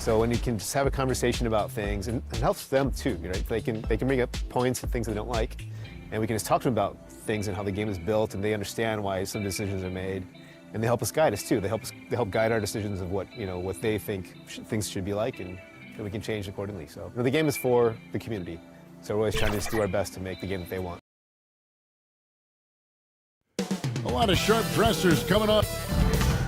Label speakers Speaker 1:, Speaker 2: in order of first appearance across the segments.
Speaker 1: So when you can just have a conversation about things, and it helps them too, you know, they can bring up points and things they don't like, and we can just talk to them about things and how the game is built, and they understand why some decisions are made, and they help us guide us too. They help guide our decisions of what, you know, what they think things should be like, and we can change accordingly. So, you know, the game is for the community, so we're always trying to just do our best to make the game that they want.
Speaker 2: A lot of sharp dressers coming up.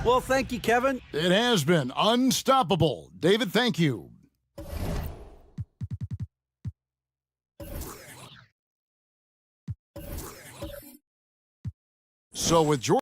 Speaker 3: Well, thank you, Kevin.
Speaker 2: It has been unstoppable. David, thank you. So with George.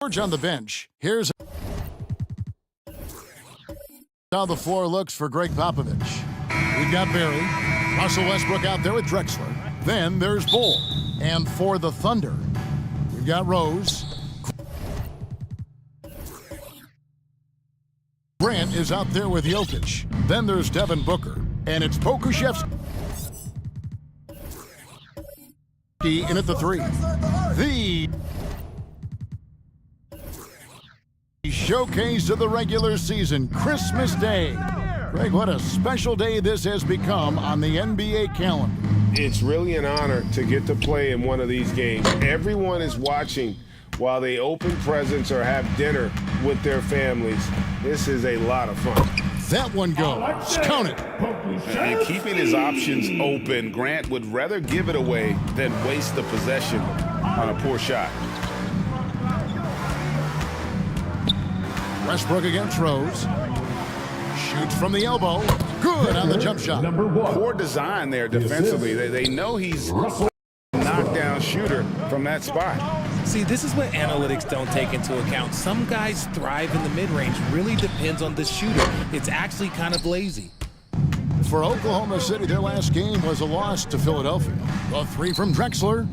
Speaker 2: George on the bench. Here's how the floor looks for Greg Popovich. We've got Barry, Russell Westbrook out there with Drexler. Then there's Bull. And for the Thunder, we've got Rose. Grant is out there with Jokic. Then there's Devin Booker. And it's Pokuševski in at the 3. The showcase of the regular season, Christmas Day. Greg, what a special day this has become on the NBA calendar.
Speaker 4: It's really an honor to get to play in one of these games. Everyone is watching while they open presents or have dinner with their families. This is a lot of fun.
Speaker 2: That one goes. Count it.
Speaker 5: And keeping his options open, Grant would rather give it away than waste the possession on a poor shot.
Speaker 2: Westbrook against Rose. Shoots from the elbow. Good on the jump shot.
Speaker 5: Poor design there defensively. They know he's a knockdown shooter from that spot.
Speaker 6: See, this is what analytics don't take into account. Some guys thrive in the mid-range. Really depends on the shooter. It's actually kind of lazy.
Speaker 2: For Oklahoma City, their last game was a loss to Philadelphia. A 3 from Drexler.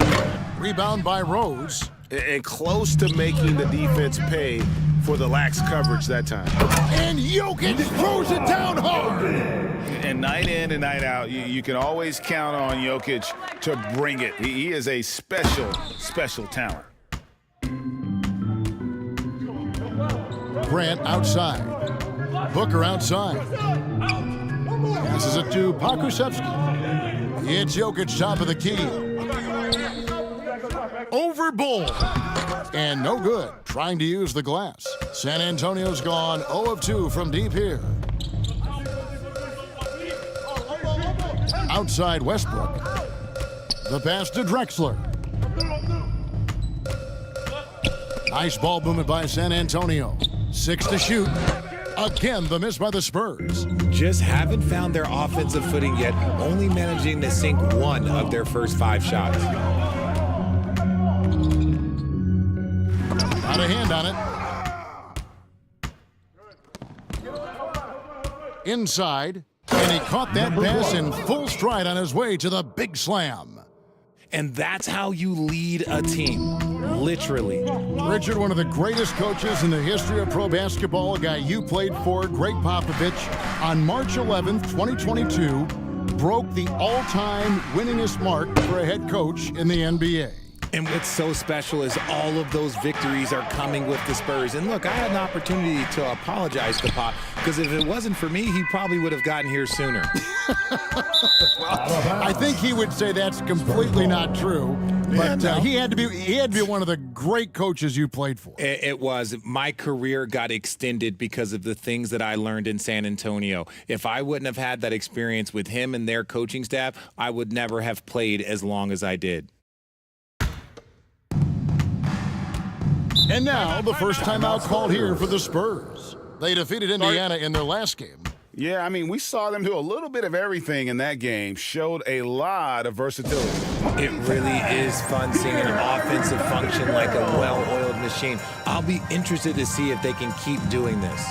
Speaker 2: Rebound by Rose.
Speaker 4: And close to making the defense pay for the lax coverage that time.
Speaker 2: And Jokic throws it down hard.
Speaker 5: And night in and night out, you can always count on Jokic to bring it. He is a special, special talent.
Speaker 2: Grant outside. Booker outside. Passes it to Pokuševski. It's Jokic top of the key. Over Bull. And no good. Trying to use the glass. San Antonio's gone 0 of 2 from deep here. Outside Westbrook. The pass to Drexler. Nice ball movement by San Antonio. 6 to shoot. Again, the miss by the Spurs.
Speaker 6: Just haven't found their offensive footing yet, only managing to sink 1 of their first 5 shots.
Speaker 2: Got a hand on it. Inside, and he caught that pass in full stride on his way to the big slam.
Speaker 6: And that's how you lead a team, literally.
Speaker 2: Richard, one of the greatest coaches in the history of pro basketball, a guy you played for, Greg Popovich, on March 11th, 2022, broke the all-time winningest mark for a head coach in the NBA.
Speaker 6: And what's so special is all of those victories are coming with the Spurs. And look, I had an opportunity to apologize to Pop, because if it wasn't for me, he probably would have gotten here sooner.
Speaker 2: I think he would say that's completely not true. But he had to be one of the great coaches you played for.
Speaker 6: It was. My career got extended because of the things that I learned in San Antonio. If I wouldn't have had that experience with him and their coaching staff, I would never have played as long as I did.
Speaker 2: And now, the first timeout called here for the Spurs. They defeated Indiana in their last game.
Speaker 5: Yeah, I mean, we saw them do a little bit of everything in that game. Showed a lot of versatility.
Speaker 6: It really is fun seeing an offensive function like a well-oiled machine. I'll be interested to see if they can keep doing this.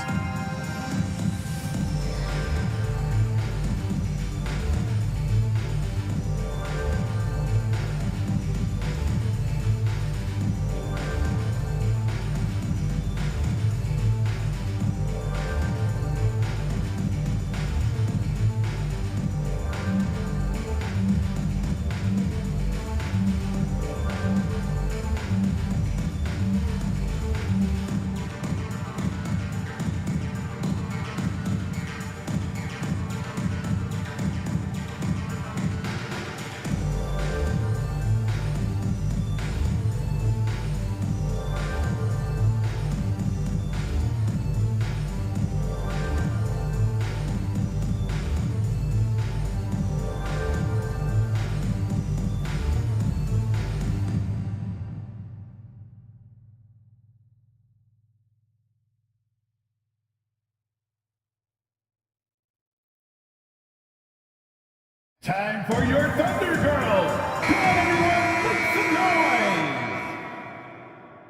Speaker 7: Time for your Thunder Girls! Come on, everyone, make some noise!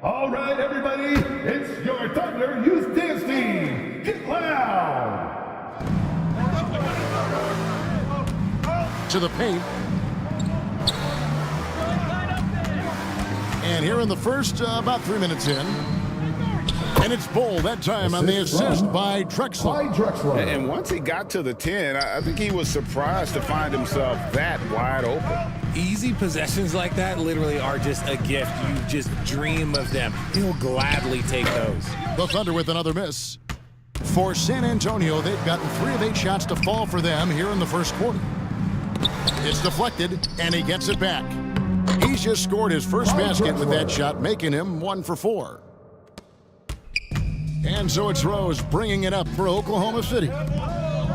Speaker 7: All right, everybody, it's your Thunder Youth Dance Team! Get loud!
Speaker 2: To the paint. And here in the first, about 3 minutes in. And it's Bull that time on the assist by Drexler.
Speaker 5: And once he got to the 10, I think he was surprised to find himself that wide open.
Speaker 6: Easy possessions like that literally are just a gift. You just dream of them. He'll gladly take those.
Speaker 2: The Thunder with another miss. For San Antonio, they've gotten 3 of 8 shots to fall for them here in the first quarter. It's deflected, and he gets it back. He's just scored his first basket with that shot, making him 1 for 4. And so it's Rose bringing it up for Oklahoma City.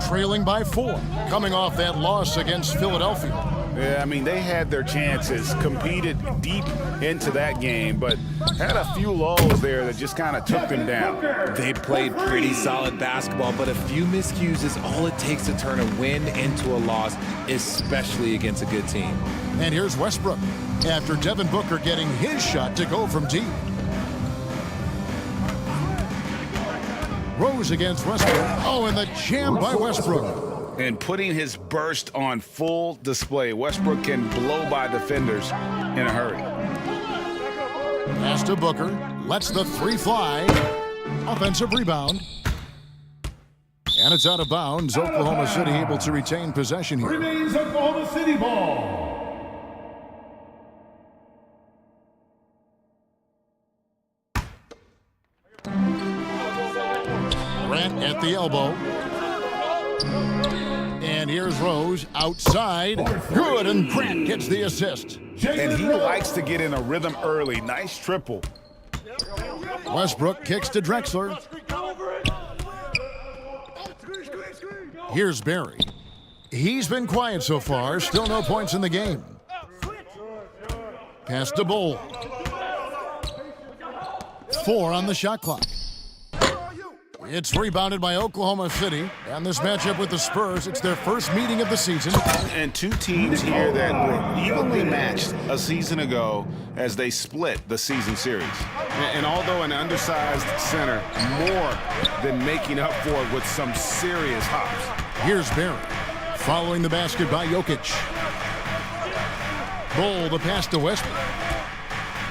Speaker 2: Trailing by 4, coming off that loss against Philadelphia.
Speaker 5: Yeah, I mean, they had their chances, competed deep into that game, but had a few lulls there that just kind of took them down.
Speaker 6: They played pretty solid basketball, but a few miscues is all it takes to turn a win into a loss, especially against a good team.
Speaker 2: And here's Westbrook, after Devin Booker getting his shot to go from deep. Rose against Westbrook. Oh, and the jam by Westbrook.
Speaker 5: And putting his burst on full display. Westbrook can blow by defenders in a hurry.
Speaker 2: Pass to Booker. Lets the 3 fly. Offensive rebound. And it's out of bounds. Oklahoma City able to retain possession here.
Speaker 7: Remains Oklahoma City ball.
Speaker 2: Grant at the elbow. And here's Rose outside. Good, and Grant gets the assist.
Speaker 5: And he likes to get in a rhythm early. Nice triple.
Speaker 2: Westbrook kicks to Drexler. Here's Barry. He's been quiet so far. Still no points in the game. Pass to Bull. 4 on the shot clock. It's rebounded by Oklahoma City. And this matchup with the Spurs, it's their first meeting of the season.
Speaker 5: And 2 teams here that were evenly matched a season ago as they split the season series. And although an undersized center, more than making up for it with some serious hops.
Speaker 2: Here's Barry. Following the basket by Jokic. Bull, the pass to Westbrook.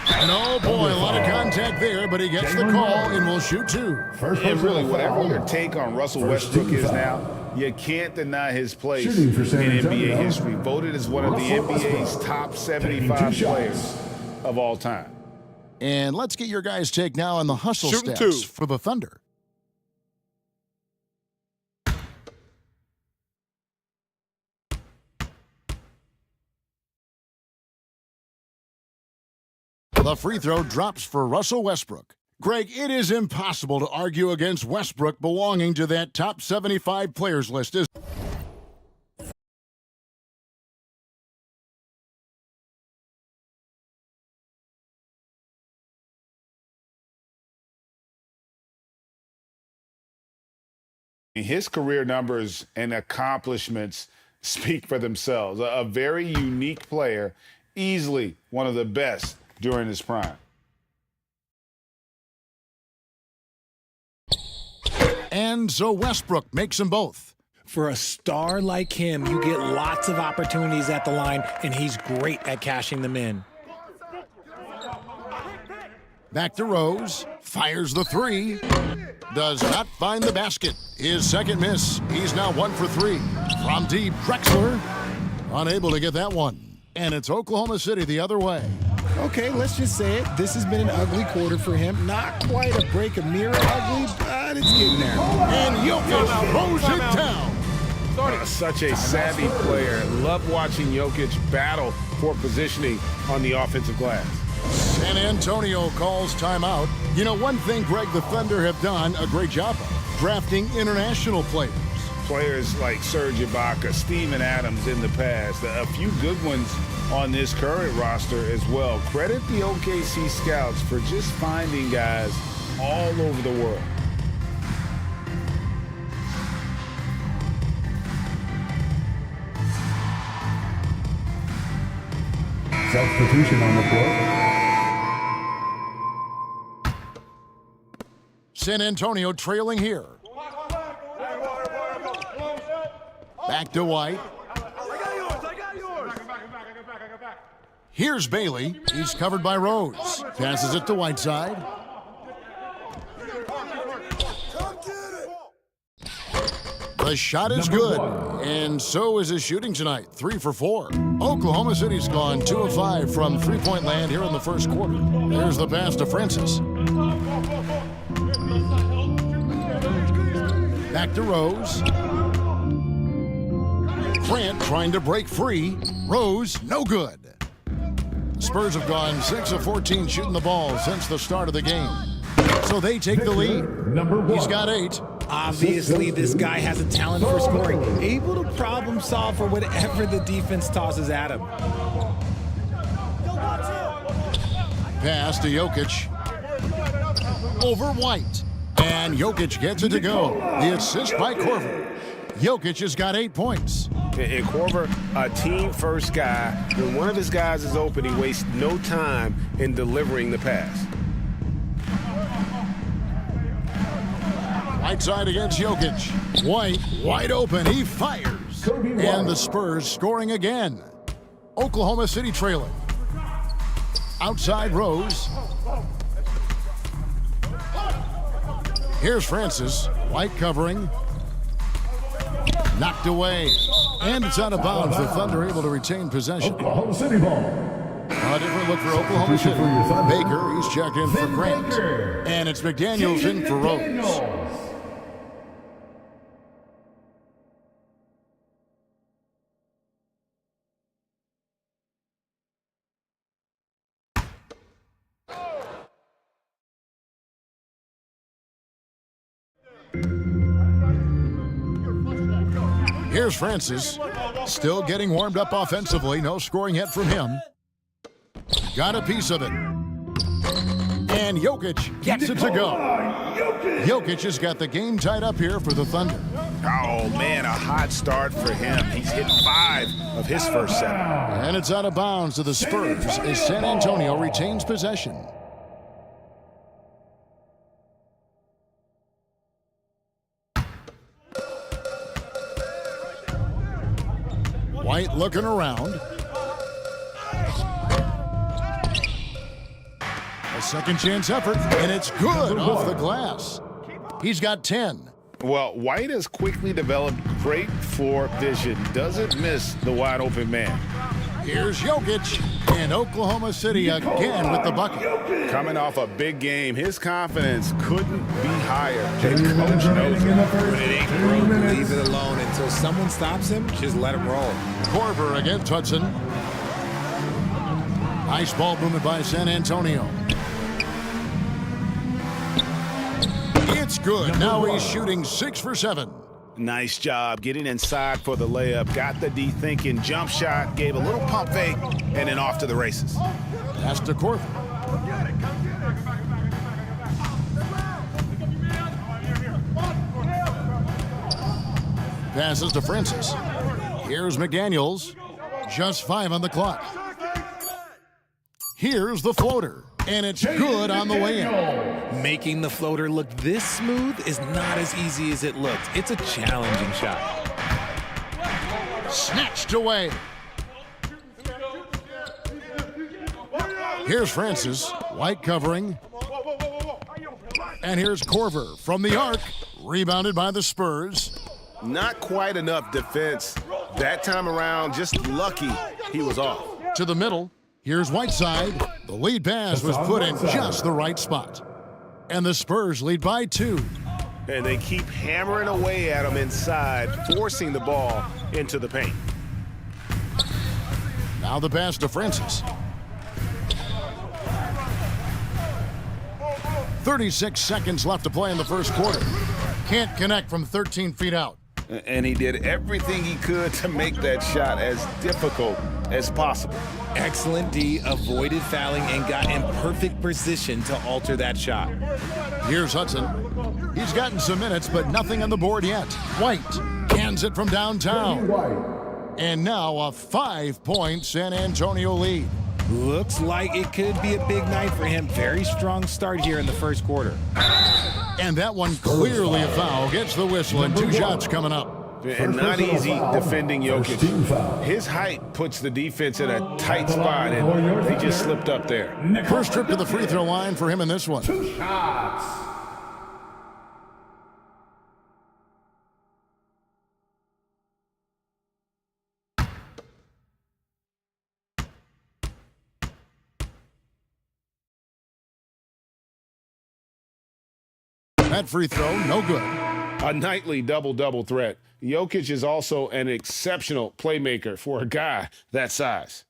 Speaker 2: And oh boy, a lot of contact there, but he gets the call and will shoot 2.
Speaker 5: And really, whatever your take on Russell Westbrook is now, you can't deny his place in NBA history. Voted as one of the NBA's top 75 players of all time.
Speaker 2: And let's get your guys' take now on the hustle
Speaker 5: Shooting
Speaker 2: stats
Speaker 5: 2.
Speaker 2: for the Thunder. The free throw drops for Russell Westbrook. Greg, it is impossible to argue against Westbrook belonging to that top 75 players list.
Speaker 5: His career numbers and accomplishments speak for themselves. A very unique player, easily one of the best during his prime.
Speaker 2: And so Westbrook makes them both.
Speaker 6: For a star like him, you get lots of opportunities at the line, and he's great at cashing them in.
Speaker 2: Back to Rose. Fires the 3. Does not find the basket. His second miss. He's now 1 for 3. From deep, Drexler. Unable to get that one. And it's Oklahoma City the other way.
Speaker 8: Okay, let's just say it. This has been an ugly quarter for him. Not quite a break a mirror ugly, but it's getting there.
Speaker 2: And Jokic throws it down.
Speaker 5: Such a savvy player. Love watching Jokic battle for positioning on the offensive glass.
Speaker 2: San Antonio calls timeout. You know, one thing, Greg, the Thunder have done a great job of drafting international players.
Speaker 5: Players like Serge Ibaka, Steven Adams in the past, a few good ones on this current roster as well. Credit the OKC scouts for just finding guys all over the world.
Speaker 7: Substitution on the floor.
Speaker 2: San Antonio trailing here. Back to White. Here's Bailey. He's covered by Rose. Passes it to Whiteside. The shot is good, and so is his shooting tonight. 3 for 4. Oklahoma City's gone 2 of 5 from three-point land here in the first quarter. There's the pass to Francis. Back to Rose. Grant trying to break free. Rose, no good. Spurs have gone 6 of 14 shooting the ball since the start of the game. So they take the lead. He's got 8.
Speaker 6: Obviously, this guy has a talent for scoring, able to problem solve for whatever the defense tosses at him.
Speaker 2: Pass to Jokic. Over White. And Jokic gets it to go. The assist by Korver. Jokic has got 8 points.
Speaker 4: And Korver, a team-first guy. When one of his guys is open, he wastes no time in delivering the pass.
Speaker 2: Whiteside against Jokic. White wide open. He fires. And the Spurs scoring again. Oklahoma City trailing. Outside Rose. Here's Francis. White covering. Knocked away. And it's out of bounds. The Thunder able to retain possession.
Speaker 7: Oklahoma City ball.
Speaker 2: A different look for Oklahoma City. Baker, he's checked in for Grant. And it's McDaniels in for Rose. Here's Francis, still getting warmed up offensively. No scoring yet from him. Got a piece of it. And Jokic gets it to go. Jokic has got the game tied up here for the Thunder.
Speaker 5: Oh, man, a hot start for him. He's hit 5 of his first 7.
Speaker 2: And it's out of bounds to the Spurs as San Antonio retains possession. White looking around. A second chance effort, and it's good off the glass. He's got 10.
Speaker 4: Well, White has quickly developed great floor vision. Doesn't miss the wide open man.
Speaker 2: Here's Jokic, and Oklahoma City again with the bucket.
Speaker 5: Coming off a big game, his confidence couldn't be higher. The coach knows it.
Speaker 6: When it ain't broke, leave it alone until someone stops him. Just let him roll.
Speaker 2: Korver against Hudson. Nice ball movement by San Antonio. It's good. Now he's shooting 6 for 7.
Speaker 5: Nice job getting inside for the layup. Got the D-thinking jump shot, gave a little pump fake, and then off to the races.
Speaker 2: Pass to Korver. Passes to Francis. Here's McDaniels. Just 5 on the clock. Here's the floater. And it's good on the way in.
Speaker 6: Making the floater look this smooth is not as easy as it looks. It's a challenging shot.
Speaker 2: Snatched away. Here's Francis. White covering. And here's Korver from the arc. Rebounded by the Spurs.
Speaker 4: Not quite enough defense that time around. Just lucky he was off.
Speaker 2: To the middle. Here's Whiteside. The lead pass was put in just the right spot. And the Spurs lead by 2.
Speaker 4: And they keep hammering away at him inside, forcing the ball into the paint.
Speaker 2: Now the pass to Francis. 36 seconds left to play in the first quarter. Can't connect from 13 feet out.
Speaker 4: And he did everything he could to make that shot as difficult as possible.
Speaker 6: Excellent D, avoided fouling and got in perfect position to alter that shot.
Speaker 2: Here's Hudson. He's gotten some minutes, but nothing on the board yet. White cans it from downtown. And now a 5-point San Antonio lead.
Speaker 6: Looks like it could be a big night for him. Very strong start here in the first quarter.
Speaker 2: And that one clearly a foul. Gets the whistle, and 2 shots coming up.
Speaker 4: And not easy defending Jokic. His height puts the defense in a tight spot, and they just slipped up there.
Speaker 2: First trip to the free throw line for him in this one.
Speaker 7: 2 shots.
Speaker 2: That free throw, no good.
Speaker 4: A nightly double-double threat. Jokic is also an exceptional playmaker for a guy that size.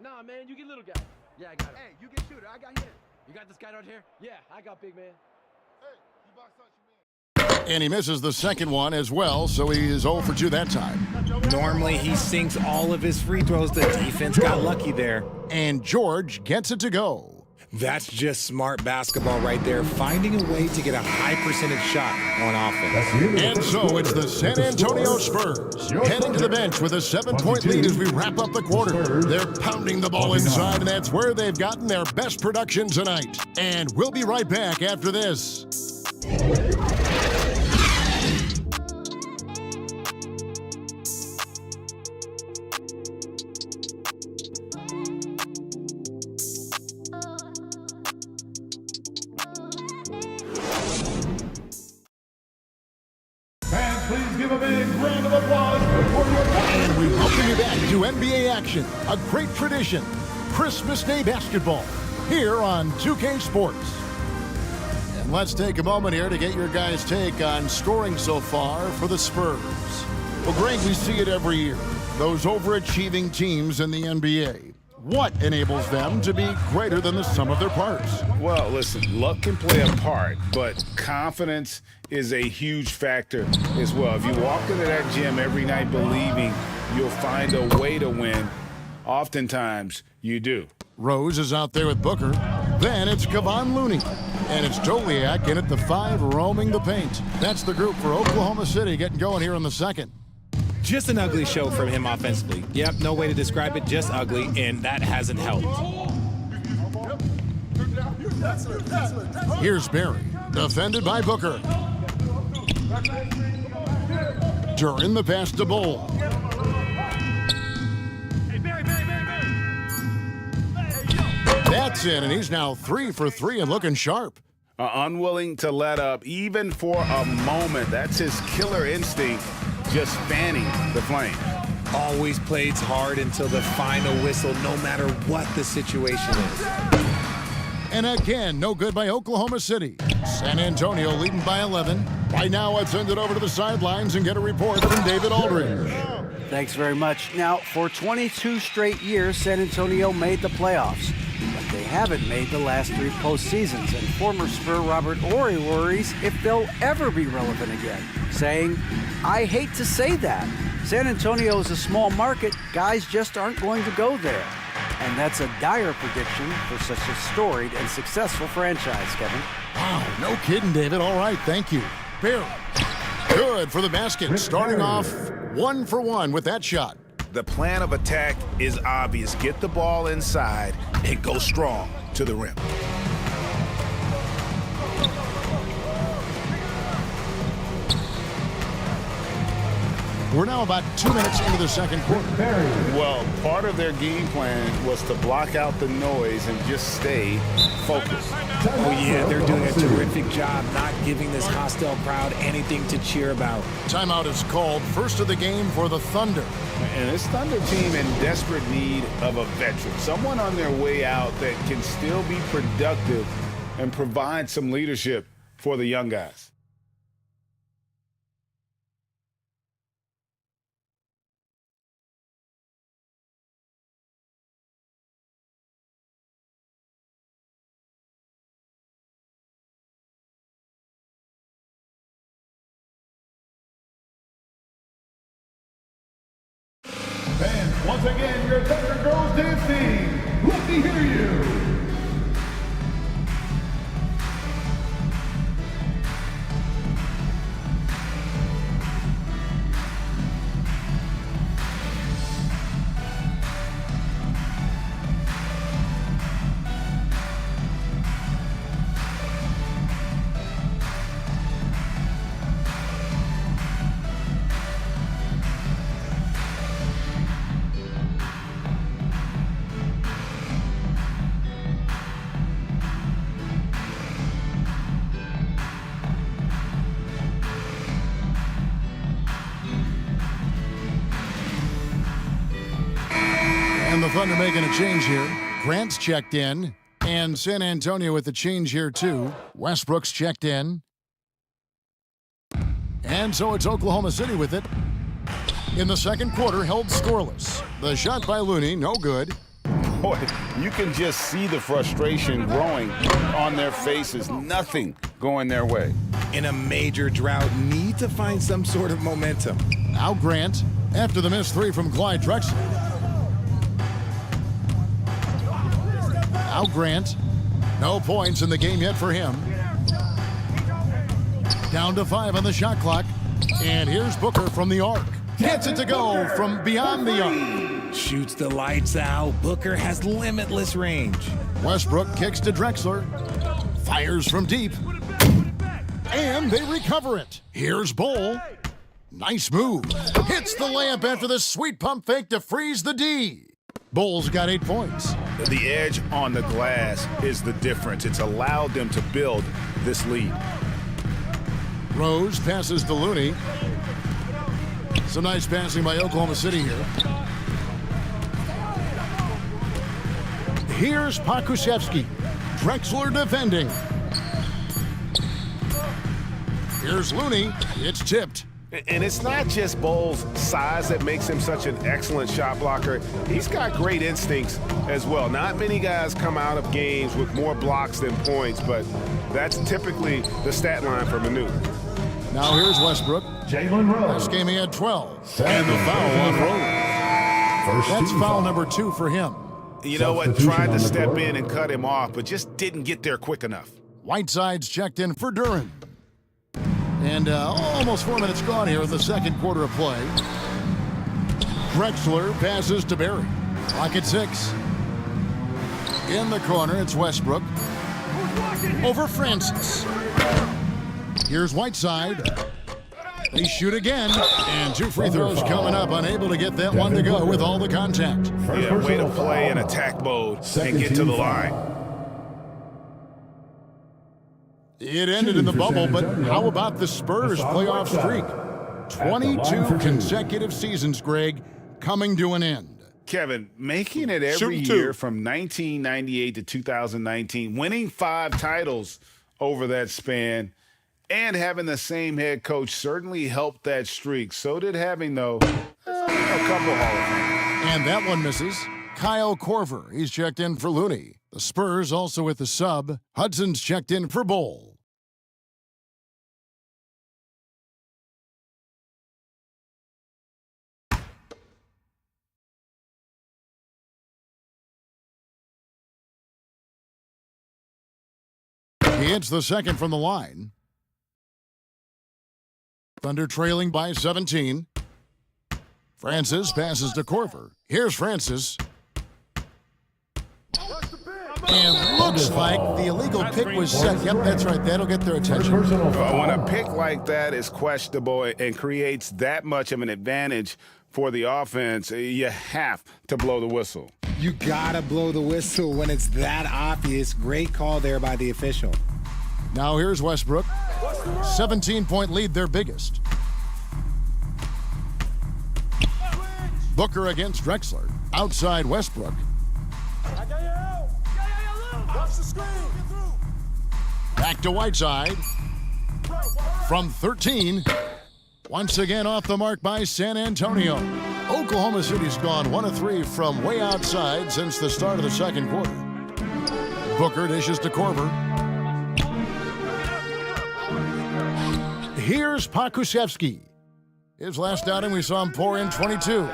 Speaker 9: Nah, man, you get little guy. Yeah, I got him. Hey, you get shooter. I got him. You got this guy right here? Yeah, I got big man.
Speaker 7: Hey, you box out your man.
Speaker 2: And he misses the second one as well, so he is 0 for 2 that time.
Speaker 6: Normally, he sinks all of his free throws. The defense got lucky there.
Speaker 2: And George gets it to go.
Speaker 6: That's just smart basketball right there, finding a way to get a high percentage shot on offense.
Speaker 2: And so it's the San Antonio Spurs heading to the bench with a 7-point lead as we wrap up the quarter. They're pounding the ball inside, and that's where they've gotten their best production tonight. And we'll be right back after this.
Speaker 7: Fans, please give a big round of applause for your...
Speaker 2: And we welcome you back to NBA action, a great tradition, Christmas Day basketball, here on 2K Sports. And let's take a moment here to get your guys' take on scoring so far for the Spurs. Well, Greg, we see it every year, those overachieving teams in the NBA. What enables them to be greater than the sum of their parts?
Speaker 4: Well, listen, luck can play a part, but confidence is a huge factor as well. If you walk into that gym every night believing you'll find a way to win, oftentimes you do.
Speaker 2: Rose is out there with Booker. Then it's Kevon Looney. And it's Joliak in at the 5 roaming the paint. That's the group for Oklahoma City getting going here in the second.
Speaker 6: Just an ugly show from him offensively. Yep, no way to describe it, just ugly, and that hasn't helped.
Speaker 2: Here's Barry, defended by Booker. During the pass to Bull. That's in, and he's now 3 for 3 and looking sharp.
Speaker 4: Unwilling to let up even for a moment. That's his killer instinct, just fanning the flame.
Speaker 6: Always plays hard until the final whistle, no matter what the situation is.
Speaker 2: And again, no good by Oklahoma City. San Antonio leading by 11. Right now, let's send it over to the sidelines and get a report from David Aldridge.
Speaker 3: Thanks very much. Now, for 22 straight years, San Antonio made the playoffs. But they haven't made the last 3 postseasons, and former Spur Robert Ory worries if they'll ever be relevant again, saying, "I hate to say that. San Antonio is a small market. Guys just aren't going to go there." And that's a dire prediction for such a storied and successful franchise, Kevin.
Speaker 2: Wow, no kidding, David. All right, thank you. Barry. Good for the basket. Starting off 1 for 1 with that shot.
Speaker 5: The plan of attack is obvious. Get the ball inside and go strong to the rim.
Speaker 2: We're now about 2 minutes into the second quarter.
Speaker 4: Well, part of their game plan was to block out the noise and just stay focused.
Speaker 6: Oh yeah, they're doing a terrific job not giving this hostile crowd anything to cheer about.
Speaker 2: Timeout is called, first of the game for the Thunder.
Speaker 4: And this Thunder team in desperate need of a veteran, someone on their way out that can still be productive and provide some leadership for the young guys.
Speaker 7: Fans, once again, your Thunder Girls dance team. Let me hear you.
Speaker 2: Thunder making a change here. Grant's checked in, and San Antonio with the change here too. Westbrook's checked in. And so it's Oklahoma City with it. In the second quarter, held scoreless. The shot by Looney, no good.
Speaker 5: Boy, you can just see the frustration growing on their faces. Nothing going their way.
Speaker 6: In a major drought, need to find some sort of momentum.
Speaker 2: Now Grant, after the missed three from Clyde Drexler. Now Grant, no points in the game yet for him. Down to 5 on the shot clock. And here's Booker from the arc. Gets it to go from beyond the arc.
Speaker 6: Shoots the lights out. Booker has limitless range.
Speaker 2: Westbrook kicks to Drexler. Fires from deep. And they recover it. Here's Bol. Nice move. Hits the layup after the sweet pump fake to freeze the D. Bol's got 8 points.
Speaker 5: The edge on the glass is the difference. It's allowed them to build this lead.
Speaker 2: Rose passes to Looney. Some nice passing by Oklahoma City here. Here's Pokusevski. Drexler defending. Here's Looney. It's tipped.
Speaker 5: And it's not just Bol's size that makes him such an excellent shot blocker. He's got great instincts as well. Not many guys come out of games with more blocks than points, but that's typically the stat line for Manu.
Speaker 2: Now here's Westbrook.
Speaker 7: Jalen Rose.
Speaker 2: This game he had 12. And the foul on Rose. That's foul number 2 for him.
Speaker 5: You know what? Tried to step in and cut him off, but just didn't get there quick enough.
Speaker 2: Whiteside's checked in for Duren. And almost 4 minutes gone here in the second quarter of play. Drexler passes to Barry. Clock at 6. In the corner, it's Westbrook. Over Francis. Here's Whiteside. They shoot again. And 2 free throws coming up. Unable to get that one to go with all the contact.
Speaker 5: Yeah, way to play in attack mode and get to the line.
Speaker 2: It ended in the bubble, but how about the Spurs playoff streak? 22 consecutive seasons, Greg, coming to an end.
Speaker 5: Kevin, making it every year from 1998 to 2019, winning 5 titles over that span, and having the same head coach certainly helped that streak. So did having, though, a couple Hall of Fame.
Speaker 2: And that one misses. Kyle Korver, he's checked in for Looney. The Spurs also with the sub. Hudson's checked in for Bol. He hits the second from the line. Thunder trailing by 17. Francis passes to Korver. Here's Francis. And looks like the illegal pick was set. Yep, that's right. That'll get their attention.
Speaker 5: When a pick like that is questionable and creates that much of an advantage for the offense, you have to blow the whistle.
Speaker 6: You gotta blow the whistle when it's that obvious. Great call there by the official.
Speaker 2: Now here's Westbrook. 17-point lead, their biggest. Booker against Drexler. Outside Westbrook. Back to Whiteside. From 13. Once again off the mark by San Antonio. Oklahoma City's gone 1 of 3 from way outside since the start of the second quarter. Booker dishes to Korver. Here's Pokusevski. His last outing, we saw him pour in 22.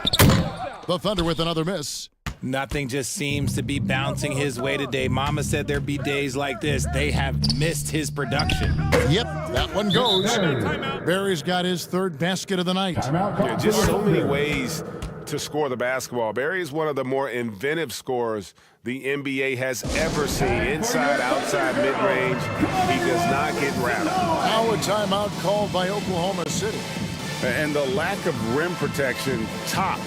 Speaker 2: The Thunder with another miss.
Speaker 6: Nothing just seems to be bouncing his way today. Mama said there'd be days like this. They have missed his production.
Speaker 2: Yep, that one goes. Barry's got his 3rd basket of the night.
Speaker 5: Yeah, just so many ways to score the basketball. Barry is one of the more inventive scorers the NBA has ever seen. Inside, outside, mid-range. He does not get rattled.
Speaker 2: Now a timeout called by Oklahoma City.
Speaker 5: And the lack of rim protection, top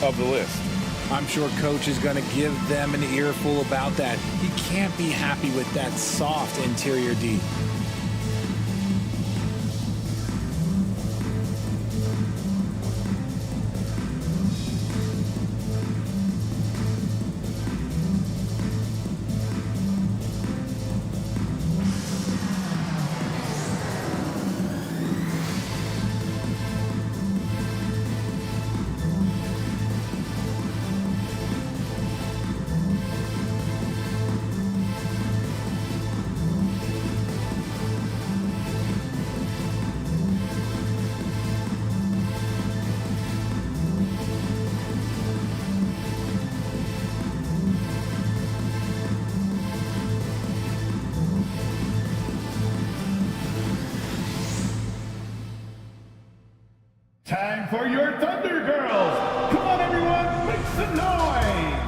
Speaker 5: of the list.
Speaker 6: I'm sure Coach is going to give them an earful about that. He can't be happy with that soft interior D.
Speaker 7: time for your Thunder Girls. Come on, everyone, make some noise.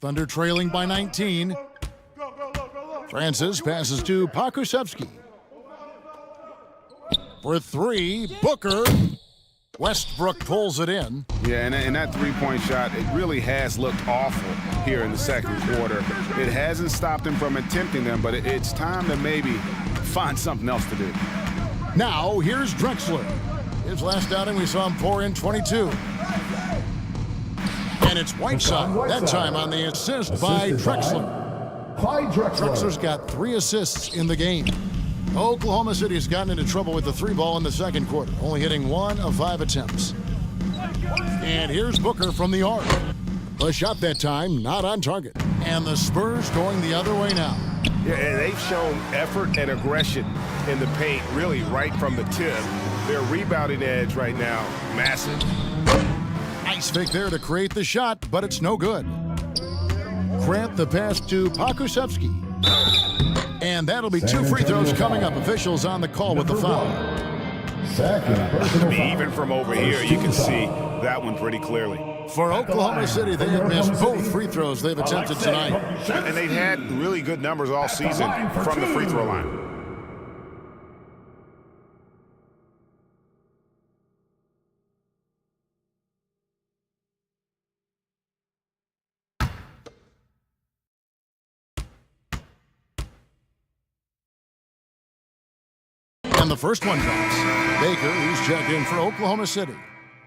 Speaker 2: Thunder trailing by 19. Francis passes to Pokusevski. For three, Booker. Westbrook pulls it in.
Speaker 5: Yeah, and that three-point shot, it really has looked awful here in the second quarter. It hasn't stopped him from attempting them, but it's time to maybe find something else to do.
Speaker 2: Now, here's Drexler. His last outing, we saw him pour in 22. And it's Whiteside, that time on the assist by Drexler.
Speaker 7: Clyde Drexler.
Speaker 2: Drexler's got 3 assists in the game. Oklahoma City's gotten into trouble with the 3-ball in the second quarter, only hitting 1 of 5 attempts. And here's Booker from the arc. A shot that time, not on target. And the Spurs going the other way now.
Speaker 5: Yeah, and they've shown effort and aggression in the paint, really right from the tip. Their rebounding edge right now, massive.
Speaker 2: Nice fake there to create the shot, but it's no good. Grant the pass to Pokusevski. And that'll be 2 free throws coming up. Officials on the call with the foul.
Speaker 7: Second,
Speaker 5: Even from over here, you can see that one pretty clearly.
Speaker 2: For Oklahoma City, they have missed both free throws they've attempted tonight.
Speaker 5: And they've had really good numbers all season from the free throw line.
Speaker 2: And the first one drops. Baker, he's checked in for Oklahoma City.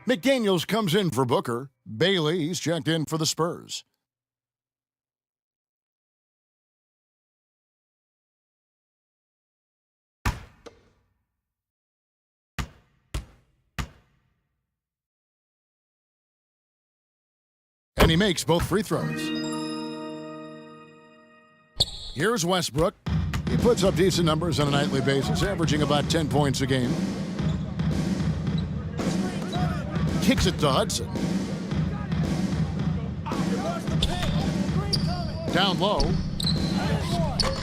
Speaker 2: McDaniels comes in for Booker. Bailey, he's checked in for the Spurs. And he makes both free throws. Here's Westbrook. He puts up decent numbers on a nightly basis, averaging about 10 points a game. Kicks it to Hudson. Down low.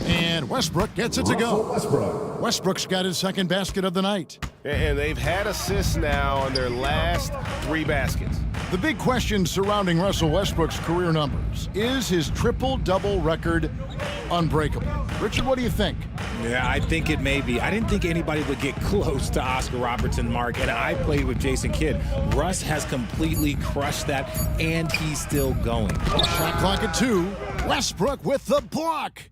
Speaker 2: And Westbrook gets it to go. Westbrook's got his second basket of the night.
Speaker 5: And they've had assists now on their last 3 baskets.
Speaker 2: The big question surrounding Russell Westbrook's career numbers. Is his triple-double record unbreakable? Richard, what do you think?
Speaker 6: Yeah, I think it may be. I didn't think anybody would get close to Oscar Robertson, Mark, and I played with Jason Kidd. Russ has completely crushed that, and he's still going.
Speaker 2: Shot clock at 2. Westbrook with the block.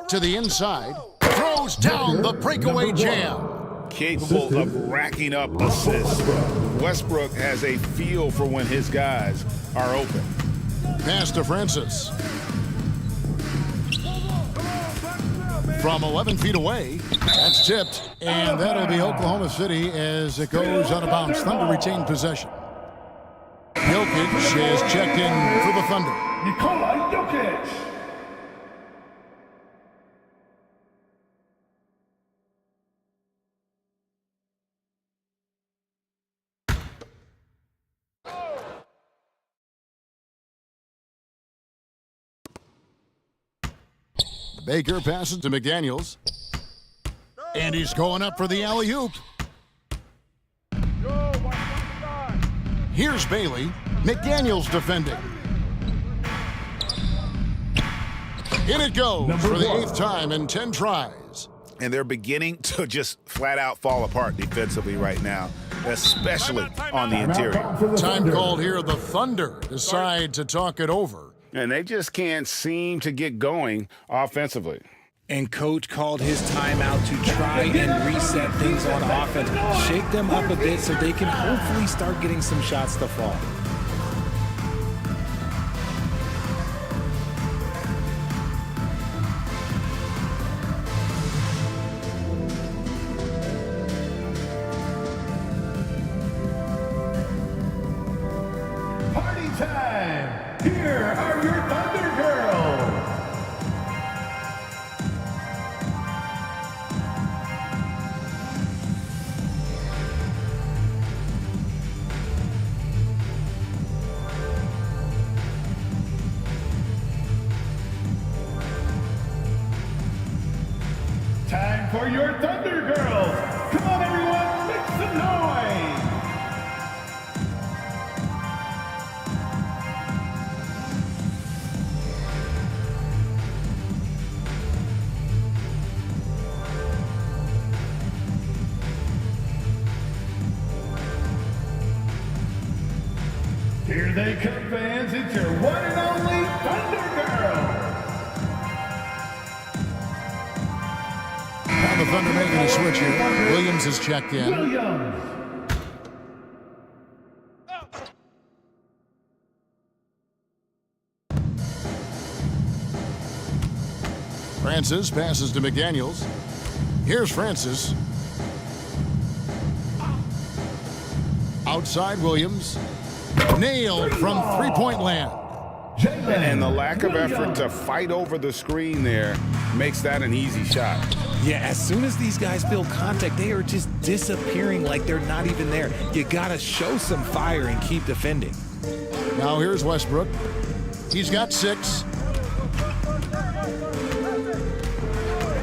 Speaker 2: To the inside. Throws down the breakaway jam.
Speaker 5: Capable of racking up assists. Westbrook has a feel for when his guys are open.
Speaker 2: Pass to Francis. From 11 feet away, that's tipped, and that'll be Oklahoma City as it goes out of bounds. Thunder retain possession. Jokic is checked in for the Thunder.
Speaker 7: Nikola Jokic.
Speaker 2: Baker passes to McDaniels. And he's going up for the alley-oop. Here's Bailey. McDaniels defending. In it goes for the 8th time in 10 tries.
Speaker 5: And they're beginning to just flat out fall apart defensively right now, especially on the interior.
Speaker 2: Time called here. The Thunder decide to talk it over.
Speaker 5: And they just can't seem to get going offensively.
Speaker 6: And coach called his timeout to try and reset things on offense, shake them up a bit so they can hopefully start getting some shots to fall.
Speaker 7: Party time! Here are your Thunder Girls! for your Thunder Girls. Come on, everyone, make some noise. Here they come, fans. It's your one and only Thunder Girls.
Speaker 2: Now the Thunder making a switch here. Williams is checked in.
Speaker 7: Williams.
Speaker 2: Francis passes to McDaniels. Here's Francis. Outside Williams. Nailed from three-point land.
Speaker 4: And the lack of effort to fight over the screen there makes that an easy shot.
Speaker 6: Yeah, as soon as these guys feel contact, they are just disappearing like they're not even there. You got to show some fire and keep defending.
Speaker 2: Now here's Westbrook. He's got 6.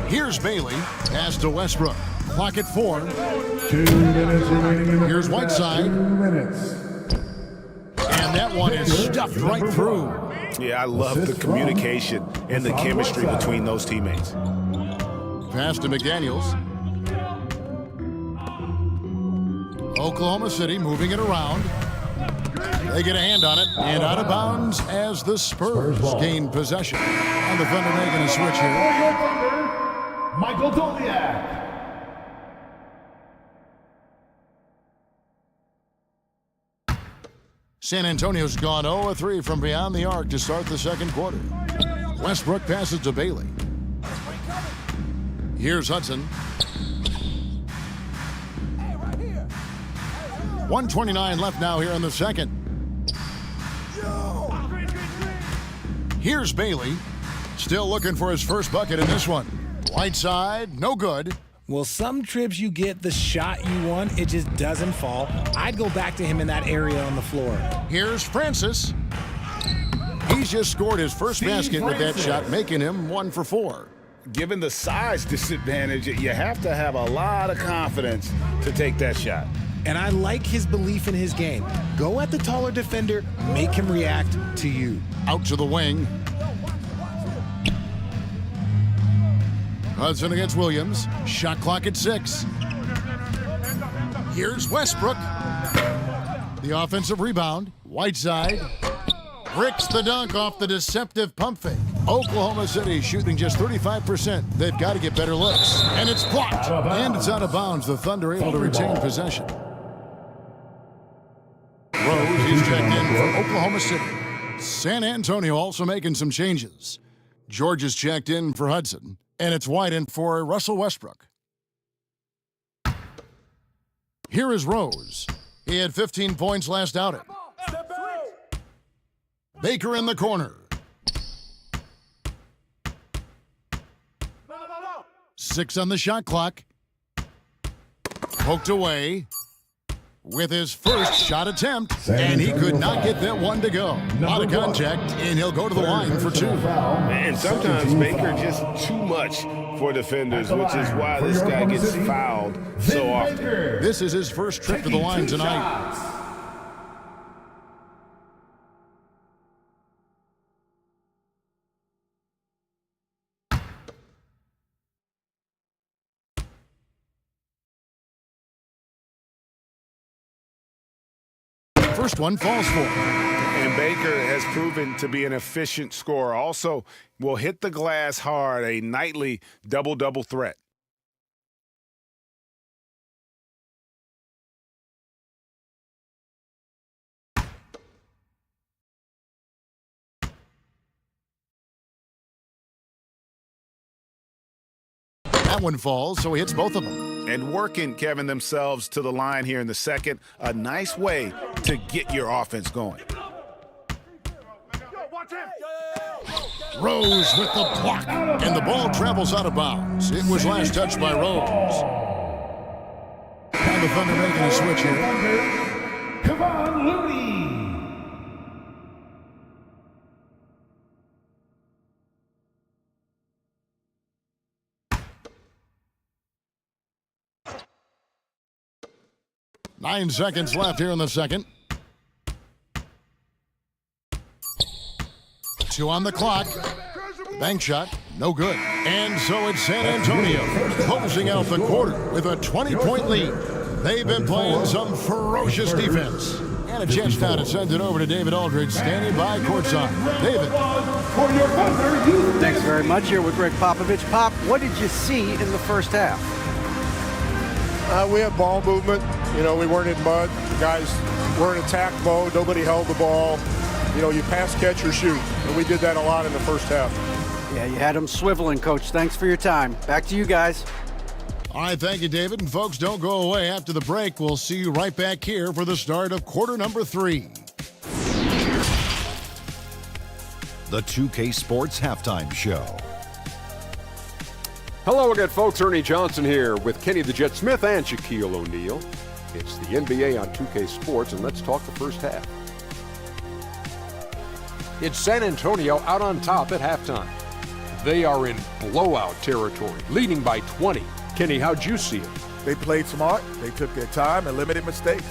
Speaker 2: Here's Bailey. Pass to Westbrook. Clock at 4.
Speaker 7: 2 minutes remaining.
Speaker 2: Here's Whiteside.
Speaker 7: 2 minutes.
Speaker 2: And that one is stuffed right through.
Speaker 4: Yeah, I love the communication and the chemistry between those teammates.
Speaker 2: Pass to McDaniels. Oklahoma City moving it around. They get a hand on it and out of bounds as the Spurs gain possession. And the Thunder making a switch
Speaker 7: For
Speaker 2: here.
Speaker 7: your Thunder, Michael Doliak.
Speaker 2: San Antonio's gone 0-3 from beyond the arc to start the second quarter. Westbrook passes to Bailey. Here's Hudson. 1:29 left now here in the second. Here's Bailey. Still looking for his first bucket in this one. Whiteside, no good.
Speaker 6: Well, some trips you get the shot you want, it just doesn't fall. I'd go back to him in that area on the floor.
Speaker 2: Here's Francis. He's just scored his first basket with that shot, making him 1 for 4.
Speaker 4: Given the size disadvantage, you have to have a lot of confidence to take that shot.
Speaker 6: And I like his belief in his game. Go at the taller defender, make him react to you.
Speaker 2: Out to the wing. Hudson against Williams. Shot clock at 6. Here's Westbrook. The offensive rebound. Whiteside. Bricks the dunk off the deceptive pump fake. Oklahoma City shooting just 35%. They've got to get better looks. And it's blocked. And it's out of bounds. The Thunder able to retain possession. Rose is checked in for Oklahoma City. San Antonio also making some changes. George is checked in for Hudson. And it's wide in for Russell Westbrook. Here is Rose. He had 15 points last outing. Baker in the corner. 6 on the shot clock. Poked away with his first shot attempt, and he could not get that one to go. Out of contact, and he'll go to the line for 2.
Speaker 4: And sometimes Baker just too much for defenders, which is why this guy gets fouled so often.
Speaker 2: This is his first trip to the line tonight. First one falls for him.
Speaker 4: And Baker has proven to be an efficient scorer. Also, will hit the glass hard, a nightly double-double threat.
Speaker 2: That one falls, so he hits both of them.
Speaker 4: And working, Kevin, themselves to the line here in the second. A nice way to get your offense going.
Speaker 2: Rose with the block, and the ball travels out of bounds. It was last touched by Rose. Now the Thunder making a switch here.
Speaker 7: Come on, Looney.
Speaker 2: 9 seconds left here in the second. 2 on the clock. Bank shot, no good. And so it's San Antonio closing out the quarter with a 20-point lead. They've been playing some ferocious defense. And a chance now to send it over to David Aldridge, standing by courtside. David.
Speaker 3: Thanks very much. Here with Greg Popovich. Pop, what did you see in the first half?
Speaker 10: We had ball movement. You know, we weren't in mud. The guys were in attack mode. Nobody held the ball. You know, you pass, catch, or shoot. And we did that a lot in the first half.
Speaker 3: Yeah, you had them swiveling, Coach. Thanks for your time. Back to you guys.
Speaker 2: All right, thank you, David. And folks, don't go away. After the break, we'll see you right back here for the start of quarter number 3.
Speaker 11: The 2K Sports Halftime Show.
Speaker 12: Hello again, folks. Ernie Johnson here with Kenny the Jet Smith and Shaquille O'Neal. It's the NBA on 2K Sports, and let's talk the first half. It's San Antonio out on top at halftime. They are in blowout territory, leading by 20. Kenny, how'd you see it?
Speaker 10: They played smart. They took their time and limited mistakes.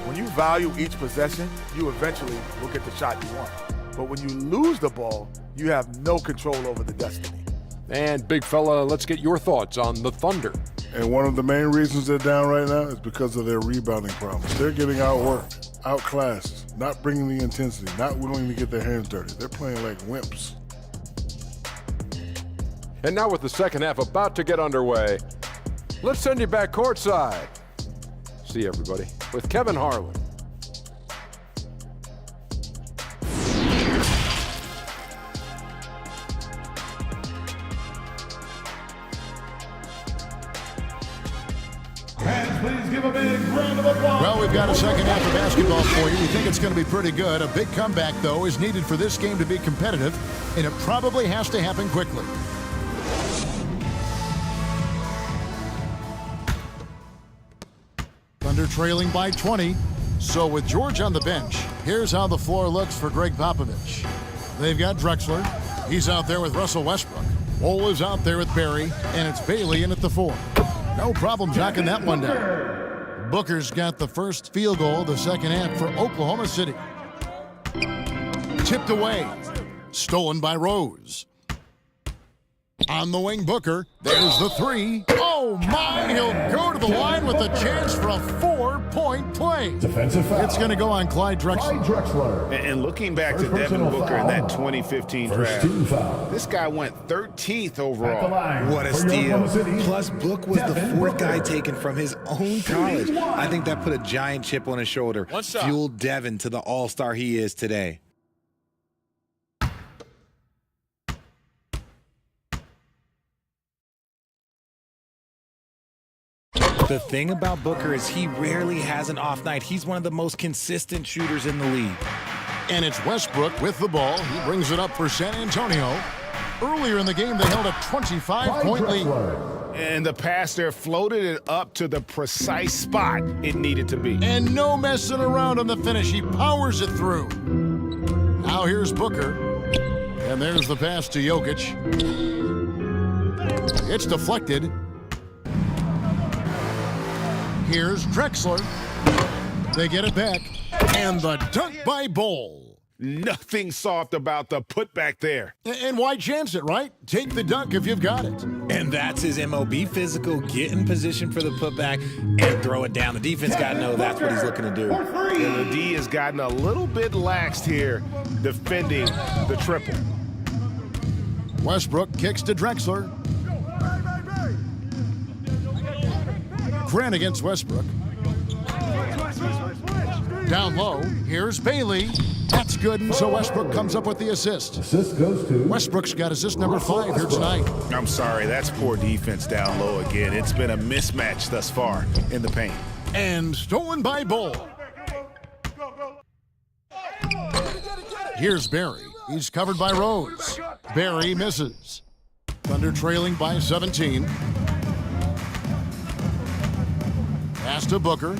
Speaker 10: When you value each possession, you eventually will get the shot you want. But when you lose the ball, you have no control over the destiny.
Speaker 12: And big fella, let's get your thoughts on the Thunder.
Speaker 13: And one of the main reasons they're down right now is because of their rebounding problems. They're getting outworked, outclassed, not bringing the intensity, not willing to get their hands dirty. They're playing like wimps.
Speaker 12: And now with the second half about to get underway, let's send you back courtside. See everybody with Kevin Harlan.
Speaker 7: Please give a big round of applause.
Speaker 2: Well, we've got a second half of basketball for you. We think it's going to be pretty good. A big comeback, though, is needed for this game to be competitive, and it probably has to happen quickly. Thunder trailing by 20. So with George on the bench, here's how the floor looks for Greg Popovich. They've got Drexler. He's out there with Russell Westbrook. Ole is out there with Barry, and it's Bailey in at the 4. No problem knocking that one down. Booker's got the first field goal of the second half for Oklahoma City. Tipped away. Stolen by Rose. On the wing, Booker. There's the 3. Oh, my! He'll go to the line with a chance for a 4-point play.
Speaker 7: Defensive foul.
Speaker 2: It's going to go on Clyde Drexler.
Speaker 5: And looking back to Devin Booker in that 2015 draft, this guy went 13th overall.
Speaker 6: What a steal. Plus, Book was the 4th guy taken from his own college. I think that put a giant chip on his shoulder. Fueled Devin to the all-star he is today. The thing about Booker is he rarely has an off night. He's one of the most consistent shooters in the league.
Speaker 2: And it's Westbrook with the ball. He brings it up for San Antonio. Earlier in the game, they held a 25-point lead.
Speaker 5: And the pass there floated it up to the precise spot it needed to be.
Speaker 2: And no messing around on the finish. He powers it through. Now here's Booker. And there's the pass to Jokic. It's deflected. Here's Drexler. They get it back. And the dunk by Bol.
Speaker 5: Nothing soft about the putback there.
Speaker 2: And why chance it, right? Take the dunk if you've got it.
Speaker 6: And that's his MO. Be physical, get in position for the putback, and throw it down. The defense got to know that's what he's looking to do.
Speaker 5: And the D has gotten a little bit laxed here defending the triple.
Speaker 2: Westbrook kicks to Drexler. Grant against Westbrook. Down low, here's Bailey. That's good, and so Westbrook comes up with the assist.
Speaker 7: Assist goes to
Speaker 2: Westbrook's got assist number 5 here tonight.
Speaker 5: I'm sorry, that's poor defense down low again. It's been a mismatch thus far in the paint.
Speaker 2: And stolen by Bol. Here's Barry. He's covered by Rose. Barry misses. Thunder trailing by 17. Pass to Booker.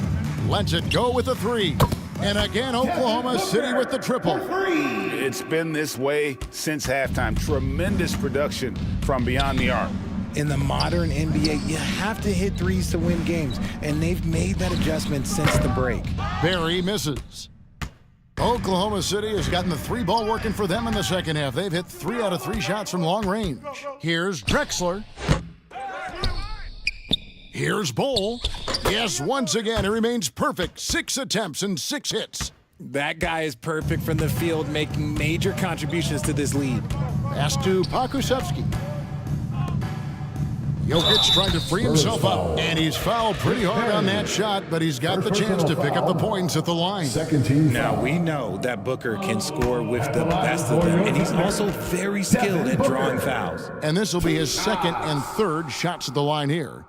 Speaker 2: Lets it go with the 3. And again, Oklahoma City with the triple.
Speaker 5: It's been this way since halftime. Tremendous production from beyond the arc.
Speaker 8: in the modern NBA, you have to hit threes to win games, and they've made that adjustment since the break.
Speaker 2: Barry misses. Oklahoma City has gotten the three ball working for them in the second half. They've hit 3 out of 3 shots from long range. Here's Drexler. Here's Bowl. Yes, once again, it remains perfect. 6 attempts and 6 hits.
Speaker 6: That guy is perfect from the field, making major contributions to this lead.
Speaker 2: Pass to Pokusevski. Jokic trying to free himself up, and he's fouled pretty hard on that shot, but he's got the chance to pick up the points at the line.
Speaker 6: Now, we know that Booker can score with the best of them, and he's also very skilled at drawing fouls.
Speaker 2: And this will be his second and third shots at the line here.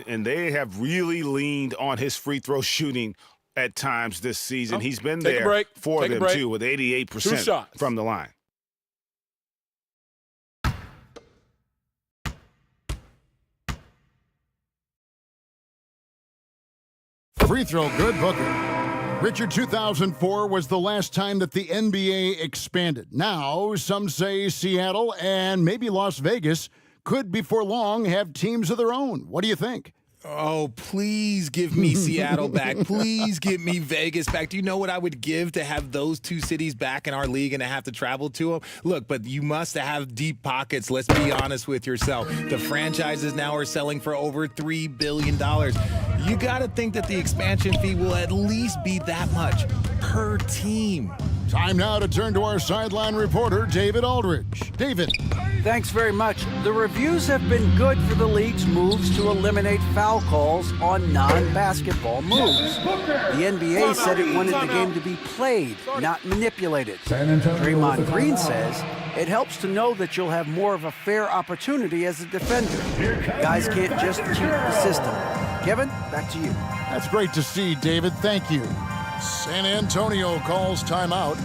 Speaker 5: And they have really leaned on his free throw shooting at times this season. He's been there for them, too, with 88% from the line.
Speaker 2: Free throw, good, Booker. Richard, 2004 was the last time that the NBA expanded. Now, some say Seattle and maybe Las Vegas could before long have teams of their own. What do you think?
Speaker 6: Oh, please give me Seattle back. Please give me Vegas back. Do you know what I would give to have those 2 cities back in our league and to have to travel to them? Look, but you must have deep pockets. Let's be honest with yourself. The franchises now are selling for over $3 billion. You got to think that the expansion fee will at least be that much per team.
Speaker 2: Time now to turn to our sideline reporter, David Aldridge. David.
Speaker 3: Thanks very much. The reviews have been good for the league's moves to eliminate foul calls on non-basketball moves. The NBA said it wanted the game to be played, not manipulated. Draymond Green says it helps to know that you'll have more of a fair opportunity as a defender. Guys can't just cheat the system. Kevin, back to you.
Speaker 2: That's great to see, David. Thank you. San Antonio calls timeout.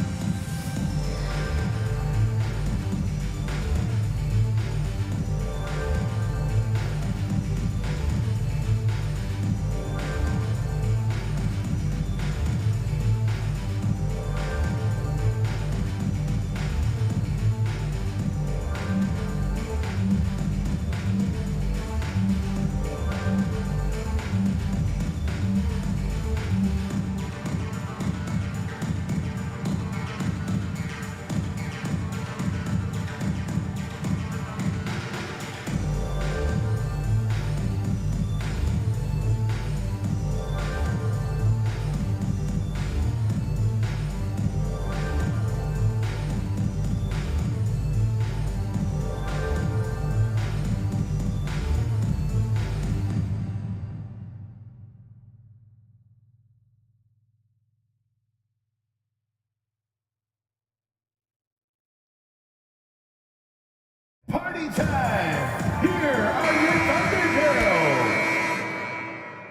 Speaker 7: Party time! Here are your Thunder Girls!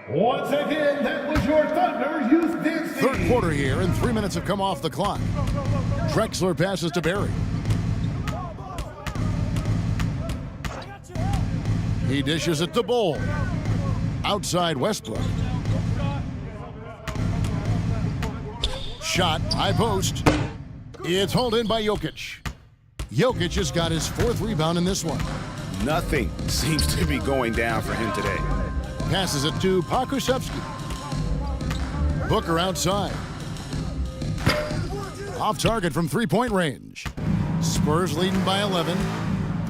Speaker 7: Once again, that was your Thunder Youth Dance Team.
Speaker 2: Third quarter here, and 3 minutes have come off the clock. Drexler passes to Barry. He dishes it to Bowl. Outside Westbrook. Shot, high post. It's hauled in by Jokic. Jokic has got his 4th rebound in this one.
Speaker 5: Nothing seems to be going down for him today.
Speaker 2: Passes it to Pokusevski. Booker outside. Off target from 3-point range. Spurs leading by 11.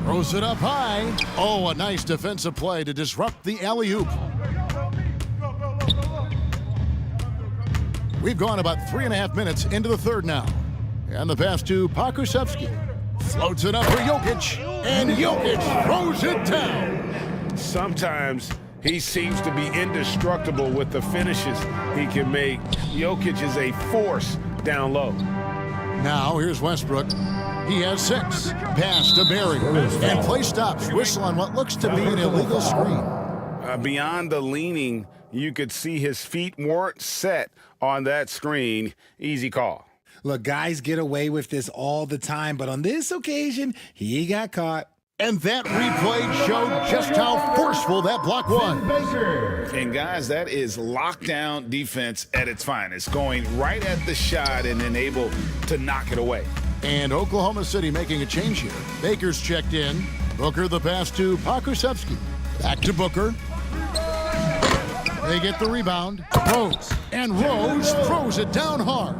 Speaker 2: Throws it up high. Oh, a nice defensive play to disrupt the alley-oop. We've gone about 3.5 minutes into the third now. And the pass to Pokusevski. Floats it up for Jokic, and Jokic throws it down.
Speaker 5: Sometimes he seems to be indestructible with the finishes he can make. Jokic is a force down low.
Speaker 2: Now here's Westbrook. He has 6. Pass to Barry, and play stops. Whistle on what looks to be an illegal screen.
Speaker 5: Beyond the leaning, you could see his feet weren't set on that screen. Easy call.
Speaker 8: Look, guys get away with this all the time, but on this occasion, he got caught.
Speaker 2: And that replay showed just how forceful that block was.
Speaker 5: And guys, that is lockdown defense at its finest, going right at the shot and then able to knock it away.
Speaker 2: And Oklahoma City making a change here. Baker's checked in. Booker the pass to Pokusevski. Back to Booker. They get the rebound. Rose. And Rose throws it down hard.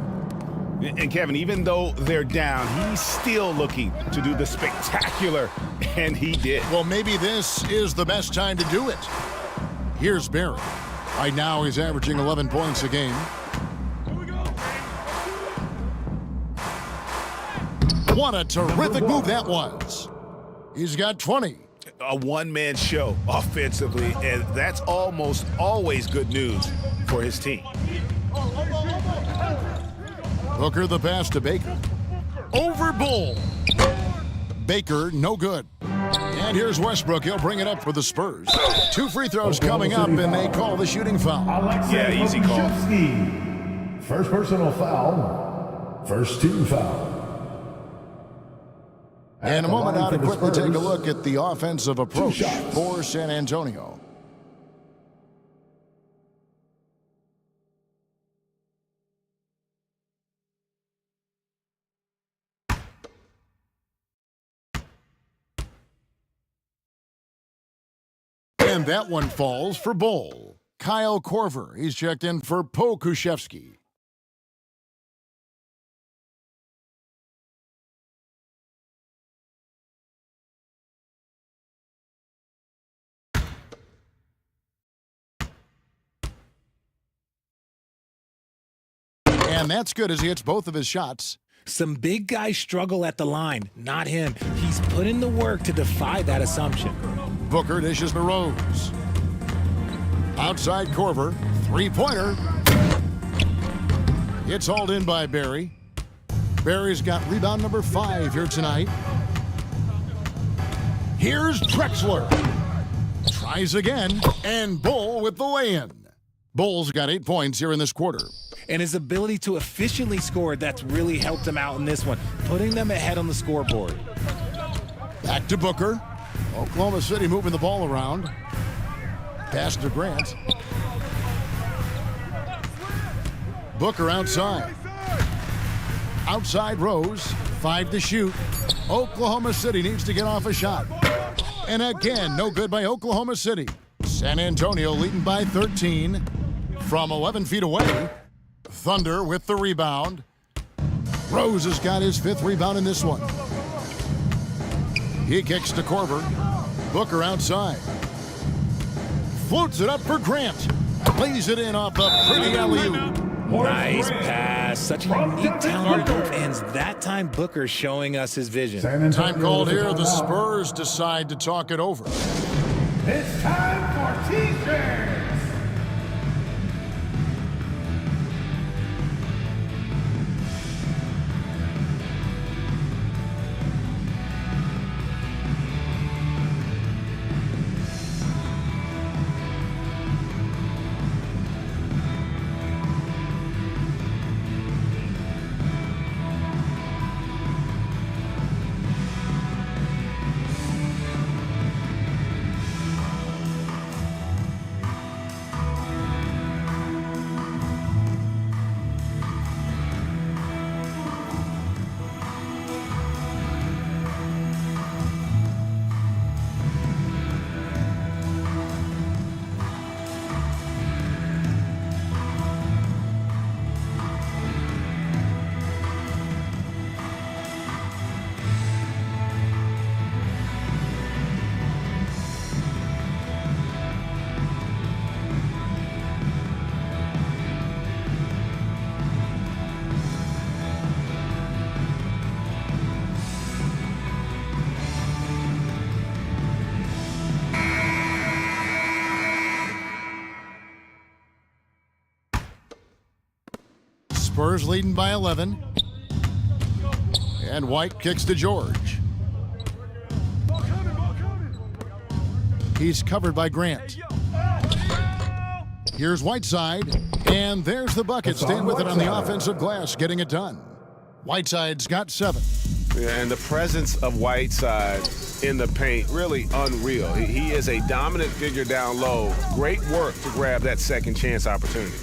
Speaker 5: And Kevin, even though they're down, he's still looking to do the spectacular, and he did.
Speaker 2: Well, maybe this is the best time to do it. Here's Barry. Right now, he's averaging 11 points a game. What a terrific move that was. He's got 20.
Speaker 5: A one-man show offensively, and that's almost always good news for his team.
Speaker 2: Booker the pass to Baker. Over Bull. Baker, no good. And here's Westbrook. He'll bring it up for the Spurs. 2 free throws coming up, and they call the shooting foul.
Speaker 5: Yeah, easy call.
Speaker 7: First personal foul. First team foul.
Speaker 2: And a moment now to quickly take a look at the offensive approach for San Antonio. And that one falls for Bull. Kyle Korver, he's checked in for Pokuševski. And that's good as he hits both of his shots.
Speaker 6: Some big guys struggle at the line, not him. He's put in the work to defy that assumption.
Speaker 2: Booker dishes to Rose. Outside Korver, three-pointer. It's hauled in by Barry. Barry's got rebound number 5 here tonight. Here's Drexler. Tries again, and Bull with the lay-in. Bull's got 8 points here in this quarter.
Speaker 6: And his ability to efficiently score, that's really helped him out in this one, putting them ahead on the scoreboard.
Speaker 2: Back to Booker. Oklahoma City moving the ball around. Pass to Grant. Booker outside. Outside Rose. 5 to shoot. Oklahoma City needs to get off a shot. And again, no good by Oklahoma City. San Antonio leading by 13 from 11 feet away. Thunder with the rebound. Rose has got his 5th rebound in this one. He kicks to Korver. Booker outside. Floats it up for Grant. Lays it in off a pretty alley-oop.
Speaker 6: Nice pass. Such a unique talent on both ends. That time Booker showing us his vision.
Speaker 2: Time called here. The Spurs decide to talk it over.
Speaker 7: It's time for T-shirts.
Speaker 2: Spurs leading by 11. And White kicks to George. He's covered by Grant. Here's Whiteside. And there's the bucket. Staying with it on the offensive glass, getting it done. Whiteside's got 7.
Speaker 5: And the presence of Whiteside in the paint, really unreal. He is a dominant figure down low. Great work to grab that second chance opportunity.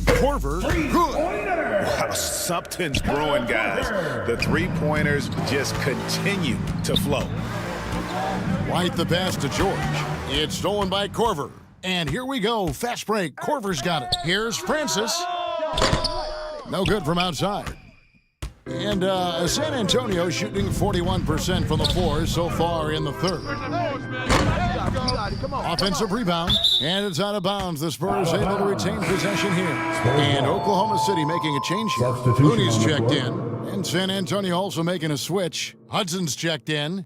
Speaker 2: Korver, good.
Speaker 5: Wow, something's brewing, guys. The three-pointers just continue to flow.
Speaker 2: White the pass to George. It's stolen by Korver. And here we go. Fast break. Korver's got it. Here's Francis. No good from outside. And San Antonio shooting 41% from the floor so far in the third. Offensive rebound, and it's out of bounds. The Spurs able to retain possession here. And Oklahoma City making a change here. Looney's checked in, and San Antonio also making a switch. Hudson's checked in.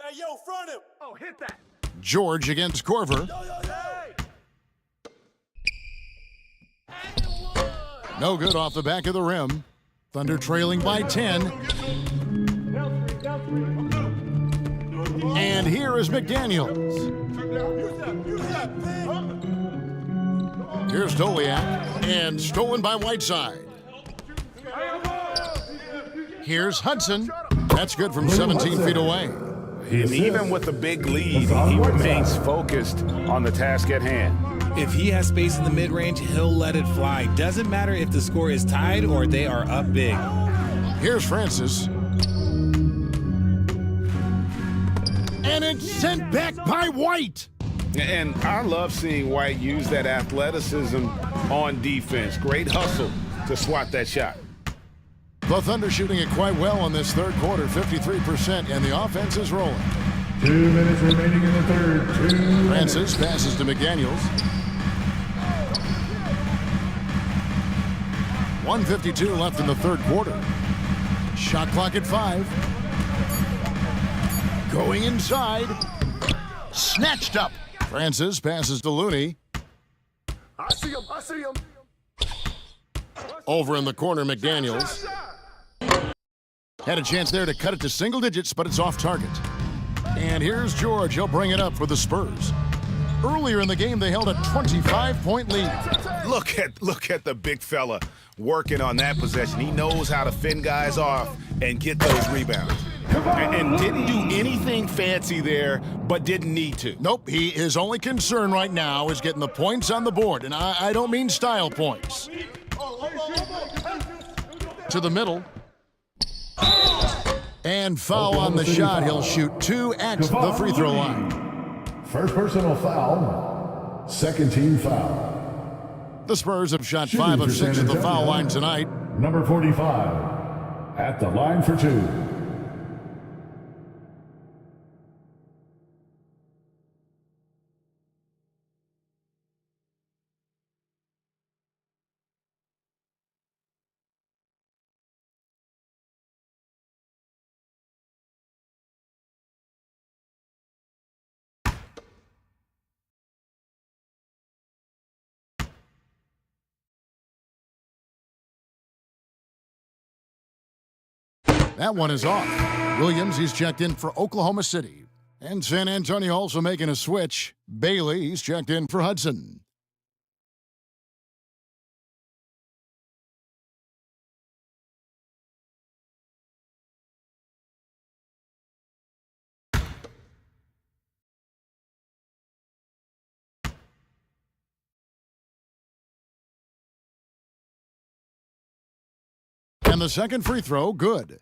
Speaker 7: Hey, yo, front him. Oh, hit that.
Speaker 2: George against Korver. No good off the back of the rim. Thunder trailing by 10. And here is McDaniels. Here's Doliak, and stolen by Whiteside. Here's Hudson. That's good from 17 feet away.
Speaker 4: And even with a big lead, he remains focused on the task at hand.
Speaker 6: If he has space in the mid-range, he'll let it fly. Doesn't matter if the score is tied or they are up big.
Speaker 2: Here's Francis. And it's sent back by White.
Speaker 4: And I love seeing White use that athleticism on defense. Great hustle to swat that shot.
Speaker 2: The Thunder shooting it quite well in this third quarter, 53%, and the offense is rolling.
Speaker 7: 2 minutes remaining in the third.
Speaker 2: Francis passes to McDaniels. 1:52 left in the third quarter. Shot clock at 5. Going inside. Snatched up. Francis passes to Looney.
Speaker 7: I see him.
Speaker 2: Over in the corner, McDaniels. Had a chance there to cut it to single digits, but it's off target. And here's George. He'll bring it up for the Spurs. Earlier in the game, they held a 25-point lead.
Speaker 4: Look at the big fella working on that possession. He knows how to fend guys off and get those rebounds. And didn't do anything fancy there, but didn't need to.
Speaker 2: Nope, his only concern right now is getting the points on the board. And I don't mean style points. To the middle. And foul on the shot. He'll shoot 2 at the free throw line.
Speaker 7: First personal foul. Second team foul.
Speaker 2: The Spurs have shot 5 of 6 at the foul line tonight.
Speaker 7: Number 45 at the line for 2.
Speaker 2: That one is off. Williams, he's checked in for Oklahoma City. And San Antonio also making a switch. Bailey, he's checked in for Hudson. And the second free throw, good.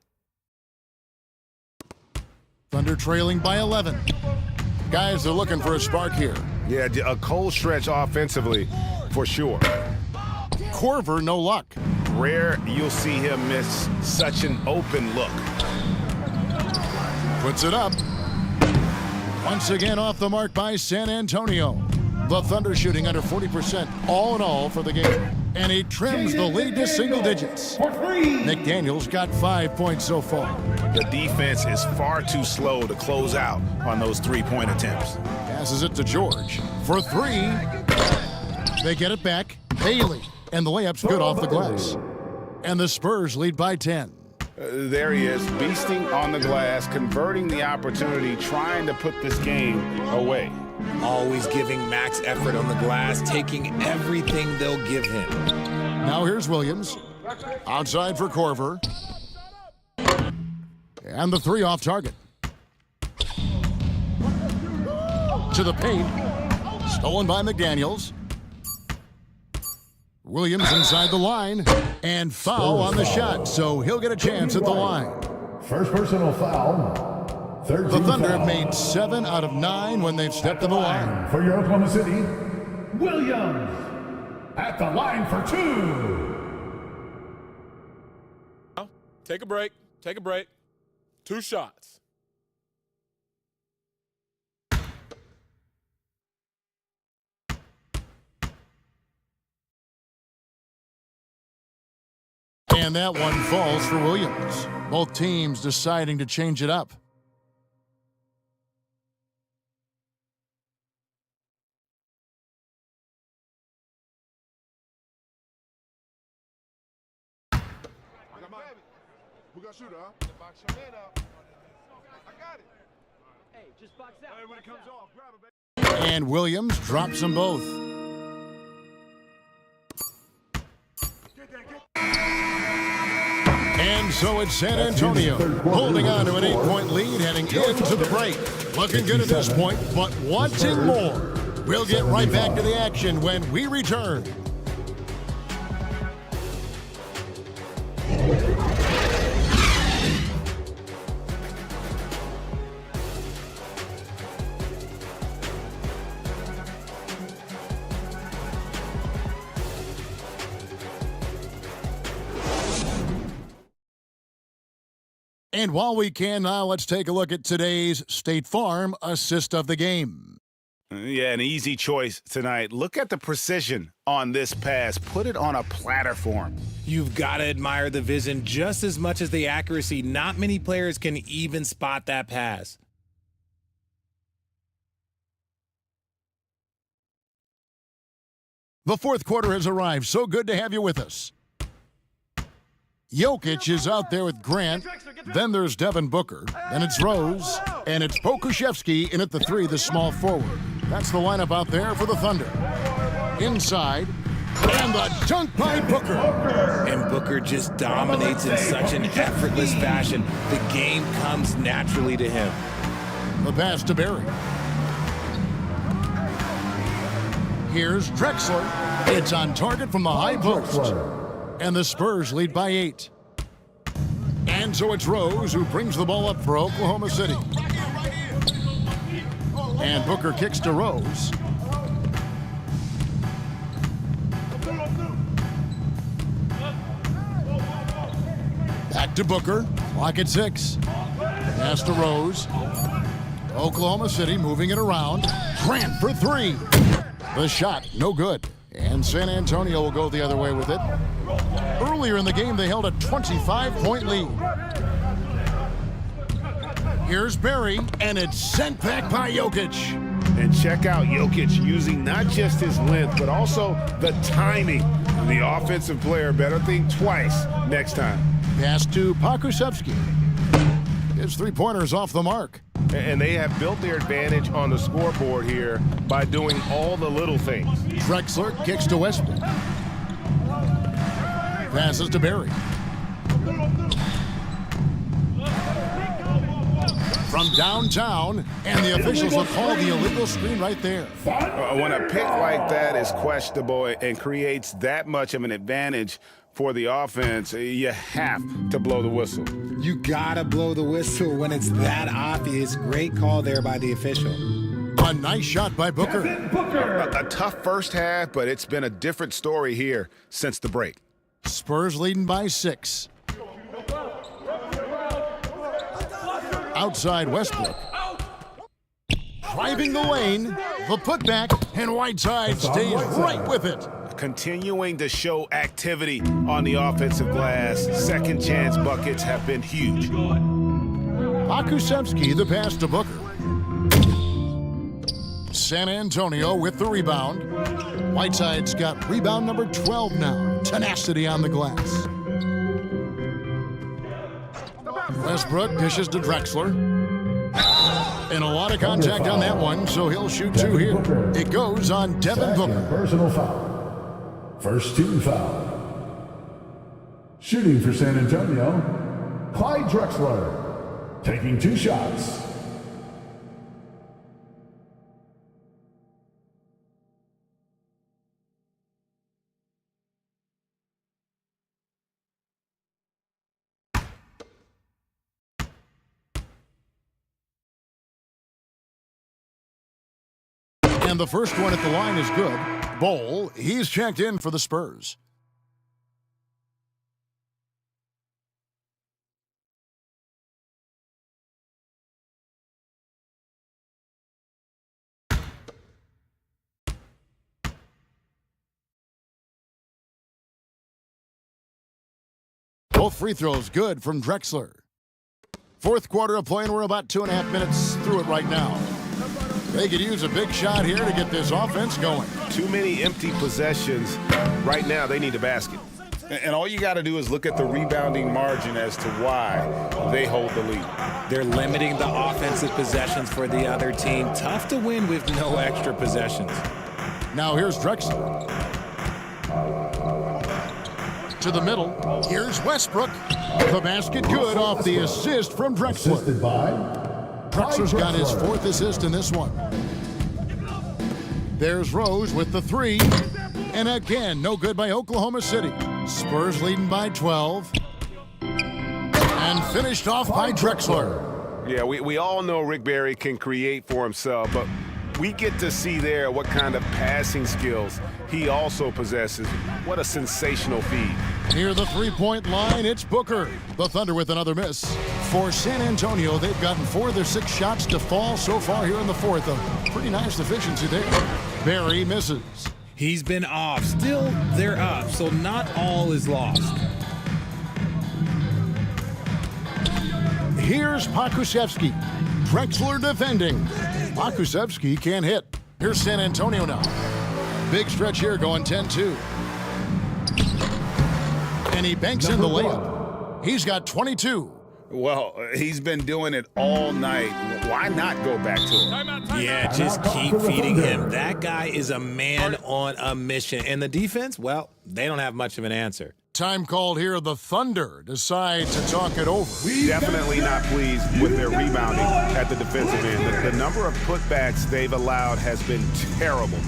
Speaker 2: Thunder trailing by 11. Guys are looking for a spark here.
Speaker 4: Yeah, a cold stretch offensively, for sure.
Speaker 2: Korver, no luck.
Speaker 4: Rare you'll see him miss such an open look.
Speaker 2: Puts it up. Once again off the mark by San Antonio. The Thunder shooting under 40% all in all for the game. And he trims the lead to single digits. McDaniels got 5 points so far.
Speaker 4: The defense is far too slow to close out on those three-point attempts.
Speaker 2: Passes it to George for 3. They get it back. Bailey. And the layup's good off the glass. And the Spurs lead by 10.
Speaker 4: There he is, beasting on the glass, converting the opportunity, trying to put this game away.
Speaker 6: Always giving max effort on the glass, taking everything they'll give him.
Speaker 2: Now here's Williams. Outside for Korver. And the 3 off target. to the paint. Stolen by McDaniels. Williams inside the line. And foul on the shot, so he'll get a chance at the line.
Speaker 7: First personal foul. Third
Speaker 2: The
Speaker 7: team
Speaker 2: Thunder
Speaker 7: foul.
Speaker 2: have made 7 out of 9 when they've stepped to the line.
Speaker 7: For your Oklahoma City, Williams at the line for 2.
Speaker 12: Take a break. Take a break. 2 shots.
Speaker 2: And that one falls for Williams. Both teams deciding to change it up.
Speaker 13: We got shooter, huh? Box your man up. I got it.
Speaker 9: Hey, just box out.
Speaker 13: Hey, when it comes off, grab it, baby.
Speaker 2: And Williams drops them both. And so it's San Antonio holding on to an 8-point lead heading into the break. Looking good at this point, but wanting more. We'll get right back to the action when we return. And while we can now, let's take a look at today's State Farm assist of the game.
Speaker 5: Yeah, an easy choice tonight. Look at the precision on this pass. Put it on a platter for him.
Speaker 6: You've got to admire the vision just as much as the accuracy. Not many players can even spot that pass.
Speaker 2: The fourth quarter has arrived. So good to have you with us. Jokic is out there with Grant. Then there's Devin Booker. Then it's Rose. And it's Pokuševski in at the 3, the small forward. That's the lineup out there for the Thunder. Inside. And the dunk by Booker.
Speaker 6: And Booker just dominates in such an effortless fashion. The game comes naturally to him.
Speaker 2: The pass to Barry. Here's Drexler. It's on target from the high post. And the Spurs lead by 8. And so it's Rose who brings the ball up for Oklahoma City. And Booker kicks to Rose. Back to Booker. Clock at 6. Pass to Rose. Oklahoma City moving it around. Grant for 3. The shot, no good. And San Antonio will go the other way with it. Earlier in the game, they held a 25-point lead. Here's Barry, and it's sent back by Jokic.
Speaker 5: And check out Jokic using not just his length, but also the timing. The offensive player better think twice next time.
Speaker 2: Pass to Pokuševski. His three-pointer's off the mark.
Speaker 5: And they have built their advantage on the scoreboard here by doing all the little things.
Speaker 2: Drexler kicks to Westbrook. Passes to Barry. From downtown, and the officials will call the illegal screen right there.
Speaker 5: When a pick like that is questionable and creates that much of an advantage for the offense, you have to blow the whistle.
Speaker 6: You gotta blow the whistle when it's that obvious. Great call there by the official.
Speaker 2: A nice shot by Booker.
Speaker 5: A tough first half, but it's been a different story here since the break.
Speaker 2: Spurs leading by 6. Outside Westbrook. Driving the lane, the putback, and Whiteside stays right with it.
Speaker 5: Continuing to show activity on the offensive glass. Second chance buckets have been huge.
Speaker 2: Pokuševski, the pass to Booker. San Antonio with the rebound. Whiteside's got rebound number 12 now. Tenacity on the glass. Westbrook dishes to Drexler. And a lot of contact on that one, so he'll shoot 2 here. It goes on Devin Booker.
Speaker 7: Personal foul. First team foul. Shooting for San Antonio, Clyde Drexler, taking 2 shots.
Speaker 2: And the first one at the line is good. Bowl, he's checked in for the Spurs. Both free throws good from Drexler. Fourth quarter of play, and we're about 2.5 minutes through it right now. They could use a big shot here to get this offense going.
Speaker 5: Too many empty possessions. Right now, they need a basket. And all you got to do is look at the rebounding margin as to why they hold the lead.
Speaker 6: They're limiting the offensive possessions for the other team. Tough to win with no extra possessions.
Speaker 2: Now here's Drexler. To the middle. Here's Westbrook. The basket good off the assist from Drexler.
Speaker 7: Assisted by
Speaker 2: Drexler's got his 4th assist in this one. There's Rose with the 3. And again, no good by Oklahoma City. Spurs leading by 12. And finished off by Drexler.
Speaker 5: Yeah, we all know Rick Barry can create for himself, but we get to see there what kind of passing skills he also possesses. What a sensational feed.
Speaker 2: Near the three-point line, it's Booker. The Thunder with another miss. For San Antonio, they've gotten 4 of their 6 shots to fall so far here in the fourth. A pretty nice efficiency there. Barry misses.
Speaker 6: He's been off. Still, they're up, so not all is lost.
Speaker 2: Here's Pokusevski. Drexler defending. Pokusevski can't hit. Here's San Antonio now. Big stretch here going 10-2. And he banks in the layup. He's got 22.
Speaker 5: Well, he's been doing it all night. Why not go back to him?
Speaker 6: Yeah, just keep feeding him. That guy is a man on a mission. And the defense, well, they don't have much of an answer.
Speaker 2: Time called here. The Thunder decide to talk it over.
Speaker 5: Definitely not pleased with their rebounding at the defensive end. The number of putbacks they've allowed has been terrible.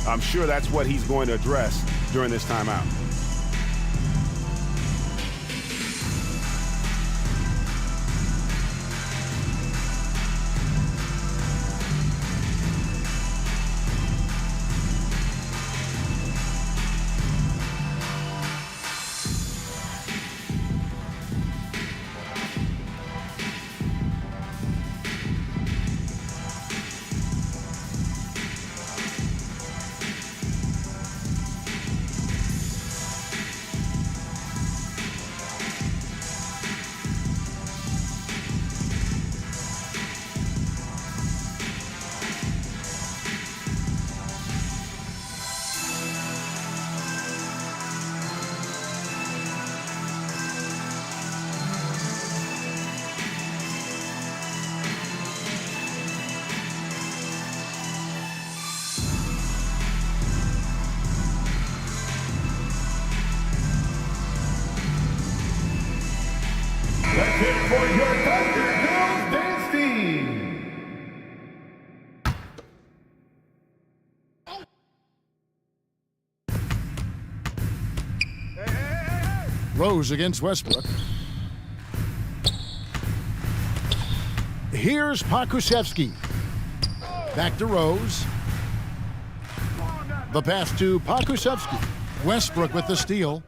Speaker 5: I'm sure that's what he's going to address during this timeout.
Speaker 7: Let's hear it for your Thunder Girls dance team.
Speaker 2: Rose against Westbrook. Here's Pokusevski. Back to Rose. The pass to Pokusevski. Westbrook with the steal.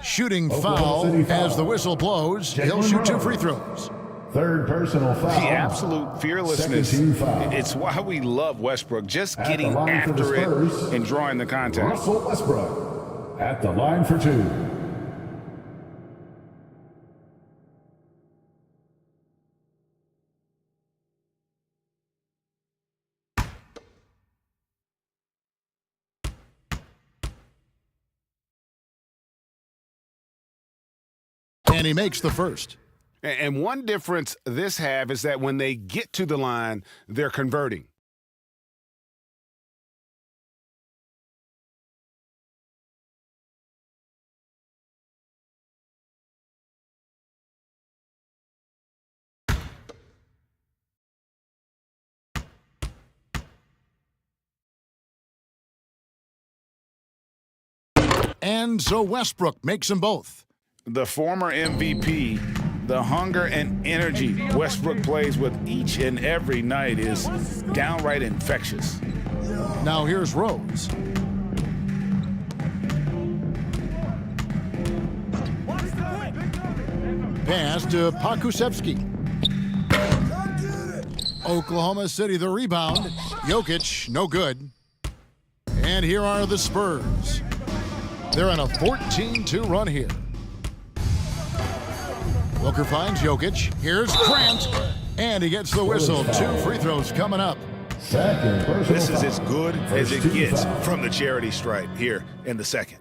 Speaker 2: Shooting foul as the whistle blows. He'll shoot 2 free throws.
Speaker 7: Third personal foul.
Speaker 5: The absolute fearlessness. It's why we love Westbrook, just getting after it and drawing the contact.
Speaker 7: Russell Westbrook at the line for 2.
Speaker 2: And he makes the first.
Speaker 5: And one difference this half is that when they get to the line, they're converting.
Speaker 2: And so Westbrook makes them both.
Speaker 5: The former MVP,
Speaker 4: The hunger and energy Westbrook plays with each and every night is downright infectious.
Speaker 2: Now here's Rose. Pass to Pakusevsky. Oklahoma City the rebound. Jokic, no good. And here are the Spurs. They're on a 14-2 run here. Booker finds Jokic. Here's Grant. And he gets the whistle. 2 free throws coming up.
Speaker 5: This is as good as it gets from the charity stripe here in the second.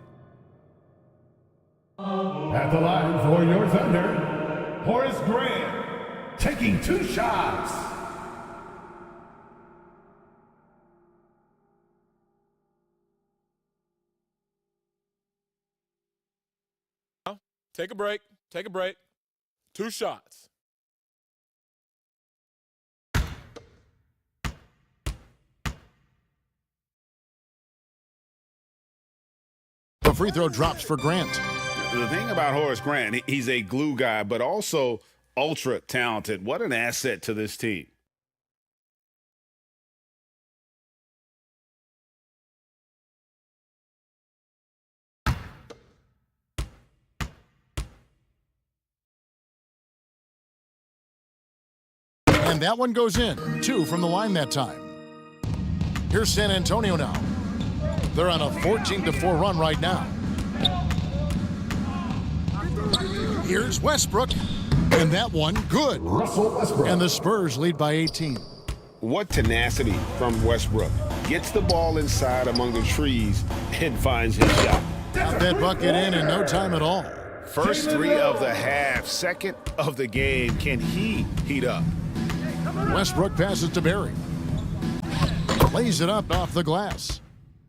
Speaker 7: At the line for your Thunder, Horace Grant taking 2 shots.
Speaker 12: Take a break. Take a break. 2 shots.
Speaker 2: The free throw drops for Grant.
Speaker 4: The thing about Horace Grant, he's a glue guy, but also ultra talented. What an asset to this team.
Speaker 2: And that one goes in. 2 from the line that time. Here's San Antonio now. They're on a 14-4 run right now. Here's Westbrook. And that one, good.
Speaker 7: Russell Westbrook.
Speaker 2: And the Spurs lead by 18.
Speaker 4: What tenacity from Westbrook. Gets the ball inside among the trees and finds his shot.
Speaker 2: Got that bucket in no time at all.
Speaker 5: First 3 of the half, second of the game. Can he heat up?
Speaker 2: Westbrook passes to Barry. Lays it up off the glass.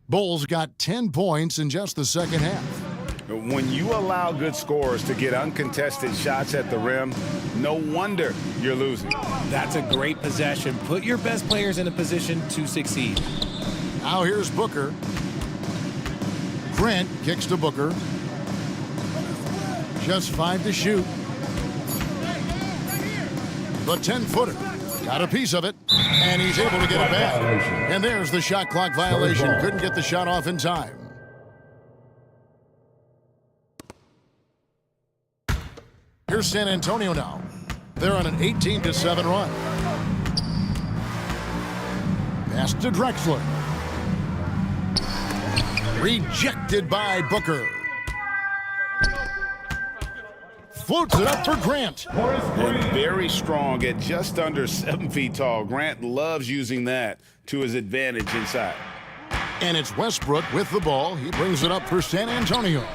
Speaker 2: Bulls got 10 points in just the second half.
Speaker 4: When you allow good scorers to get uncontested shots at the rim, no wonder you're losing.
Speaker 6: That's a great possession. Put your best players in a position to succeed.
Speaker 2: Now here's Booker. Grant kicks to Booker. Just 5 to shoot. The 10-footer. Got a piece of it, and he's able to get it back. And there's the shot clock violation. Couldn't get the shot off in time. Here's San Antonio now. They're on an 18-7 run. Pass to Drexler. Rejected by Booker. Floats it up for Grant.
Speaker 4: And very strong at just under 7 feet tall. Grant loves using that to his advantage inside.
Speaker 2: And it's Westbrook with the ball. He brings it up for San Antonio.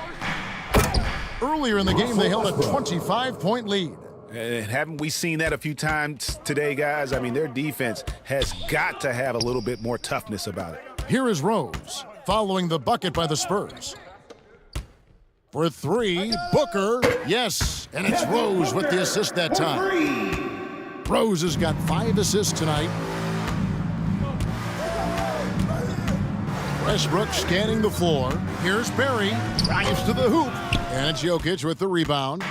Speaker 2: Earlier in the game, they held a 25-point lead.
Speaker 5: And haven't we seen that a few times today, guys? I mean, their defense has got to have a little bit more toughness about it.
Speaker 2: Here is Rose, following the bucket by the Spurs. For 3, Booker, yes, and it's Rose with the assist that time. Rose has got 5 assists tonight. Westbrook scanning the floor. Here's Barry, drives to the hoop, and it's Jokic with the rebound.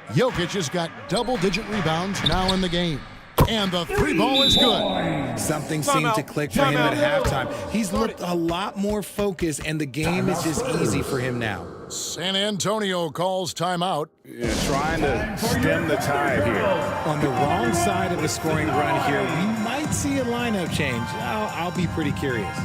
Speaker 2: Jokic has got double-digit rebounds now in the game. And the 3 ball is good.
Speaker 6: Something seemed to click for him at halftime. He's looked a lot more focused, and the game is just easy for him now.
Speaker 2: San Antonio calls timeout.
Speaker 4: Yeah, trying to stem the tide here.
Speaker 6: On the wrong side of the scoring run here, we might see a lineup change. I'll be pretty curious.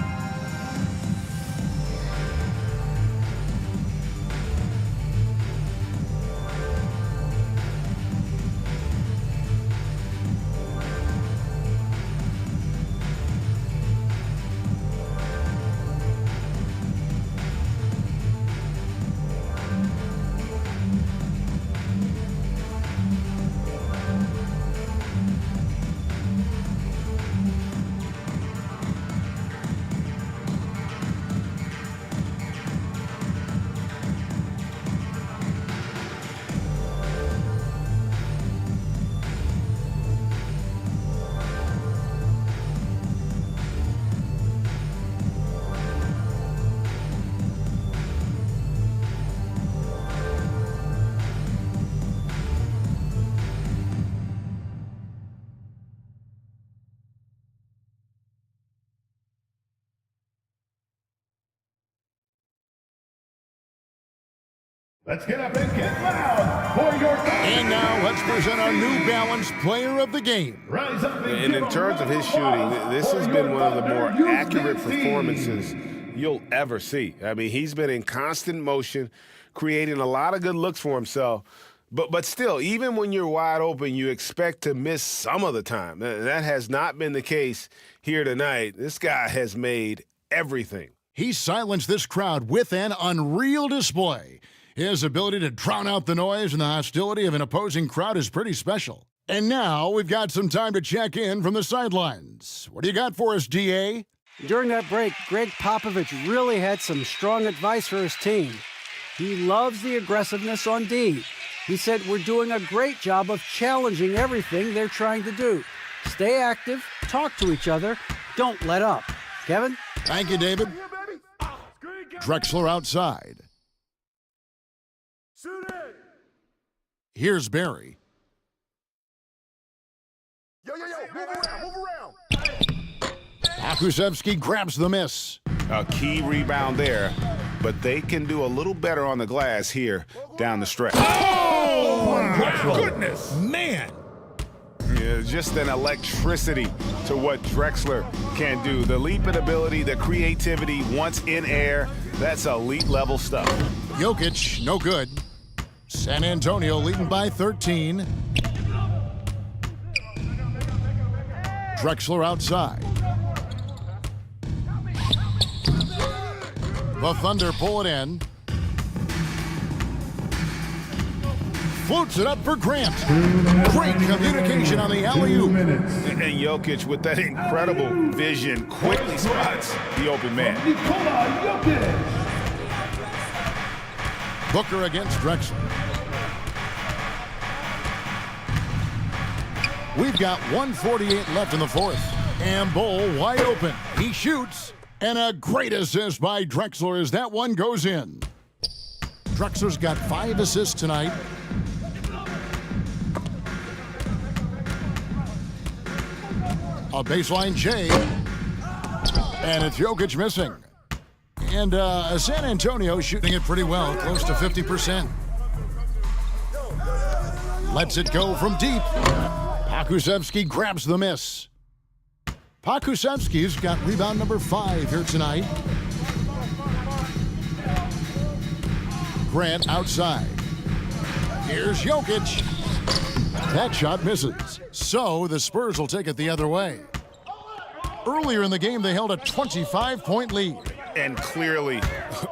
Speaker 7: Let's get up and get loud for your
Speaker 2: And now let's present our New Balance Player of the Game.
Speaker 7: Rise up
Speaker 5: And in terms of his shooting, this has been one of the more accurate performances you'll ever see. I mean, he's been in constant motion, creating a lot of good looks for himself. But still, even when you're wide open, you expect to miss some of the time. That has not been the case here tonight. This guy has made everything.
Speaker 2: He silenced this crowd with an unreal display. His ability to drown out the noise and the hostility of an opposing crowd is pretty special. And now we've got some time to check in from the sidelines. What do you got for us, DA?
Speaker 3: During that break, Greg Popovich really had some strong advice for his team. He loves the aggressiveness on D. He said, we're doing a great job of challenging everything they're trying to do. Stay active, talk to each other, don't let up. Kevin?
Speaker 2: Thank you, David. Drexler outside. Here's Barry.
Speaker 10: Yo, move around.
Speaker 2: Akusevsky grabs the miss.
Speaker 5: A key rebound there, but they can do a little better on the glass here down the stretch.
Speaker 6: Oh, my goodness, man.
Speaker 5: Yeah, just an electricity to what Drexler can do. The leaping ability, the creativity once in air, that's elite level stuff.
Speaker 2: Jokic, no good. San Antonio leading by 13. Drexler outside. The Thunder pull it in. Floats it up for Grant. Great communication on the alley-oop.
Speaker 5: And Jokic, with that incredible vision, quickly spots the open man.
Speaker 2: Booker against Drexler. We've got 1:48 left in the fourth. And Bull wide open. He shoots. And a great assist by Drexler as that one goes in. Drexler's got 5 assists tonight. A baseline J. And it's Jokic missing. And San Antonio shooting it pretty well, close to 50%. Lets it go from deep. Akusevsky grabs the miss. Pakusevsky's got rebound number 5 here tonight. Grant outside. Here's Jokic. That shot misses. So the Spurs will take it the other way. Earlier in the game, they held a 25-point lead.
Speaker 5: And clearly,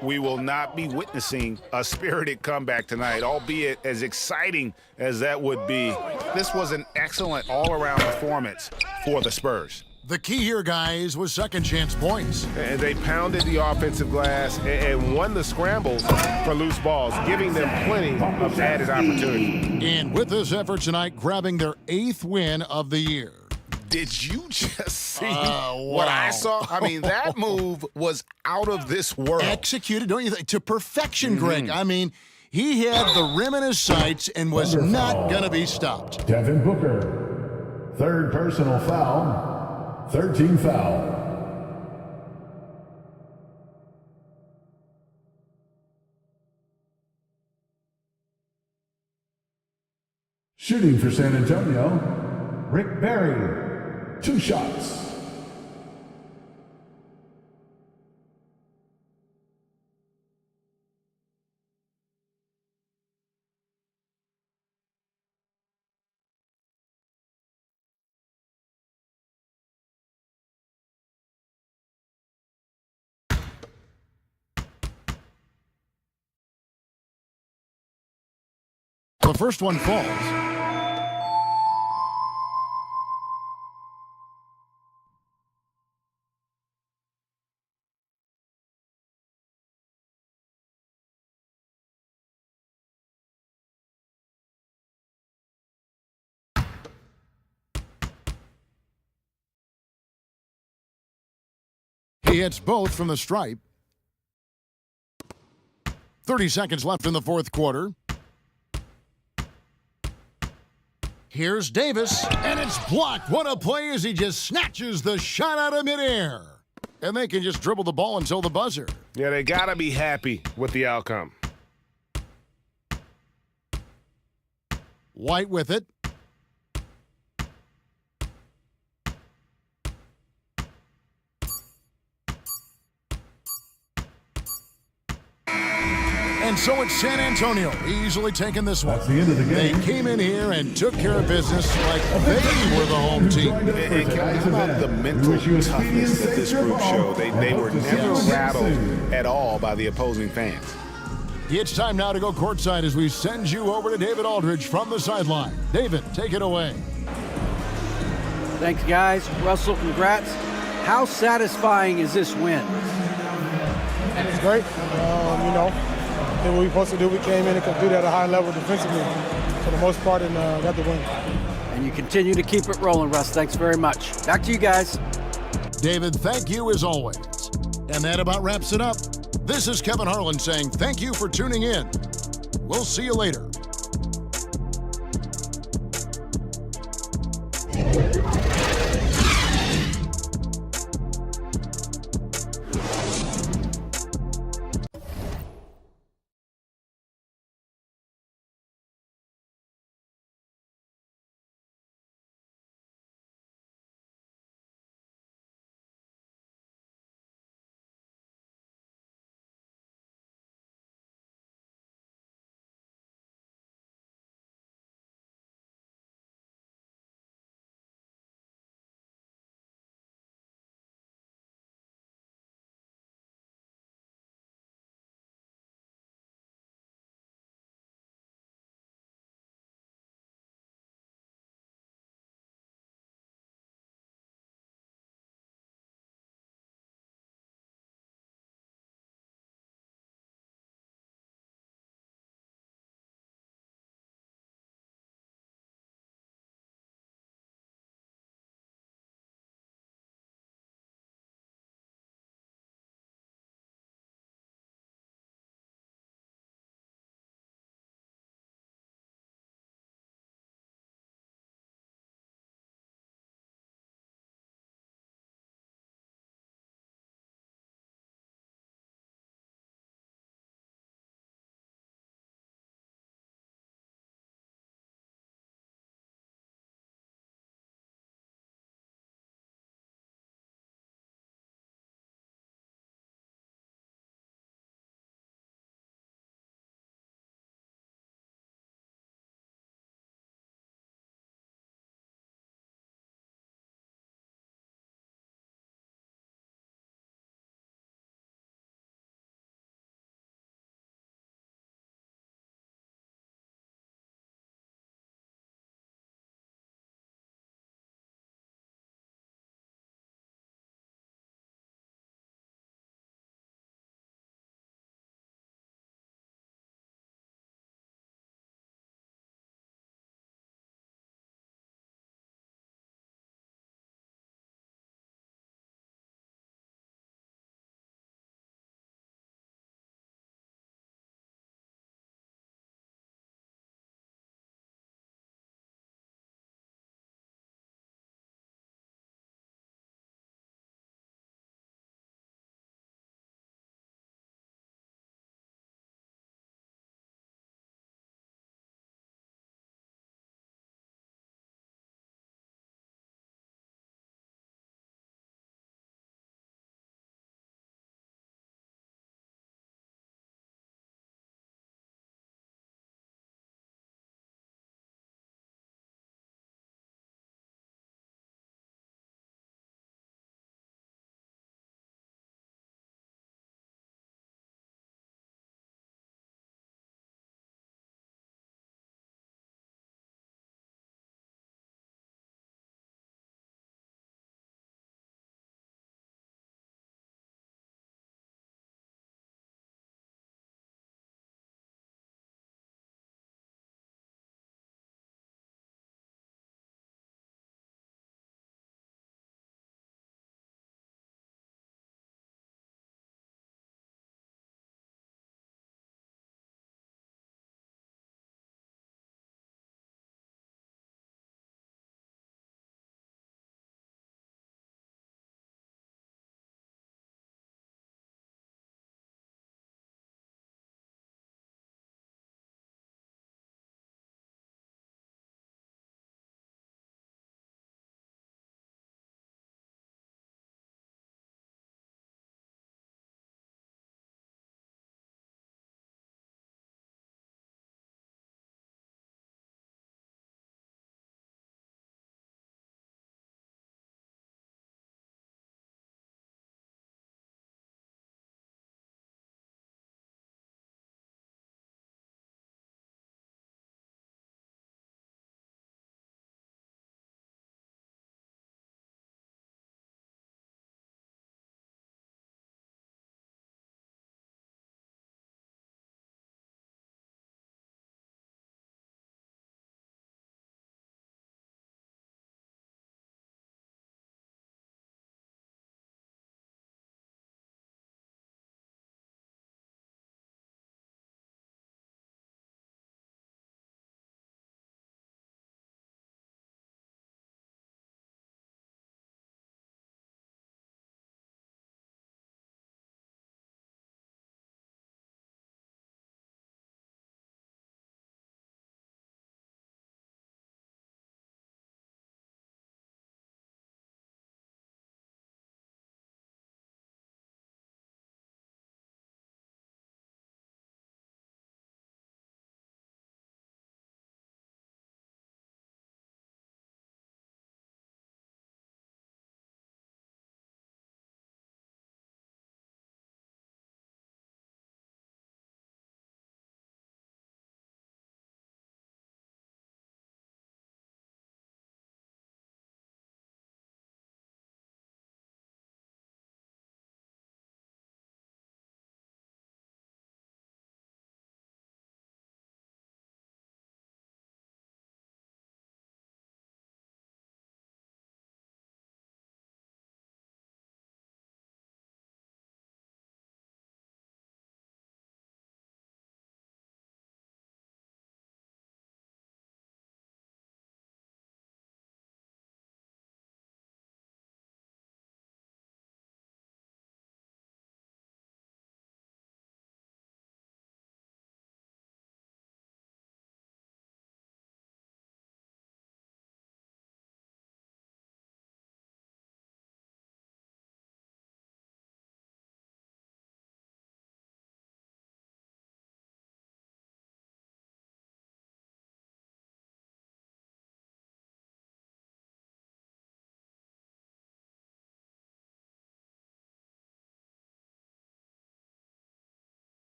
Speaker 5: we will not be witnessing a spirited comeback tonight, albeit as exciting as that would be. This was an excellent all-around performance for the Spurs.
Speaker 2: The key here, guys, was second chance points.
Speaker 5: And they pounded the offensive glass and won the scrambles for loose balls, giving them plenty of added opportunity.
Speaker 2: And with this effort tonight, grabbing their 8th win of the year.
Speaker 5: Did you just see what I saw? I mean, that move was out of this world.
Speaker 2: Executed, don't you think, to perfection, Greg. I mean, he had the rim in his sights and was not going to be stopped.
Speaker 7: Devin Booker, 3rd personal foul. 13 foul. Shooting for San Antonio, Rick Barry, 2 shots.
Speaker 2: The first one falls. He hits both from the stripe. 30 seconds left in the fourth quarter. Here's Davis, and it's blocked. What a play as he just snatches the shot out of midair. And they can just dribble the ball until the buzzer.
Speaker 5: Yeah, they got to be happy with the outcome.
Speaker 2: White with it. And so it's San Antonio easily taking this one.
Speaker 7: That's the end of the game.
Speaker 2: They came in here and took care of business like they were the home team.
Speaker 5: And how about the mental toughness that this group showed? They were never rattled at all by the opposing fans.
Speaker 2: It's time now to go courtside as we send you over to David Aldridge from the sideline. David, take it away.
Speaker 3: Thanks, guys. Russell, congrats. How satisfying is this win?
Speaker 14: It's great. Did what we were supposed to do. We came in and could do that at a high level defensively for the most part and got the win.
Speaker 3: And you continue to keep it rolling, Russ. Thanks very much. Back to you guys.
Speaker 2: David, thank you as always. And that about wraps it up. This is Kevin Harlan saying thank you for tuning in. We'll see you later.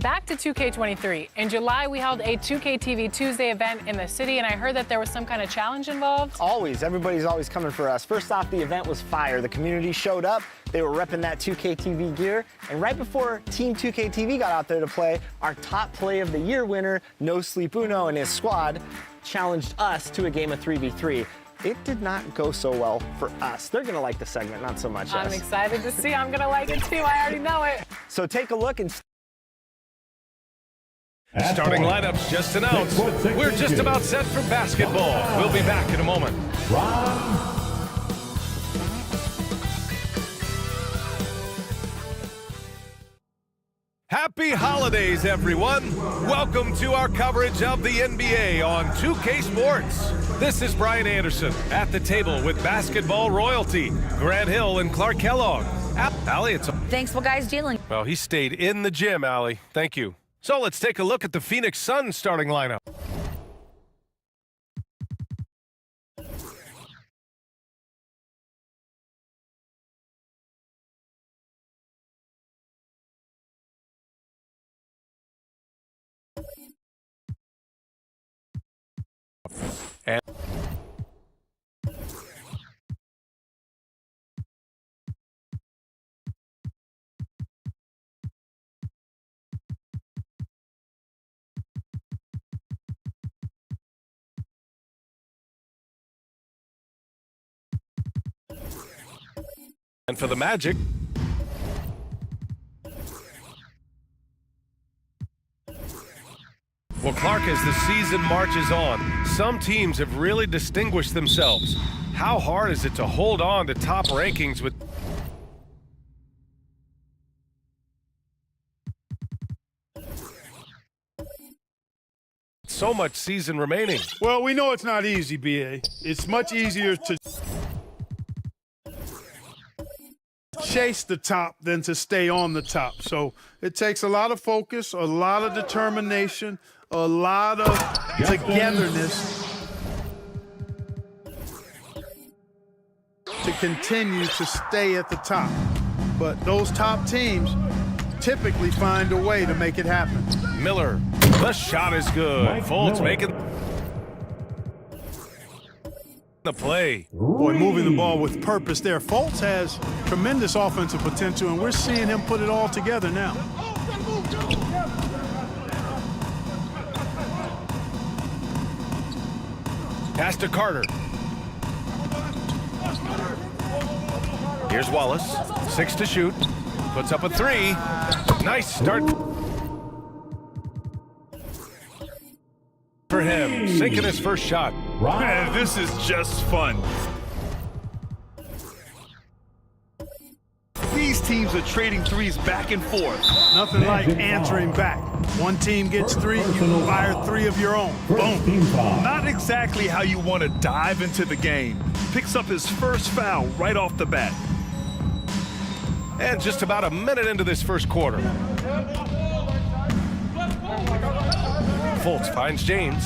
Speaker 15: Back to 2K23. In July, we held a 2K TV Tuesday event in the city, and I heard that there was some kind of challenge involved.
Speaker 16: Always. Everybody's always coming for us. First off, the event was fire. The community showed up. They were repping that 2K TV gear. And right before Team 2K TV got out there to play, our top play of the year winner, No Sleep Uno and his squad, challenged us to a game of 3v3. It did not go so well for us. They're going to like the segment, not so much
Speaker 15: I'm
Speaker 16: us.
Speaker 15: excited to see. I'm going to like it too. I already know it.
Speaker 16: So take a look and...
Speaker 17: Starting lineups just announced. We're just about set for basketball. We'll be back in a moment. Happy holidays, everyone. Welcome to our coverage of the NBA on 2K Sports. This is Brian Anderson at the table with basketball royalty, Grant Hill and Clark Kellogg. Allie, it's...
Speaker 18: Thanks. What guys dealing?
Speaker 17: Well, he stayed in the gym, Allie. Thank you. So let's take a look at the Phoenix Suns starting lineup. And for the Magic, well, Clark, as the season marches on, some teams have really distinguished themselves. How hard is it to hold on to top rankings with so much season remaining?
Speaker 18: Well, we know it's not easy, B.A. It's much easier to chase the top than to stay on the top. So it takes a lot of focus, a lot of determination, a lot of togetherness to continue to stay at the top. But those top teams typically find a way to make it happen.
Speaker 17: Miller, the shot is good. Fultz making the play.
Speaker 18: Boy, moving the ball with purpose there. Fultz has tremendous offensive potential, and we're seeing him put it all together now.
Speaker 17: Pass to Carter. Here's Wallace. 6 to shoot. Puts up a 3. Nice start for him. Sinking his first shot.
Speaker 18: Man, this is just fun.
Speaker 19: These teams are trading threes back and forth.
Speaker 18: Nothing like answering back. One team gets 3, you fire 3 of your own. Boom.
Speaker 19: Not exactly how you want to dive into the game. Picks up his first foul right off the bat.
Speaker 17: And just about a minute into this first quarter. Fultz finds James.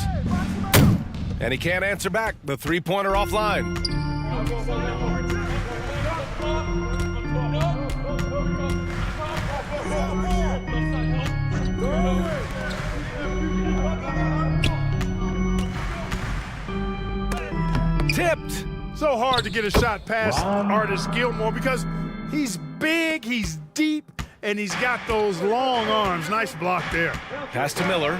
Speaker 17: And he can't answer back. The three-pointer offline. Tipped.
Speaker 18: So hard to get a shot past Artis Gilmore because he's big, he's deep, and he's got those long arms. Nice block there.
Speaker 17: Pass to Miller.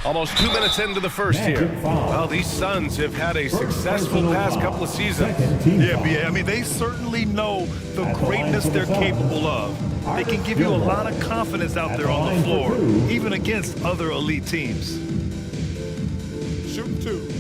Speaker 17: Almost 2 minutes into the first here. Well, these Suns have had a successful past couple of seasons.
Speaker 19: Yeah, B.A. I mean, they certainly know the greatness they're capable of. They can give you a lot of confidence out there on the floor, even against other elite teams.
Speaker 18: Shoot 2.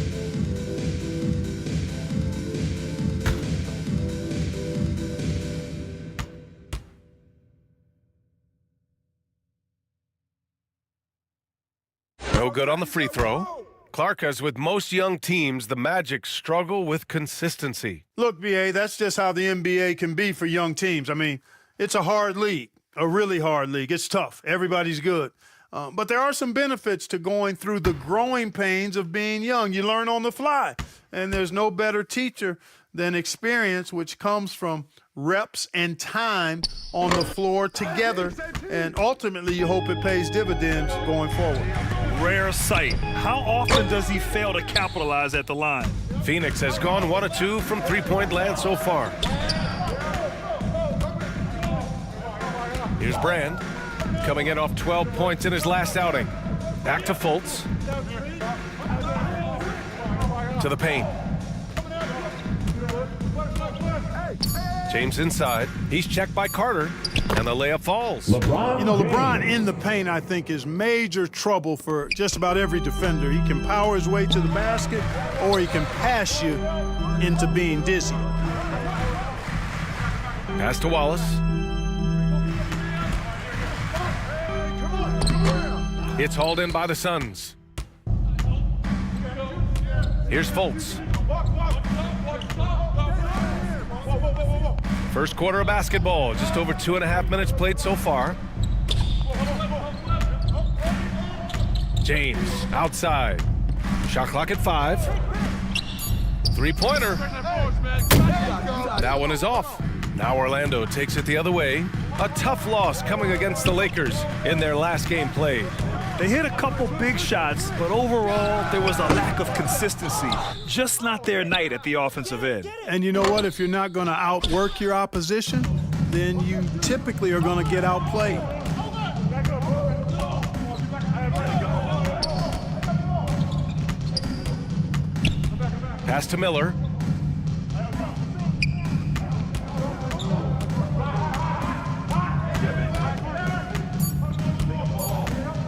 Speaker 17: No good on the free throw. Clark, as with most young teams, the Magic struggle with consistency.
Speaker 18: Look, B.A., that's just how the NBA can be for young teams. I mean, it's a hard league, a really hard league. It's tough. Everybody's good. But there are some benefits to going through the growing pains of being young. You learn on the fly, and there's no better teacher than experience, which comes from reps and time on the floor together, and ultimately you hope it pays dividends going forward.
Speaker 19: Rare sight. How often does he fail to capitalize at the line?
Speaker 17: Phoenix has gone 1 of 2 from three-point land so far. Here's Brand, coming in off 12 points in his last outing. Back to Fultz. To the paint. James inside. He's checked by Carter, and the layup falls.
Speaker 18: You know, LeBron in the paint, I think, is major trouble for just about every defender. He can power his way to the basket, or he can pass you into being dizzy.
Speaker 17: Pass to Wallace. It's hauled in by the Suns. Here's Fultz. First quarter of basketball, just over 2.5 minutes played so far. James outside. Shot clock at 5. Three-pointer. That one is off. Now Orlando takes it the other way. A tough loss coming against the Lakers in their last game played.
Speaker 19: They hit a couple big shots, but overall, there was a lack of consistency. Just not their night at the offensive end.
Speaker 18: And you know what? If you're not going to outwork your opposition, then you typically are going to get outplayed.
Speaker 17: Pass to Miller.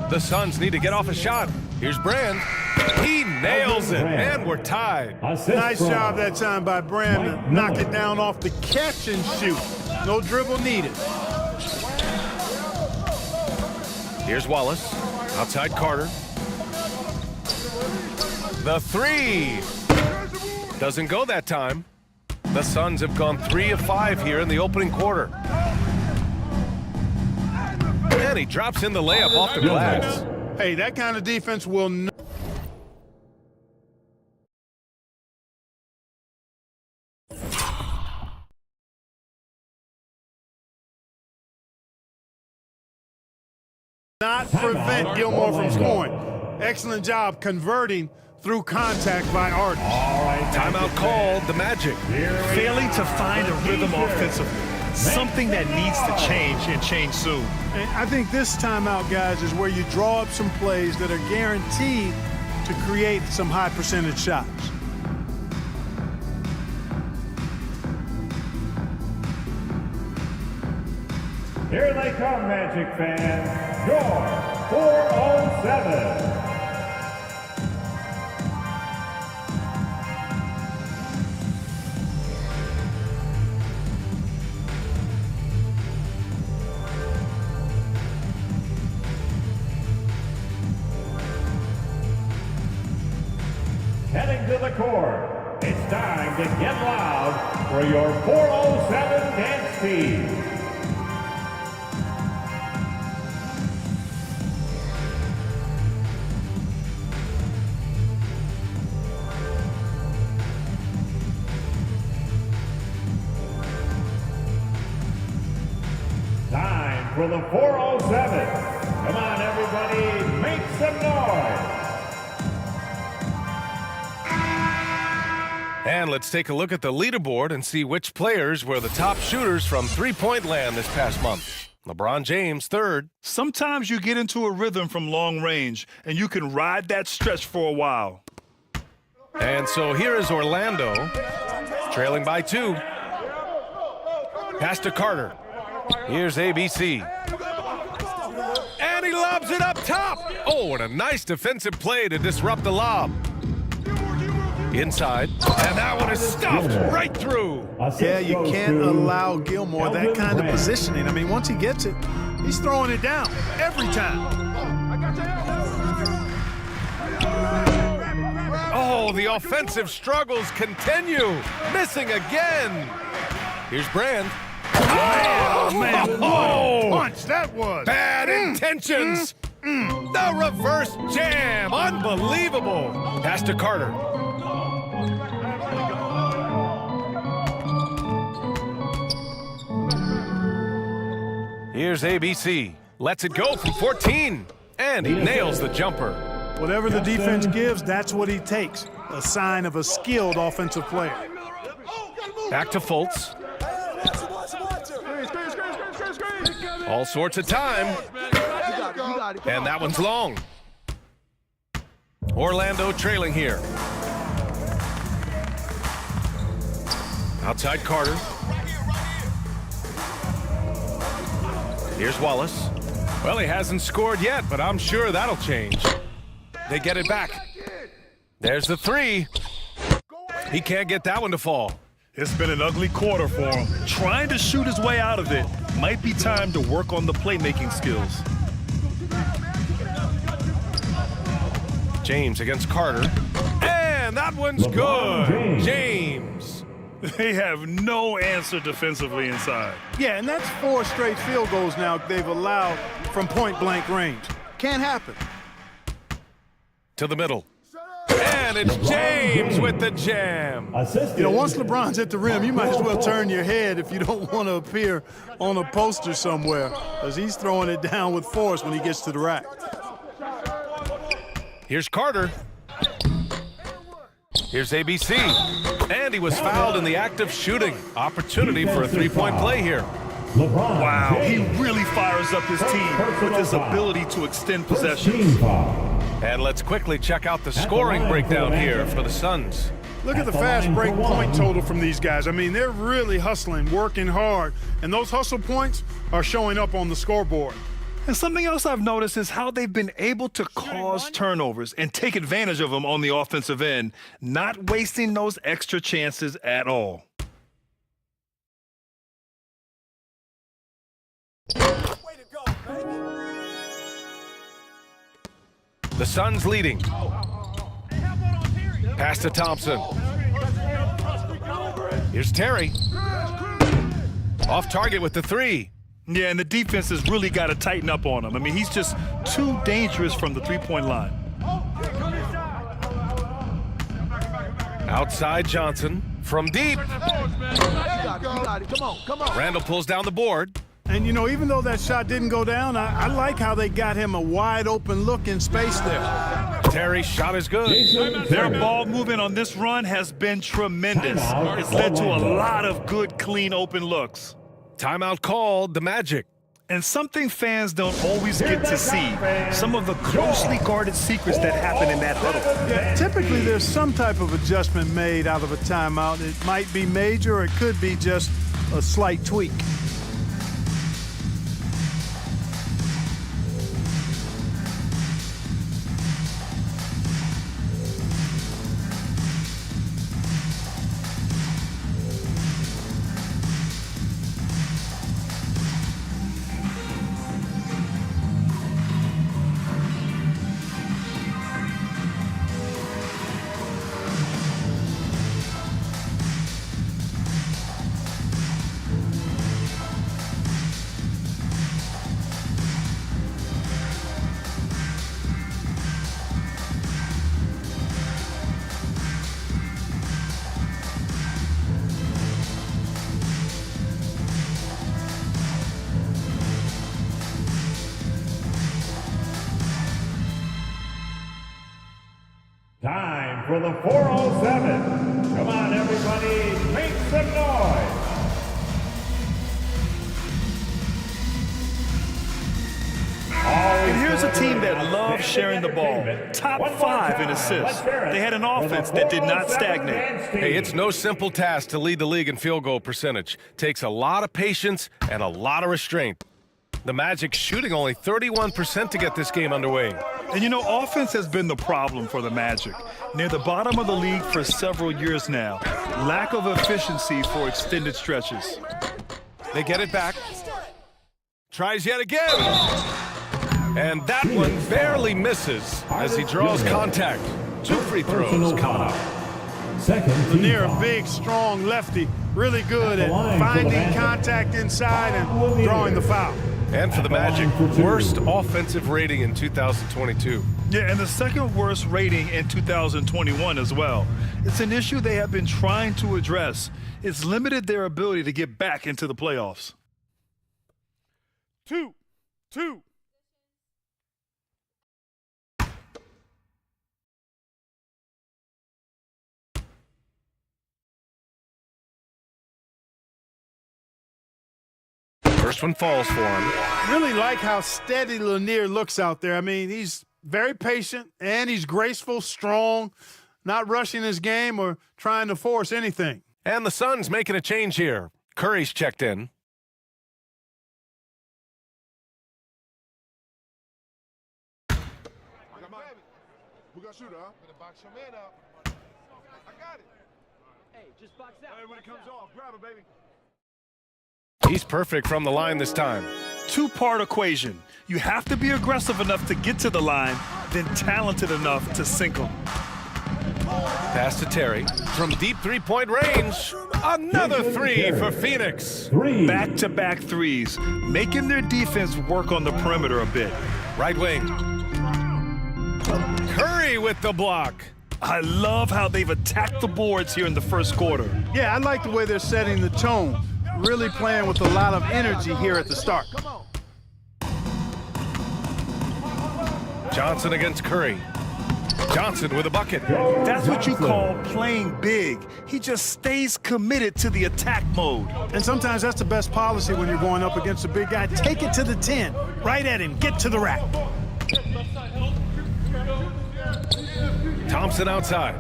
Speaker 17: The Suns need to get off a shot. Here's Brand. He nails it, and we're tied.
Speaker 18: Nice job that time by Brand to knock it down off the catch and shoot. No dribble needed.
Speaker 17: Here's Wallace. Outside Carter. The three. Doesn't go that time. The Suns have gone 3 of 5 here in the opening quarter. And he drops in the layup off the glass.
Speaker 18: Hey, that kind of defense will not. Prevent Gilmore from scoring. Excellent job converting through contact by Arden.
Speaker 17: Timeout called, the Magic.
Speaker 19: Failing to find a rhythm offensively. Something that needs to change and change soon.
Speaker 18: And I think this timeout, guys, is where you draw up some plays that are guaranteed to create some high percentage shots.
Speaker 7: Here they come, Magic fans. Your 407. Heading to the court, it's time to get loud for your 407 dance team. Time for the 407. Come on, everybody, make some noise.
Speaker 17: And let's take a look at the leaderboard and see which players were the top shooters from three-point land this past month. LeBron James, third.
Speaker 19: Sometimes you get into a rhythm from long range, and you can ride that stretch for a while.
Speaker 17: And so here is Orlando, trailing by 2. Pass to Carter. Here's ABC. And he lobs it up top. Oh, and a nice defensive play to disrupt the lob. Inside, and that one is stuffed right through.
Speaker 18: Yeah, you can't allow Gilmore that kind of positioning. I mean, once he gets it, he's throwing it down every time.
Speaker 17: Oh, the offensive struggles continue. Missing again. Here's Brand.
Speaker 18: Oh, man.
Speaker 17: Oh,
Speaker 18: punch that was.
Speaker 17: Bad intentions. The reverse jam. Unbelievable. Pass to Carter. Here's ABC. Lets it go from 14. And he nails the jumper.
Speaker 18: Whatever the defense gives, that's what he takes. A sign of a skilled offensive player.
Speaker 17: Back to Fultz. All sorts of time. And that one's long. Orlando trailing here. Outside Carter. Here's Wallace. Well, he hasn't scored yet, but I'm sure that'll change. They get it back. There's the three. He can't get that one to fall.
Speaker 19: It's been an ugly quarter for him. Trying to shoot his way out of it. Might be time to work on the playmaking skills.
Speaker 17: James against Carter. And that one's good. James.
Speaker 19: They have no answer defensively inside.
Speaker 18: Yeah, and that's 4 straight field goals now they've allowed from point-blank range. Can't happen.
Speaker 17: To the middle. And it's James with the jam.
Speaker 18: You know, once LeBron's at the rim, you might as well turn your head if you don't want to appear on a poster somewhere, because he's throwing it down with force when he gets to the rack.
Speaker 17: Here's Carter. Here's ABC. And he was fouled in the act of shooting. Opportunity for a three-point play here.
Speaker 19: Wow, he really fires up his team with his ability to extend possessions.
Speaker 17: And let's quickly check out the scoring breakdown here for the Suns.
Speaker 18: Look at the fast break point total from these guys. I mean, they're really hustling, working hard, and those hustle points are showing up on the scoreboard.
Speaker 19: And something else I've noticed is how they've been able to cause turnovers and take advantage of them on the offensive end, not wasting those extra chances at all.
Speaker 17: The Suns leading. Pass to Thompson. Here's Terry. Off target with the three.
Speaker 19: Yeah, and the defense has really got to tighten up on him. I mean, he's just too dangerous from the three-point line.
Speaker 17: Outside Johnson from deep. Randall pulls down the board.
Speaker 18: And, you know, even though that shot didn't go down, I like how they got him a wide-open look in space there.
Speaker 17: Terry's shot is good.
Speaker 19: Their ball movement on this run has been tremendous. It's led to a lot of good, clean, open looks.
Speaker 17: Timeout called, the Magic.
Speaker 19: And something fans don't always get to see, some of the closely guarded secrets that happen in that huddle.
Speaker 18: Yeah, typically there's some type of adjustment made out of a timeout. It might be major or it could be just a slight tweak.
Speaker 7: Time for the 407. Come on, everybody, make some noise.
Speaker 19: And here's a team that loves sharing the ball. Top 5 in assists. They had an offense that did not stagnate.
Speaker 17: Hey, it's no simple task to lead the league in field goal percentage. Takes a lot of patience and a lot of restraint. The Magic shooting only 31% to get this game underway.
Speaker 19: And you know, offense has been the problem for the Magic. Near the bottom of the league for several years now. Lack of efficiency for extended stretches.
Speaker 17: They get it back. Tries yet again. And that one barely misses as he draws contact. 2 free throws coming up.
Speaker 18: Lanier, a big, strong lefty, really good at finding contact inside and drawing the foul.
Speaker 17: And for the Magic, worst offensive rating in 2022.
Speaker 19: Yeah, and the second worst rating in 2021 as well. It's an issue they have been trying to address. It's limited their ability to get back into the playoffs.
Speaker 18: 2.
Speaker 17: First one falls for him.
Speaker 18: Really like how steady Lanier looks out there. I mean, he's very patient and he's graceful, strong, not rushing his game or trying to force anything.
Speaker 17: And the Suns making a change here. Curry's checked in.
Speaker 13: We got shooter, huh? Gonna box your man up. I got it.
Speaker 9: Hey, just box out.
Speaker 13: Hey, when it comes off, grab it, baby.
Speaker 17: He's perfect from the line this time.
Speaker 19: 2-part equation. You have to be aggressive enough to get to the line, then talented enough to sink them.
Speaker 17: Pass to Terry from deep three-point range. Another 3 for Phoenix.
Speaker 19: Back-to-back threes, making their defense work on the perimeter a bit.
Speaker 17: Right wing. Curry with the block.
Speaker 19: I love how they've attacked the boards here in the first quarter.
Speaker 18: Yeah, I like the way they're setting the tone. Really playing with a lot of energy here at the start.
Speaker 17: Johnson against Curry. Johnson with a bucket.
Speaker 19: That's what you call playing big. He just stays committed to the attack mode.
Speaker 18: And sometimes that's the best policy when you're going up against a big guy. Take it to the 10. Right at him. Get to the rack.
Speaker 17: Thompson outside.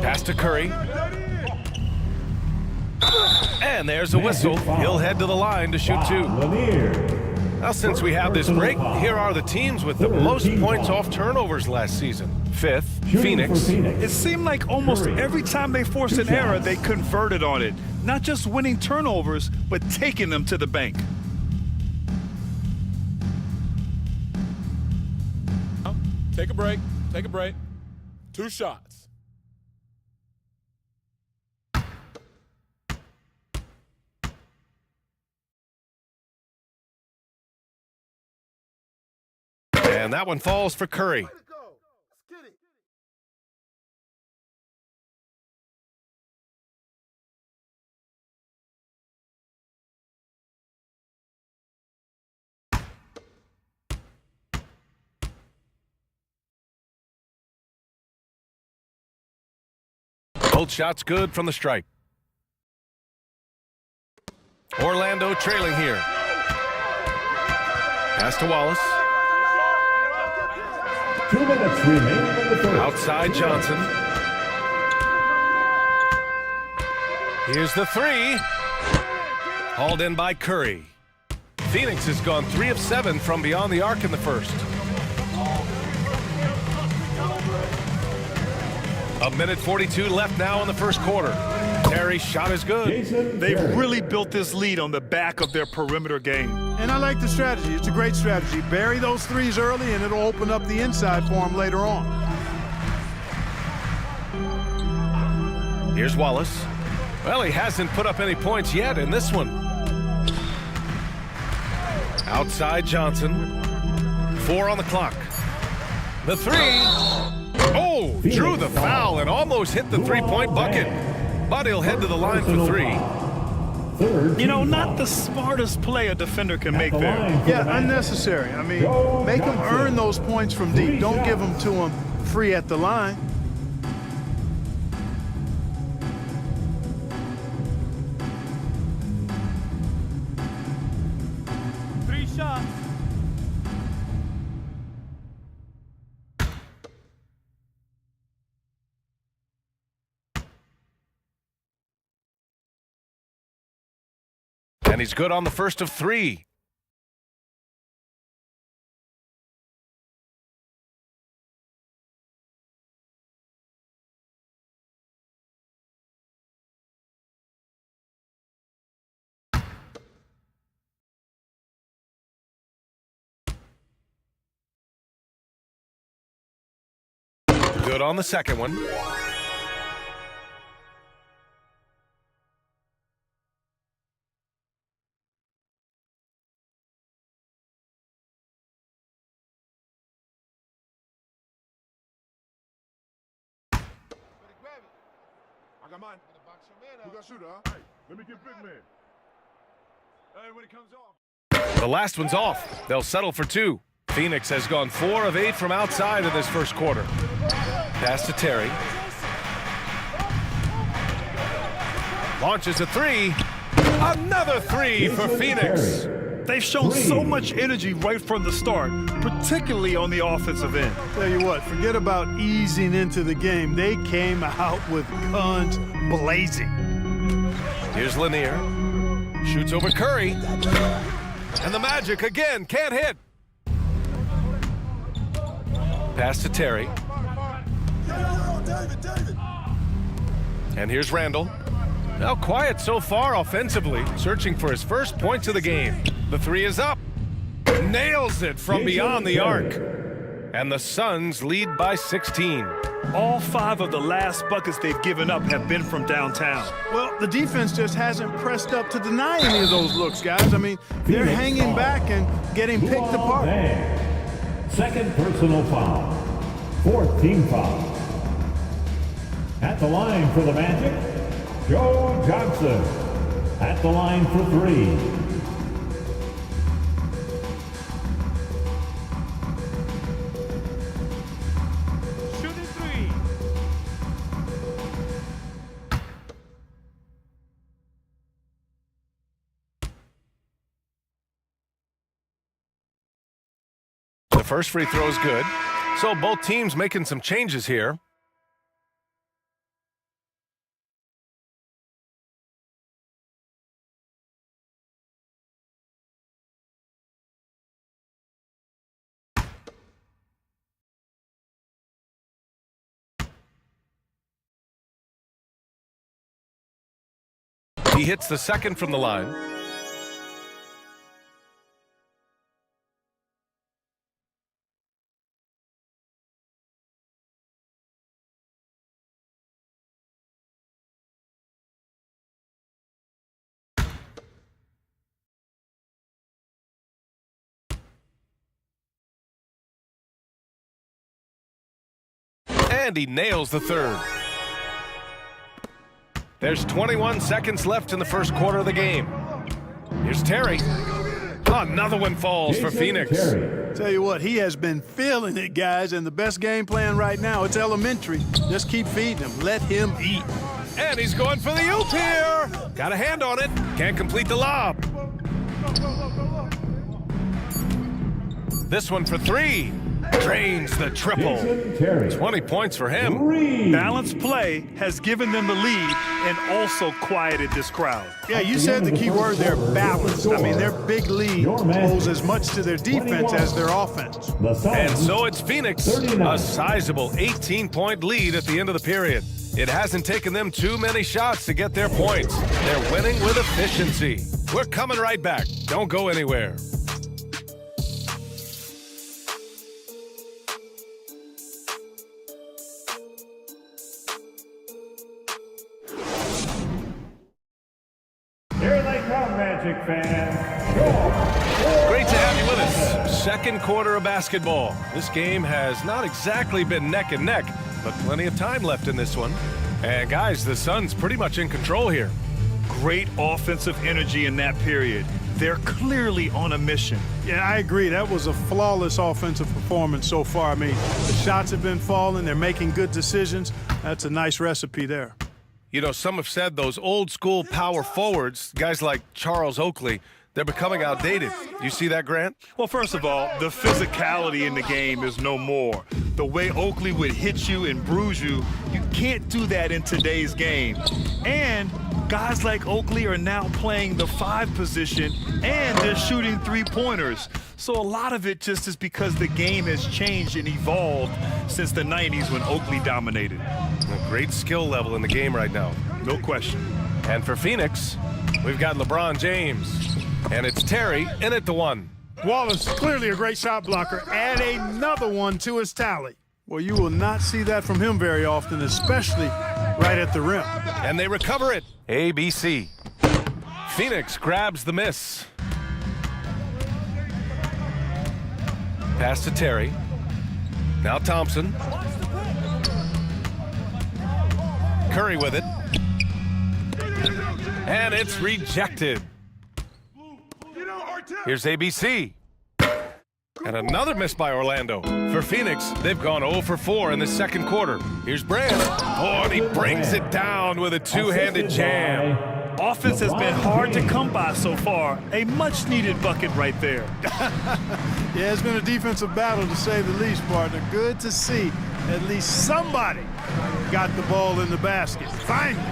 Speaker 17: Pass to Curry. And there's a whistle. He'll head to the line to shoot 2. Now, since we have this break, here are the teams with the most points off turnovers last season. 5th, Phoenix.
Speaker 19: It seemed like almost every time they forced an error, they converted on it. Not just winning turnovers, but taking them to the bank.
Speaker 12: Take a break. Take a break. 2 shots.
Speaker 17: And that one falls for Curry. Both shots good from the stripe. Orlando trailing here. Pass to Wallace.
Speaker 7: 2 minutes remaining in the third.
Speaker 17: Outside Johnson. Here's the 3. Hauled in by Curry. Phoenix has gone 3 of 7 from beyond the arc in the first. A minute 42 left now in the first quarter. Terry's shot is good.
Speaker 19: They've really built this lead on the back of their perimeter game.
Speaker 18: And I like the strategy. It's a great strategy. Bury those threes early, and it'll open up the inside for them later on.
Speaker 17: Here's Wallace. Well, he hasn't put up any points yet in this one. Outside Johnson. 4 on the clock. The 3. Oh, drew the foul and almost hit the 3-point bucket. But he'll head to the line for 3.
Speaker 19: You know, not the smartest play a defender can make there.
Speaker 18: Yeah, unnecessary. I mean, make them earn those points from deep. Don't give them to them free at the line.
Speaker 17: And he's good on the first of 3. Good on the second one.
Speaker 13: I got mine. Who got shooter, huh? Hey, let me get big man. Hey, when it comes off.
Speaker 17: The last one's off. They'll settle for 2. Phoenix has gone 4 of 8 from outside in this first quarter. Pass to Terry. Launches a 3. Another 3 for Phoenix.
Speaker 19: They've shown so much energy right from the start, particularly on the offensive end.
Speaker 18: Tell you what, forget about easing into the game. They came out with guns blazing.
Speaker 17: Here's Lanier. Shoots over Curry. And the Magic again can't hit. Pass to Terry. And here's Randall. Now quiet so far offensively, searching for his first points of the game. The 3 is up. Nails it from beyond the arc. And the Suns lead by 16.
Speaker 19: All 5 of the last buckets they've given up have been from downtown.
Speaker 18: Well, the defense just hasn't pressed up to deny any of those looks, guys. I mean, they're hanging back and getting picked apart.
Speaker 7: Second personal foul. 4th team foul. At the line for the Magic, Joe Johnson. At the line for 3.
Speaker 17: The first free throw is good. So both teams making some changes here. He hits the second from the line. And he nails the third. There's 21 seconds left in the first quarter of the game. Here's Terry. Another one falls for Phoenix.
Speaker 18: Tell you what, he has been feeling it, guys, and the best game plan right now, it's elementary. Just keep feeding him. Let him eat.
Speaker 17: And he's going for the oop here. Got a hand on it. Can't complete the lob. This one for three. Drains the triple. 20 points for him.
Speaker 19: Balanced play has given them the lead and also quieted this crowd.
Speaker 18: Yeah, you said the key word there, balanced. I mean, their big lead owes as much to their defense as their offense.
Speaker 17: And so it's Phoenix, a sizable 18-point lead at the end of the period. It hasn't taken them too many shots to get their points. They're winning with efficiency. We're coming right back. Don't go anywhere.
Speaker 7: Magic fans.
Speaker 17: Great to have you with us. Second quarter of basketball. This game has not exactly been neck and neck, but plenty of time left in this one. And guys, the Suns pretty much in control here.
Speaker 19: Great offensive energy in that period. They're clearly on a mission.
Speaker 18: Yeah, I agree. That was a flawless offensive performance so far. I mean, the shots have been falling. They're making good decisions. That's a nice recipe there.
Speaker 17: You know, some have said those old school power forwards, guys like Charles Oakley, they're becoming outdated. You see that, Grant?
Speaker 19: Well, first of all, the physicality in the game is no more. The way Oakley would hit you and bruise you, you can't do that in today's game. And guys like Oakley are now playing the 5 position, and they're shooting 3-pointers. So a lot of it just is because the game has changed and evolved since the 90s when Oakley dominated.
Speaker 17: A great skill level in the game right now.
Speaker 19: No question.
Speaker 17: And for Phoenix, we've got LeBron James. And it's Terry in at the one.
Speaker 18: Wallace, clearly a great shot blocker. Add another one to his tally. Well, you will not see that from him very often, especially right at the rim.
Speaker 17: And they recover it. ABC. Phoenix grabs the miss. Pass to Terry. Now Thompson. Curry with it. And it's rejected. Here's ABC. And another miss by Orlando. For Phoenix, they've gone 0 for 4 in the second quarter. Here's Brand. Oh, and he brings it down with a two-handed jam.
Speaker 19: Offense has been hard to come by so far. A much-needed bucket right there.
Speaker 18: Yeah, it's been a defensive battle, to say the least, partner. Good to see at least somebody got the ball in the basket. Finally.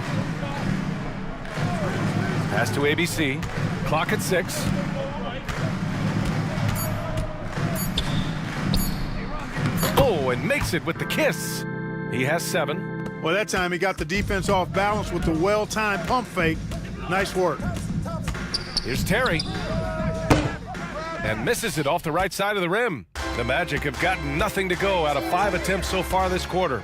Speaker 17: Pass to ABC. Clock at 6. Oh, and makes it with the kiss. He has 7.
Speaker 18: Well, that time he got the defense off balance with the well-timed pump fake. Nice work.
Speaker 17: Here's Terry. And misses it off the right side of the rim. The Magic have gotten nothing to go out of 5 attempts so far this quarter.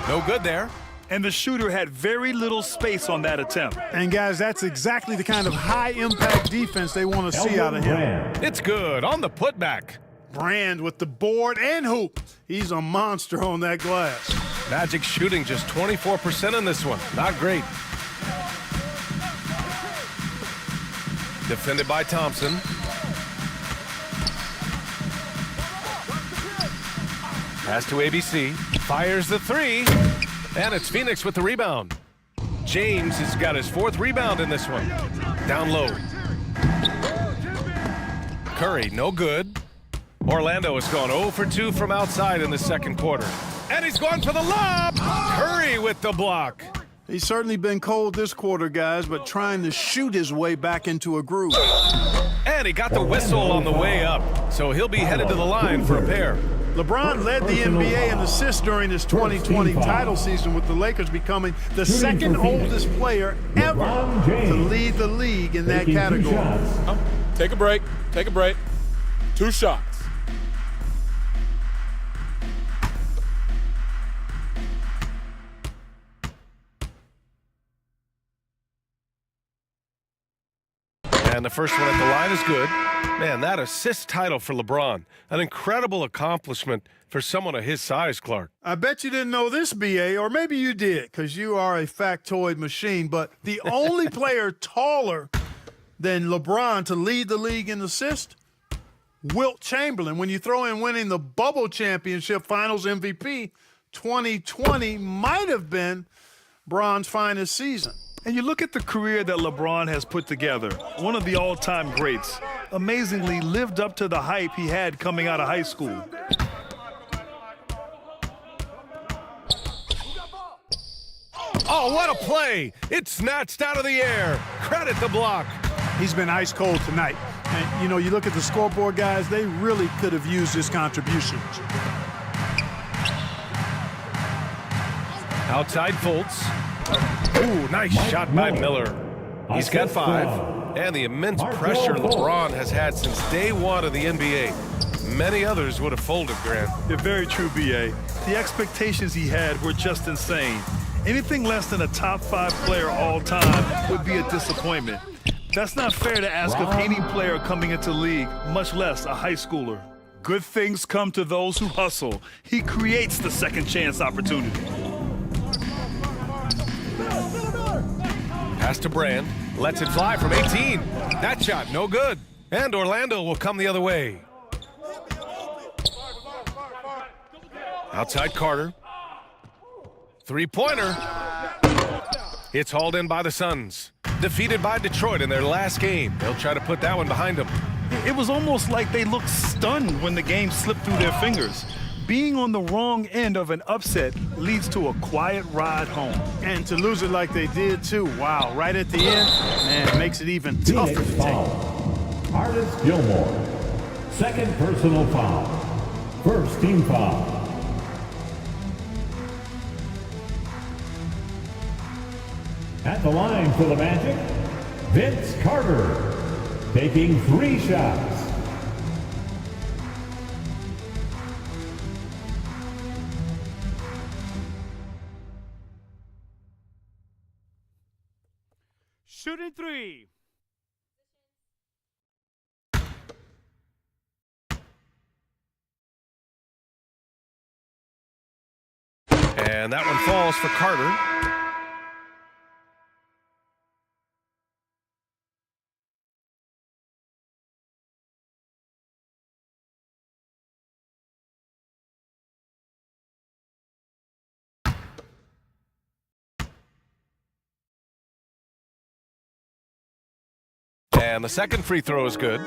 Speaker 17: No good there.
Speaker 19: And the shooter had very little space on that attempt.
Speaker 18: And guys, that's exactly the kind of high-impact defense they want to see out of him.
Speaker 17: It's good on the putback.
Speaker 18: Brand with the board and hoop. He's a monster on that glass.
Speaker 17: Magic shooting just 24% in this one. Not great. Defended by Thompson. Pass to ABC. Fires the 3. And it's Phoenix with the rebound. James has got his 4th rebound in this one. Down low. Curry, no good. Orlando has gone 0 for 2 from outside in the second quarter. And he's going for the lob. Curry with the block.
Speaker 18: He's certainly been cold this quarter, guys, but trying to shoot his way back into a groove.
Speaker 17: And he got the whistle on the way up, so he'll be headed to the line for a pair.
Speaker 18: LeBron led the NBA in assists during his 2020 title season, with the Lakers becoming the second oldest player ever to lead the league in that category.
Speaker 12: Take a break. Take a break. 2 shots.
Speaker 17: And the first one at the line is good. Man, that assist title for LeBron, an incredible accomplishment for someone of his size, Clark.
Speaker 18: I bet you didn't know this, BA, or maybe you did, because you are a factoid machine, but the only player taller than LeBron to lead the league in assists, Wilt Chamberlain. When you throw in winning the Bubble Championship Finals MVP, 2020 might have been Bron's finest season.
Speaker 19: And you look at the career that LeBron has put together, one of the all-time greats, amazingly lived up to the hype he had coming out of high school.
Speaker 17: Oh, what a play! It's snatched out of the air. Credit the block.
Speaker 18: He's been ice cold tonight. And, you know, you look at the scoreboard, guys, they really could have used his contributions.
Speaker 17: Outside Fultz. Ooh, nice shot by Miller. He's got 5. And the immense pressure LeBron has had since day one of the NBA. Many others would have folded, Grant.
Speaker 19: You're very true, B.A. The expectations he had were just insane. Anything less than a top 5 player all time would be a disappointment. That's not fair to ask of any player coming into the league, much less a high schooler. Good things come to those who hustle. He creates the second chance opportunity.
Speaker 17: Pass to Brand. Lets it fly from 18. That shot, no good. And Orlando will come the other way. Outside Carter. Three-pointer. It's hauled in by the Suns. Defeated by Detroit in their last game. They'll try to put that one behind them.
Speaker 19: It was almost like they looked stunned when the game slipped through their fingers. Being on the wrong end of an upset leads to a quiet ride home.
Speaker 18: And to lose it like they did, too. Wow, right at the end, man, it makes it even tougher to take.
Speaker 7: Artis Gilmore, second personal foul. First team foul. At the line for the Magic, Vince Carter, taking 3 shots.
Speaker 20: Shooting 3.
Speaker 17: And that one falls for Carter. And the second free throw is good.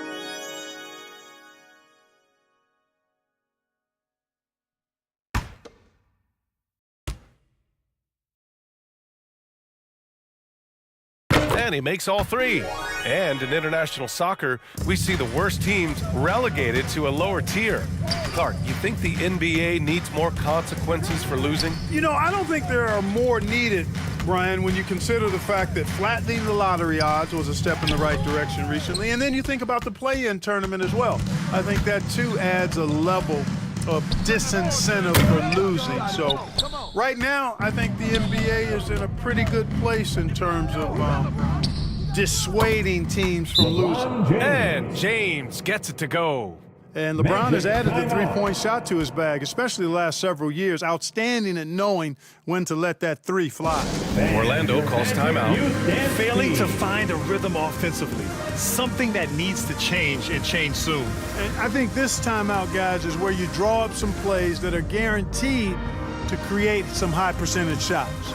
Speaker 17: And he makes all 3. And in international soccer, we see the worst teams relegated to a lower tier. Clark, you think the NBA needs more consequences for losing?
Speaker 18: You know, I don't think there are more needed, Brian, when you consider the fact that flattening the lottery odds was a step in the right direction recently. And then you think about the play-in tournament as well. I think that, too, adds a level of disincentive for losing. So right now, I think the NBA is in a pretty good place in terms of dissuading teams from losing.
Speaker 17: And James gets it to go.
Speaker 18: And LeBron has added the three-point shot to his bag, especially the last several years. Outstanding at knowing when to let that 3 fly.
Speaker 17: Orlando calls timeout.
Speaker 19: Failing to find a rhythm offensively, something that needs to change and change soon.
Speaker 18: And I think this timeout, guys, is where you draw up some plays that are guaranteed to create some high percentage shots.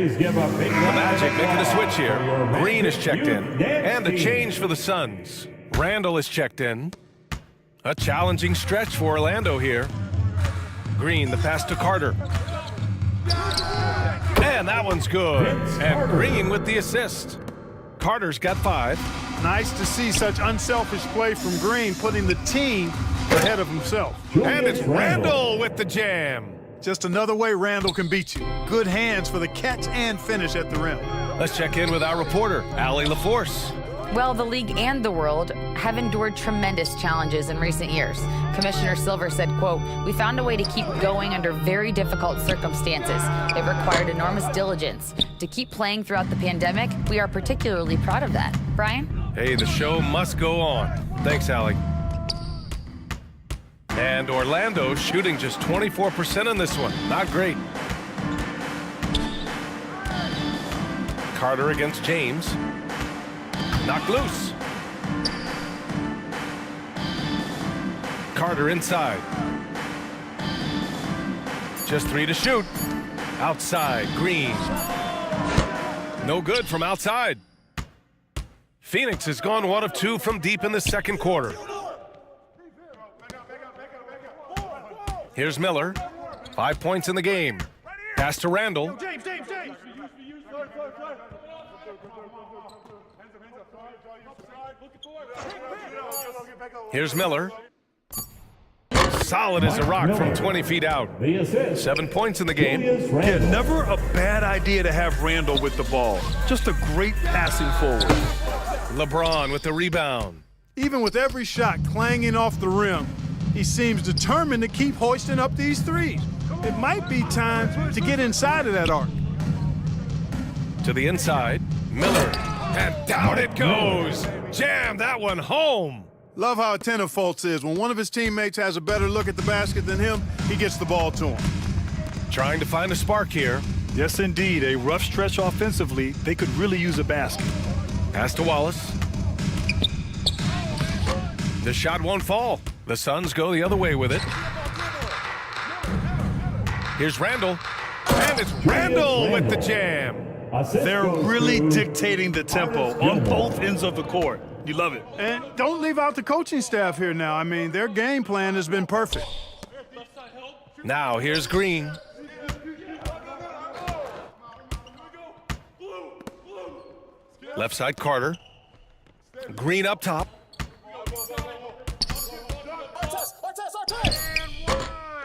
Speaker 17: The Magic making a switch here. Green is checked in. And a change for the Suns. Randall is checked in. A challenging stretch for Orlando here. Green, the pass to Carter. And that one's good. And Green with the assist. Carter's got 5.
Speaker 18: Nice to see such unselfish play from Green, putting the team ahead of himself.
Speaker 17: And it's Randall with the jam.
Speaker 18: Just another way Randall can beat you. Good hands for the catch and finish at the rim.
Speaker 17: Let's check in with our reporter, Allie LaForce.
Speaker 21: Well, the league and the world have endured tremendous challenges in recent years. Commissioner Silver said, quote, "We found a way to keep going under very difficult circumstances. It required enormous diligence. To keep playing throughout the pandemic, we are particularly proud of that." Brian?
Speaker 17: Hey, the show must go on. Thanks, Allie. And Orlando shooting just 24% on this one. Not great. Carter against James. Knocked loose. Carter inside. Just 3 to shoot. Outside, Green. No good from outside. Phoenix has gone 1 of 2 from deep in the second quarter. Here's Miller. 5 points in the game. Pass to Randall. Here's Miller. Solid as a rock from 20 feet out. 7 points in the game.
Speaker 19: Yeah, never a bad idea to have Randall with the ball. Just a great passing forward.
Speaker 17: LeBron with the rebound.
Speaker 18: Even with every shot clanging off the rim, he seems determined to keep hoisting up these threes. It might be time to get inside of that arc.
Speaker 17: To the inside, Miller. And down it goes. Jam that one home.
Speaker 18: Love how attentive Fultz is. When one of his teammates has a better look at the basket than him, he gets the ball to him.
Speaker 17: Trying to find a spark here.
Speaker 19: Yes, indeed. A rough stretch offensively. They could really use a basket.
Speaker 17: Pass to Wallace. The shot won't fall. The Suns go the other way with it. Here's Randall. And it's Randall with the jam.
Speaker 19: They're really dictating the tempo on both ends of the court. You love it.
Speaker 18: And don't leave out the coaching staff here now. I mean, their game plan has been perfect.
Speaker 17: Now here's Green. Left side Carter. Green up top.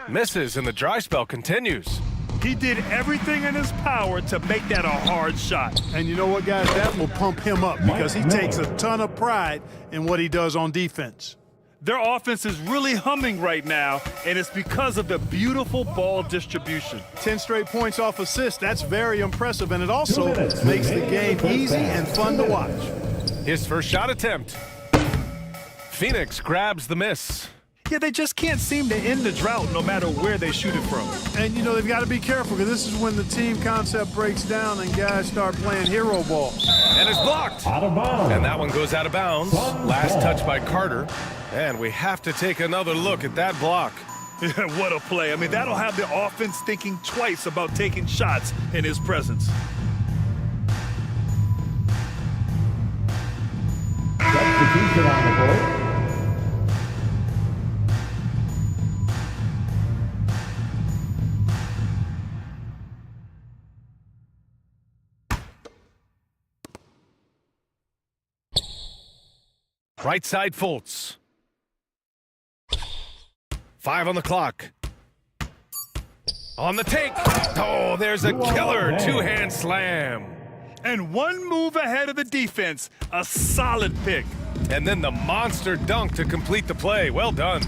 Speaker 17: Misses and the dry spell continues.
Speaker 19: He did everything in his power to make that a hard shot.
Speaker 18: And you know what, guys? That will pump him up because he takes a ton of pride in what he does on defense.
Speaker 19: Their offense is really humming right now, and it's because of the beautiful ball distribution.
Speaker 18: 10 straight points off assists. That's very impressive, and it also makes the game easy and fun to watch.
Speaker 17: His first shot attempt. Phoenix grabs the miss.
Speaker 19: Yeah, they just can't seem to end the drought no matter where they shoot it from.
Speaker 18: And, you know, they've got to be careful because this is when the team concept breaks down and guys start playing hero ball.
Speaker 17: And it's blocked.
Speaker 7: Out of bounds.
Speaker 17: And that one goes out of bounds. Last touch by Carter. And we have to take another look at that block.
Speaker 19: What a play. I mean, that'll have the offense thinking twice about taking shots in his presence.
Speaker 7: Substitution on the court.
Speaker 17: Right side Fultz. 5 on the clock. On the take. Oh, there's a killer two-hand slam.
Speaker 19: And one move ahead of the defense. A solid pick.
Speaker 17: And then the monster dunk to complete the play. Well done.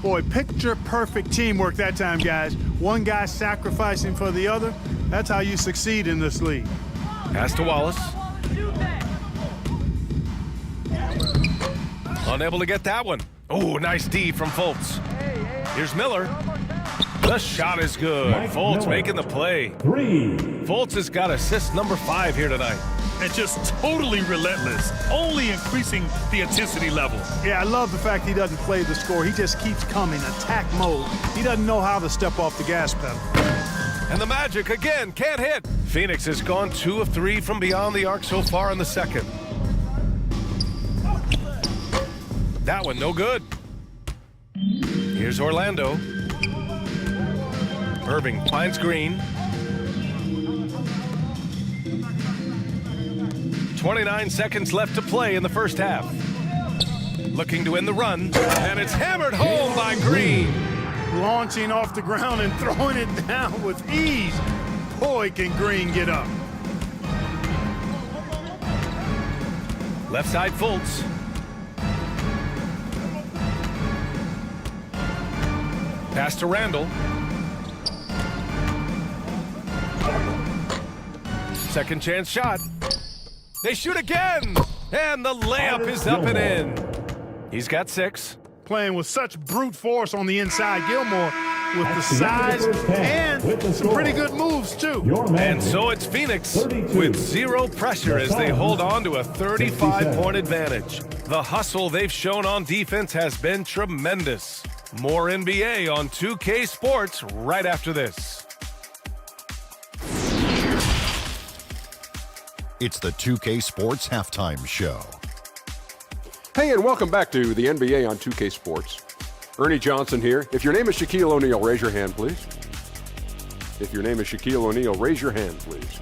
Speaker 18: Boy, picture-perfect teamwork that time, guys. One guy sacrificing for the other. That's how you succeed in this league.
Speaker 17: Pass to Wallace. Unable to get that one. Oh, nice D from Fultz. Here's Miller. The shot is good. Fultz making the play.
Speaker 7: 3.
Speaker 17: Fultz has got assist number 5 here tonight.
Speaker 19: And just totally relentless, only increasing the intensity level.
Speaker 18: Yeah, I love the fact he doesn't play the score. He just keeps coming, attack mode. He doesn't know how to step off the gas pedal.
Speaker 17: And the Magic again can't hit. Phoenix has gone 2 of 3 from beyond the arc so far in the second. That one no good. Here's Orlando. Irving finds Green. 29 seconds left to play in the first half. Looking to end the run, and it's hammered home by Green.
Speaker 18: Launching off the ground and throwing it down with ease. Boy, can Green get up.
Speaker 17: Left side Fultz. Pass to Randall. Second chance shot. They shoot again, and the layup is up and in. He's got 6.
Speaker 18: Playing with such brute force on the inside. Gilmore with the size and some pretty good moves, too.
Speaker 17: And so it's Phoenix with 0 pressure as they hold on to a 35-point advantage. The hustle they've shown on defense has been tremendous. More NBA on 2K Sports right after this.
Speaker 11: It's the 2K Sports Halftime Show.
Speaker 12: Hey, and welcome back to the NBA on 2K Sports. Ernie Johnson here. If your name is Shaquille O'Neal, raise your hand, please. If your name is Shaquille O'Neal, raise your hand, please.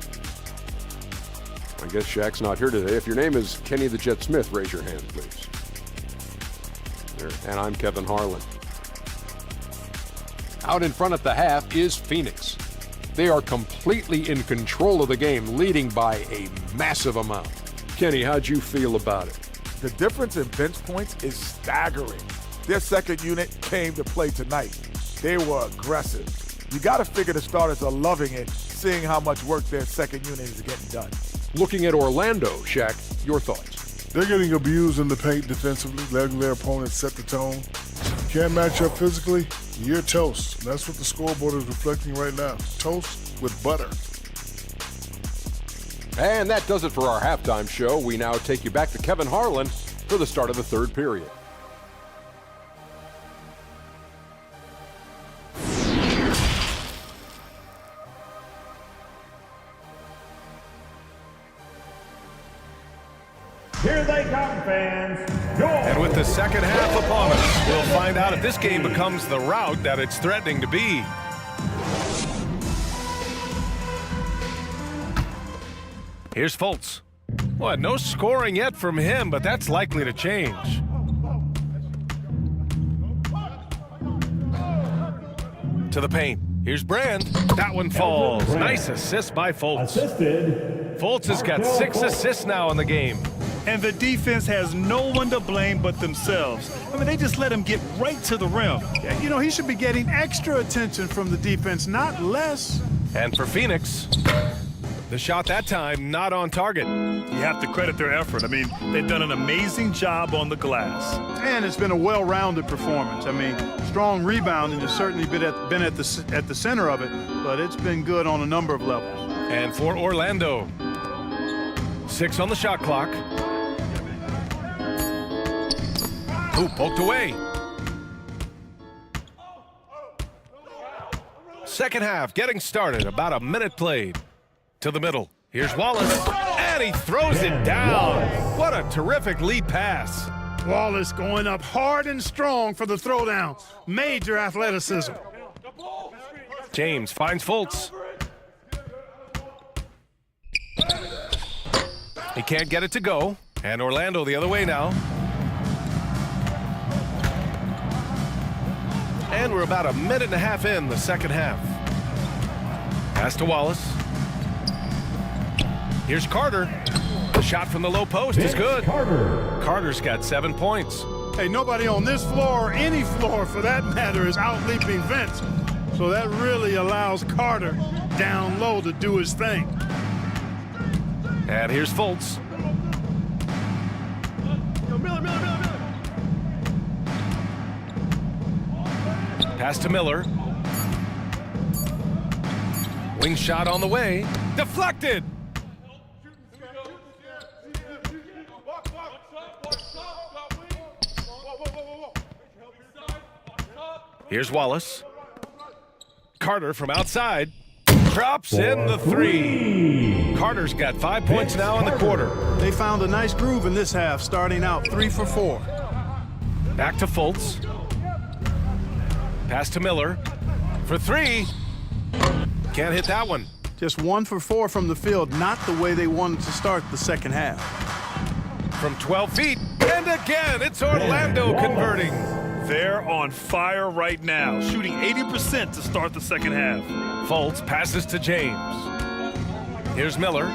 Speaker 12: I guess Shaq's not here today. If your name is Kenny the Jet Smith, raise your hand, please. There. And I'm Kevin Harlan. Out in front at the half is Phoenix. They are completely in control of the game, leading by a massive amount. Kenny, how'd you feel about it?
Speaker 10: The difference in bench points is staggering. Their second unit came to play tonight. They were aggressive. You got to figure the starters are loving it, seeing how much work their second unit is getting done.
Speaker 12: Looking at Orlando, Shaq, your thoughts?
Speaker 13: They're getting abused in the paint defensively, letting their opponents set the tone. Can't match up physically, you're toast. That's what the scoreboard is reflecting right now. Toast with butter.
Speaker 12: And that does it for our halftime show. We now take you back to Kevin Harlan for the start of the third period.
Speaker 7: Here they come, fans.
Speaker 17: And with the second half upon us, we'll find out if this game becomes the rout that it's threatening to be. Here's Fultz. Well, no scoring yet from him, but that's likely to change. To the paint. Here's Brand. That one falls. Nice assist by Fultz. Fultz has got 6 assists now in the game.
Speaker 19: And the defense has no one to blame but themselves. I mean, they just let him get right to the rim.
Speaker 18: You know, he should be getting extra attention from the defense, not less.
Speaker 17: And for Phoenix, the shot that time not on target.
Speaker 19: You have to credit their effort. I mean, they've done an amazing job on the glass.
Speaker 18: And it's been a well-rounded performance. I mean, strong rebounding has certainly been at the center of it, but it's been good on a number of levels.
Speaker 17: And for Orlando, 6 on the shot clock. Ooh, poked away. Second half getting started, about a minute played. To the middle. Here's Wallace, and he throws it down. What a terrific lead pass.
Speaker 18: Wallace going up hard and strong for the throwdown. Major athleticism.
Speaker 17: James finds Fultz. He can't get it to go, and Orlando the other way now. And we're about a minute and a half in the second half. Pass to Wallace. Here's Carter. The shot from the low post is good. Carter's got 7 points.
Speaker 18: Hey, nobody on this floor or any floor for that matter is out-leaping Vince. So that really allows Carter down low to do his thing.
Speaker 17: And here's Fultz. Pass to Miller. Wing shot on the way. Deflected. Here's Wallace. Carter from outside. drops in the three. Carter's got 5 points now in the quarter.
Speaker 18: They found a nice groove in this half, starting out 3 for 4.
Speaker 17: Back to Fultz. Pass to Miller. For 3. Can't hit that one.
Speaker 18: Just 1 for 4 from the field, not the way they wanted to start the second half.
Speaker 17: From 12 feet, and again, it's Orlando converting.
Speaker 19: They're on fire right now, shooting 80% to start the second half.
Speaker 17: Fultz passes to James. Here's Miller.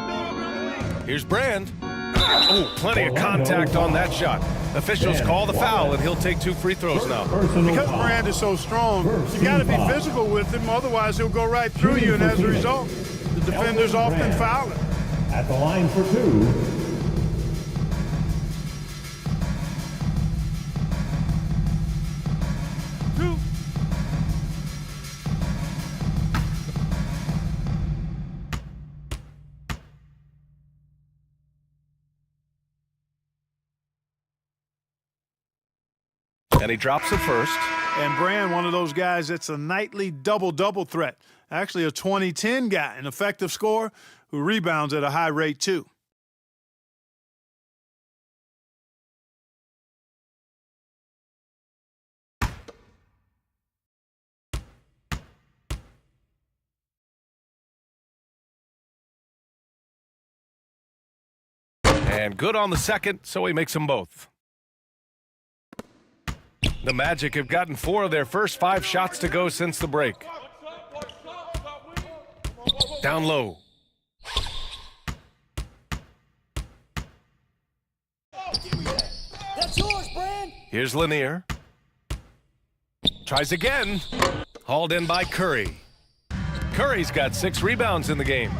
Speaker 17: Here's Brand. Oh, plenty of contact on that shot. Officials call the foul, and he'll take 2 free throws now.
Speaker 18: Because Brand is so strong, you got to be physical with him, otherwise he'll go right through you, and as a result, the defenders often foul him.
Speaker 7: At the line for 2.
Speaker 17: And he drops it first.
Speaker 18: And Brand, one of those guys that's a nightly double-double threat. Actually a 20-10 guy, an effective scorer who rebounds at a high rate too.
Speaker 17: And good on the second, so he makes them both. The Magic have gotten 4 of their first 5 shots to go since the break. Down low.
Speaker 9: That's yours, Brand.
Speaker 17: Here's Lanier. Tries again. Hauled in by Curry. Curry's got 6 rebounds in the game.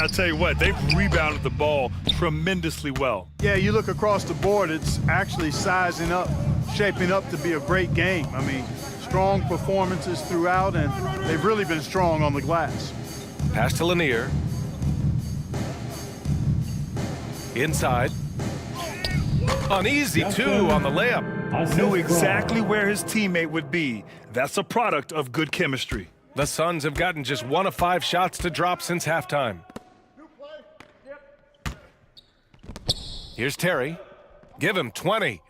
Speaker 19: I'll tell you what, they've rebounded the ball tremendously well.
Speaker 18: Yeah, you look across the board, it's actually sizing up, shaping up to be a great game. I mean, strong performances throughout, and they've really been strong on the glass.
Speaker 17: Pass to Lanier. Inside. Uneasy, too, on the layup.
Speaker 19: Knew exactly where his teammate would be. That's a product of good chemistry.
Speaker 17: The Suns have gotten just 1 of 5 shots to drop since halftime. Here's Terry. Give him 20.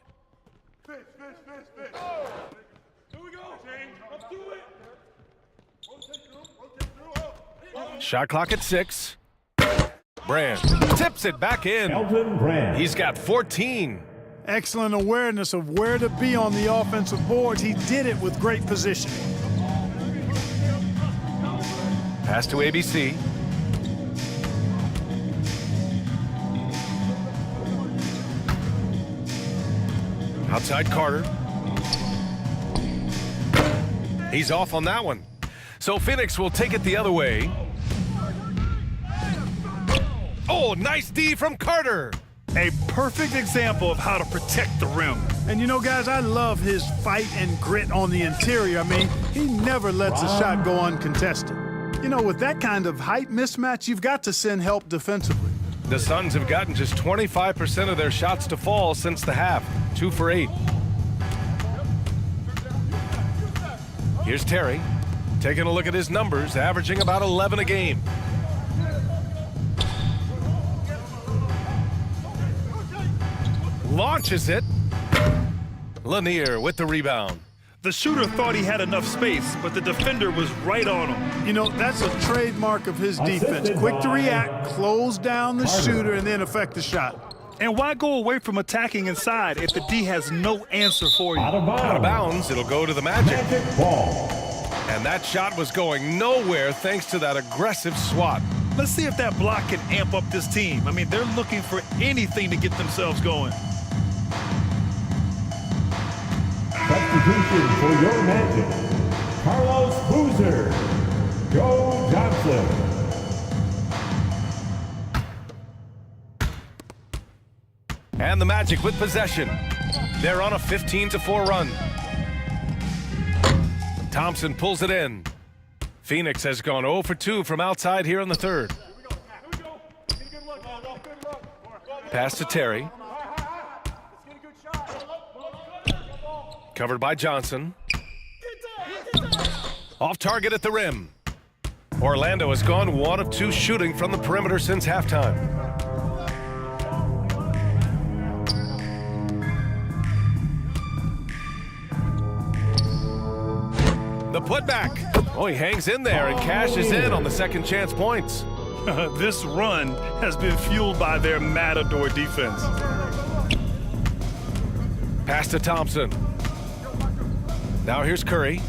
Speaker 17: Shot clock at 6. Brand tips it back in. He's got 14.
Speaker 18: Excellent awareness of where to be on the offensive boards. He did it with great positioning.
Speaker 17: Pass to ABC. Outside Carter. He's off on that one. So Phoenix will take it the other way. Oh, nice D from Carter.
Speaker 19: A perfect example of how to protect the rim.
Speaker 18: And you know, guys, I love his fight and grit on the interior. I mean, he never lets a shot go uncontested. You know, with that kind of height mismatch, you've got to send help defensively.
Speaker 17: The Suns have gotten just 25% of their shots to fall since the half. 2 for 8. Here's Terry. Taking a look at his numbers, averaging about 11 a game. Launches it. Lanier with the rebound.
Speaker 19: The shooter thought he had enough space, but the defender was right on him.
Speaker 18: You know, that's a trademark of his defense. Quick to react, close down the shooter, and then affect the shot.
Speaker 19: And why go away from attacking inside if the D has no answer for you?
Speaker 17: Out of bounds, it'll go to the Magic. And that shot was going nowhere thanks to that aggressive swat.
Speaker 19: Let's see if that block can amp up this team. I mean, they're looking for anything to get themselves going.
Speaker 7: Substitution for your Magic, Carlos Boozer, Joe Johnson.
Speaker 17: And the Magic with possession. They're on a 15-4 run. Thompson pulls it in. Phoenix has gone 0 for 2 from outside here in the third. Pass to Terry. Covered by Johnson. Off target at the rim. Orlando has gone 1 of 2 shooting from the perimeter since halftime. The putback. Oh, he hangs in there and cashes in on the second chance points.
Speaker 19: This run has been fueled by their Matador defense.
Speaker 17: Pass to Thompson. Now here's Curry.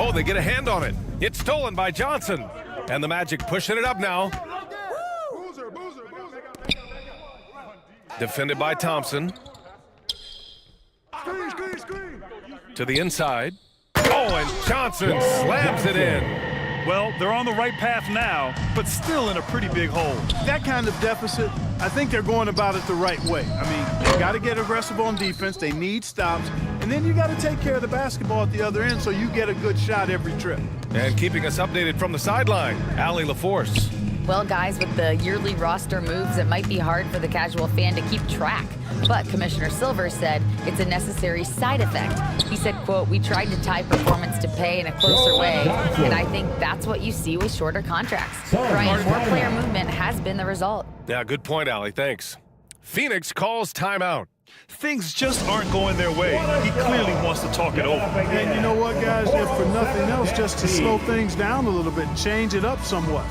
Speaker 17: Oh, they get a hand on it. It's stolen by Johnson. And the Magic pushing it up now. Defended by Thompson. To the inside. Oh, and Johnson slams it in.
Speaker 19: Well, they're on the right path now, but still in a pretty big hole.
Speaker 18: That kind of deficit, I think they're going about it the right way. I mean, they got to get aggressive on defense. They need stops. And then you got to take care of the basketball at the other end so you get a good shot every trip.
Speaker 17: And keeping us updated from the sideline, Allie LaForce.
Speaker 21: Well, guys, with the yearly roster moves, it might be hard for the casual fan to keep track. But Commissioner Silver said it's a necessary side effect. He said, quote, "We tried to tie performance to pay in a closer way, and I think that's what you see with shorter contracts." Brian, more player movement has been the result.
Speaker 17: Yeah, good point, Allie. Thanks. Phoenix calls timeout.
Speaker 19: Things just aren't going their way. He clearly wants to talk it over.
Speaker 18: And you know what, guys? If for nothing else, just to slow things down a little bit and change it up somewhat.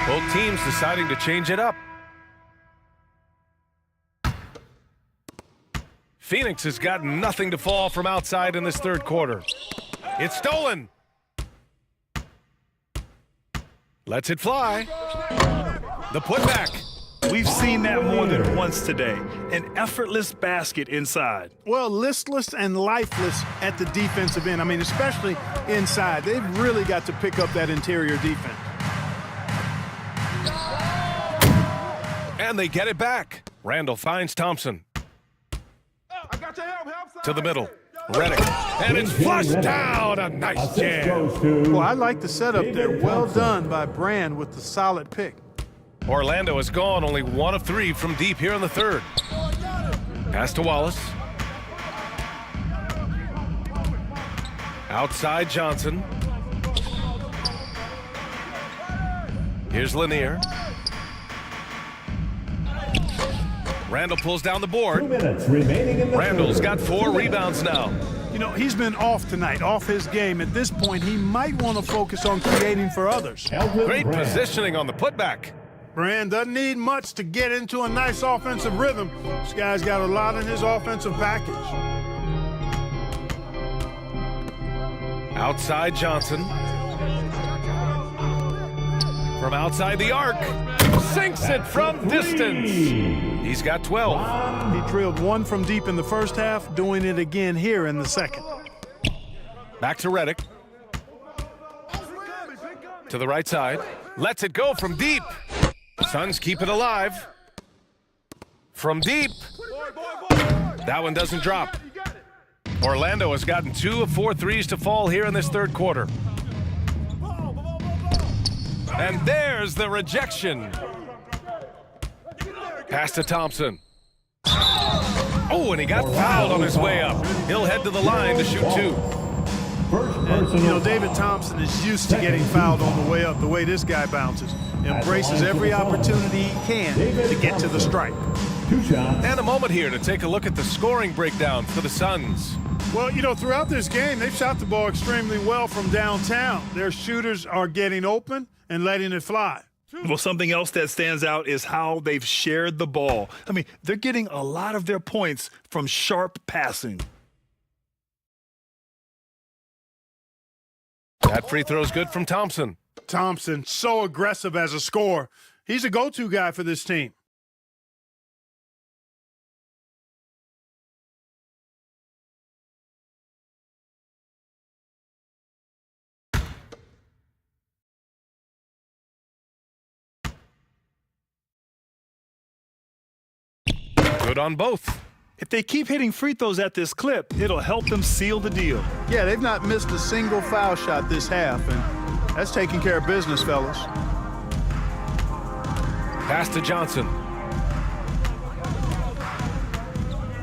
Speaker 17: Both teams deciding to change it up. Phoenix has got nothing to fall from outside in this third quarter. It's stolen. Lets it fly. The putback.
Speaker 19: We've seen that more than once today. An effortless basket inside.
Speaker 18: Well, listless and lifeless at the defensive end. I mean, especially inside. They've really got to pick up that interior defense.
Speaker 17: And they get it back. Randall finds Thompson. To the middle. Redick. And it's flushed down. A nice jam.
Speaker 18: Well, I like the setup there. Well done by Brand with the solid pick.
Speaker 17: Orlando has gone only 1 of 3 from deep here in the third. Pass to Wallace. Outside Johnson. Here's Lanier. Randall pulls down the board.
Speaker 7: 2 minutes remaining in the
Speaker 17: Randall's got 4 rebounds now.
Speaker 18: You know, he's been off tonight, off his game. At this point, he might want to focus on creating for others.
Speaker 17: Great positioning on the putback.
Speaker 18: Brand doesn't need much to get into a nice offensive rhythm. This guy's got a lot in his offensive package.
Speaker 17: Outside Johnson. From outside the arc. Sinks it from distance. He's got 12.
Speaker 18: He drilled 1 from deep in the first half, doing it again here in the second.
Speaker 17: Back to Redick. To the right side. Lets it go from deep. Suns keep it alive. From deep. That one doesn't drop. Orlando has gotten 2 of 4 threes to fall here in this third quarter. And there's the rejection. Pass to Thompson. Oh, and he got fouled on his way up. He'll head to the line to shoot 2.
Speaker 18: And, David Thompson is used to getting fouled on the way up, the way this guy bounces. Embraces every opportunity he can to get to the stripe.
Speaker 17: And a moment here to take a look at the scoring breakdown for the Suns.
Speaker 18: Well, throughout this game, they've shot the ball extremely well from downtown. Their shooters are getting open and letting it fly.
Speaker 19: Well, something else that stands out is how they've shared the ball. I mean, they're getting a lot of their points from sharp passing.
Speaker 17: That free throw's good from Thompson.
Speaker 18: Thompson, so aggressive as a scorer. He's a go-to guy for this team.
Speaker 17: Good on both.
Speaker 19: If they keep hitting free throws at this clip, it'll help them seal the deal.
Speaker 18: Yeah, they've not missed a single foul shot this half, and that's taking care of business, fellas.
Speaker 17: Pass to Johnson.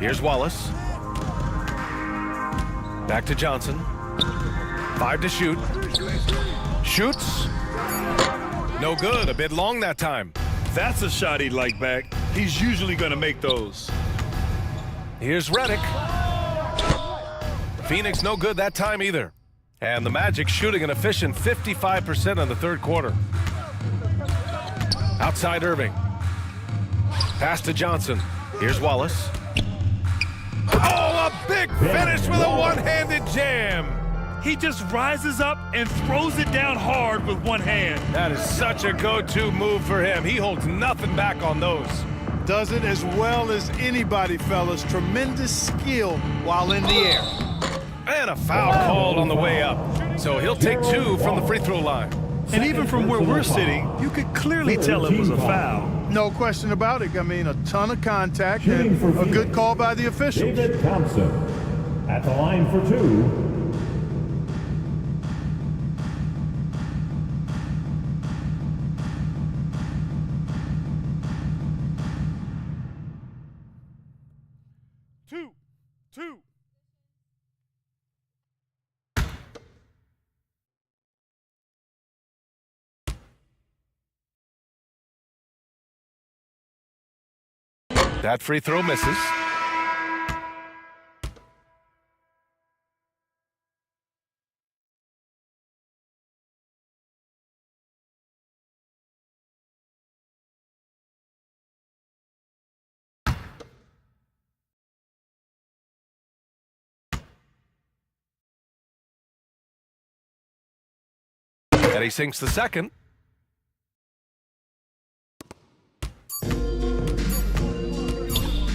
Speaker 17: Here's Wallace. Back to Johnson. 5 to shoot. Shoots. No good. A bit long that time.
Speaker 19: That's a shot he'd like back. He's usually going to make those.
Speaker 17: Here's Redick. Phoenix no good that time either. And the Magic shooting an efficient 55% in the third quarter. Outside Irving. Pass to Johnson. Here's Wallace. Oh, a big finish with a one-handed jam.
Speaker 19: He just rises up and throws it down hard with one hand.
Speaker 17: That is such a go-to move for him. He holds nothing back on those.
Speaker 18: Does it as well as anybody, fellas. Tremendous skill while in the air.
Speaker 17: And a foul called on the way up. So he'll take 2 from the free throw line.
Speaker 19: And even from where we're sitting, you could clearly tell it was a foul.
Speaker 18: No question about it. I mean, a ton of contact and a good call by the officials.
Speaker 7: David Thompson at the line for 2.
Speaker 17: That free throw misses. And he sinks the second.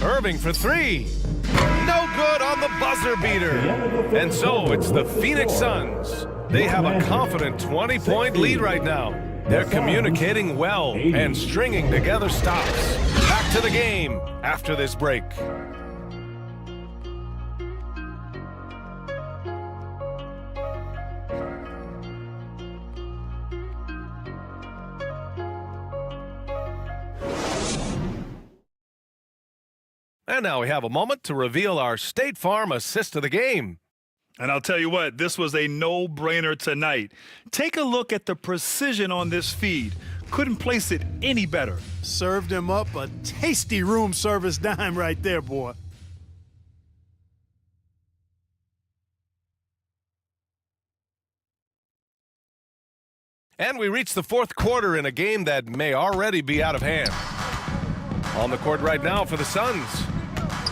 Speaker 17: Irving for 3. No good on the buzzer beater. And so it's the Phoenix Suns. They have a confident 20-point lead right now. They're communicating well and stringing together stops. Back to the game after this break. And now we have a moment to reveal our State Farm assist of the game.
Speaker 19: And I'll tell you what, this was a no-brainer tonight. Take a look at the precision on this feed. Couldn't place it any better.
Speaker 18: Served him up a tasty room service dime right there, boy.
Speaker 17: And we reach the fourth quarter in a game that may already be out of hand. On the court right now for the Suns.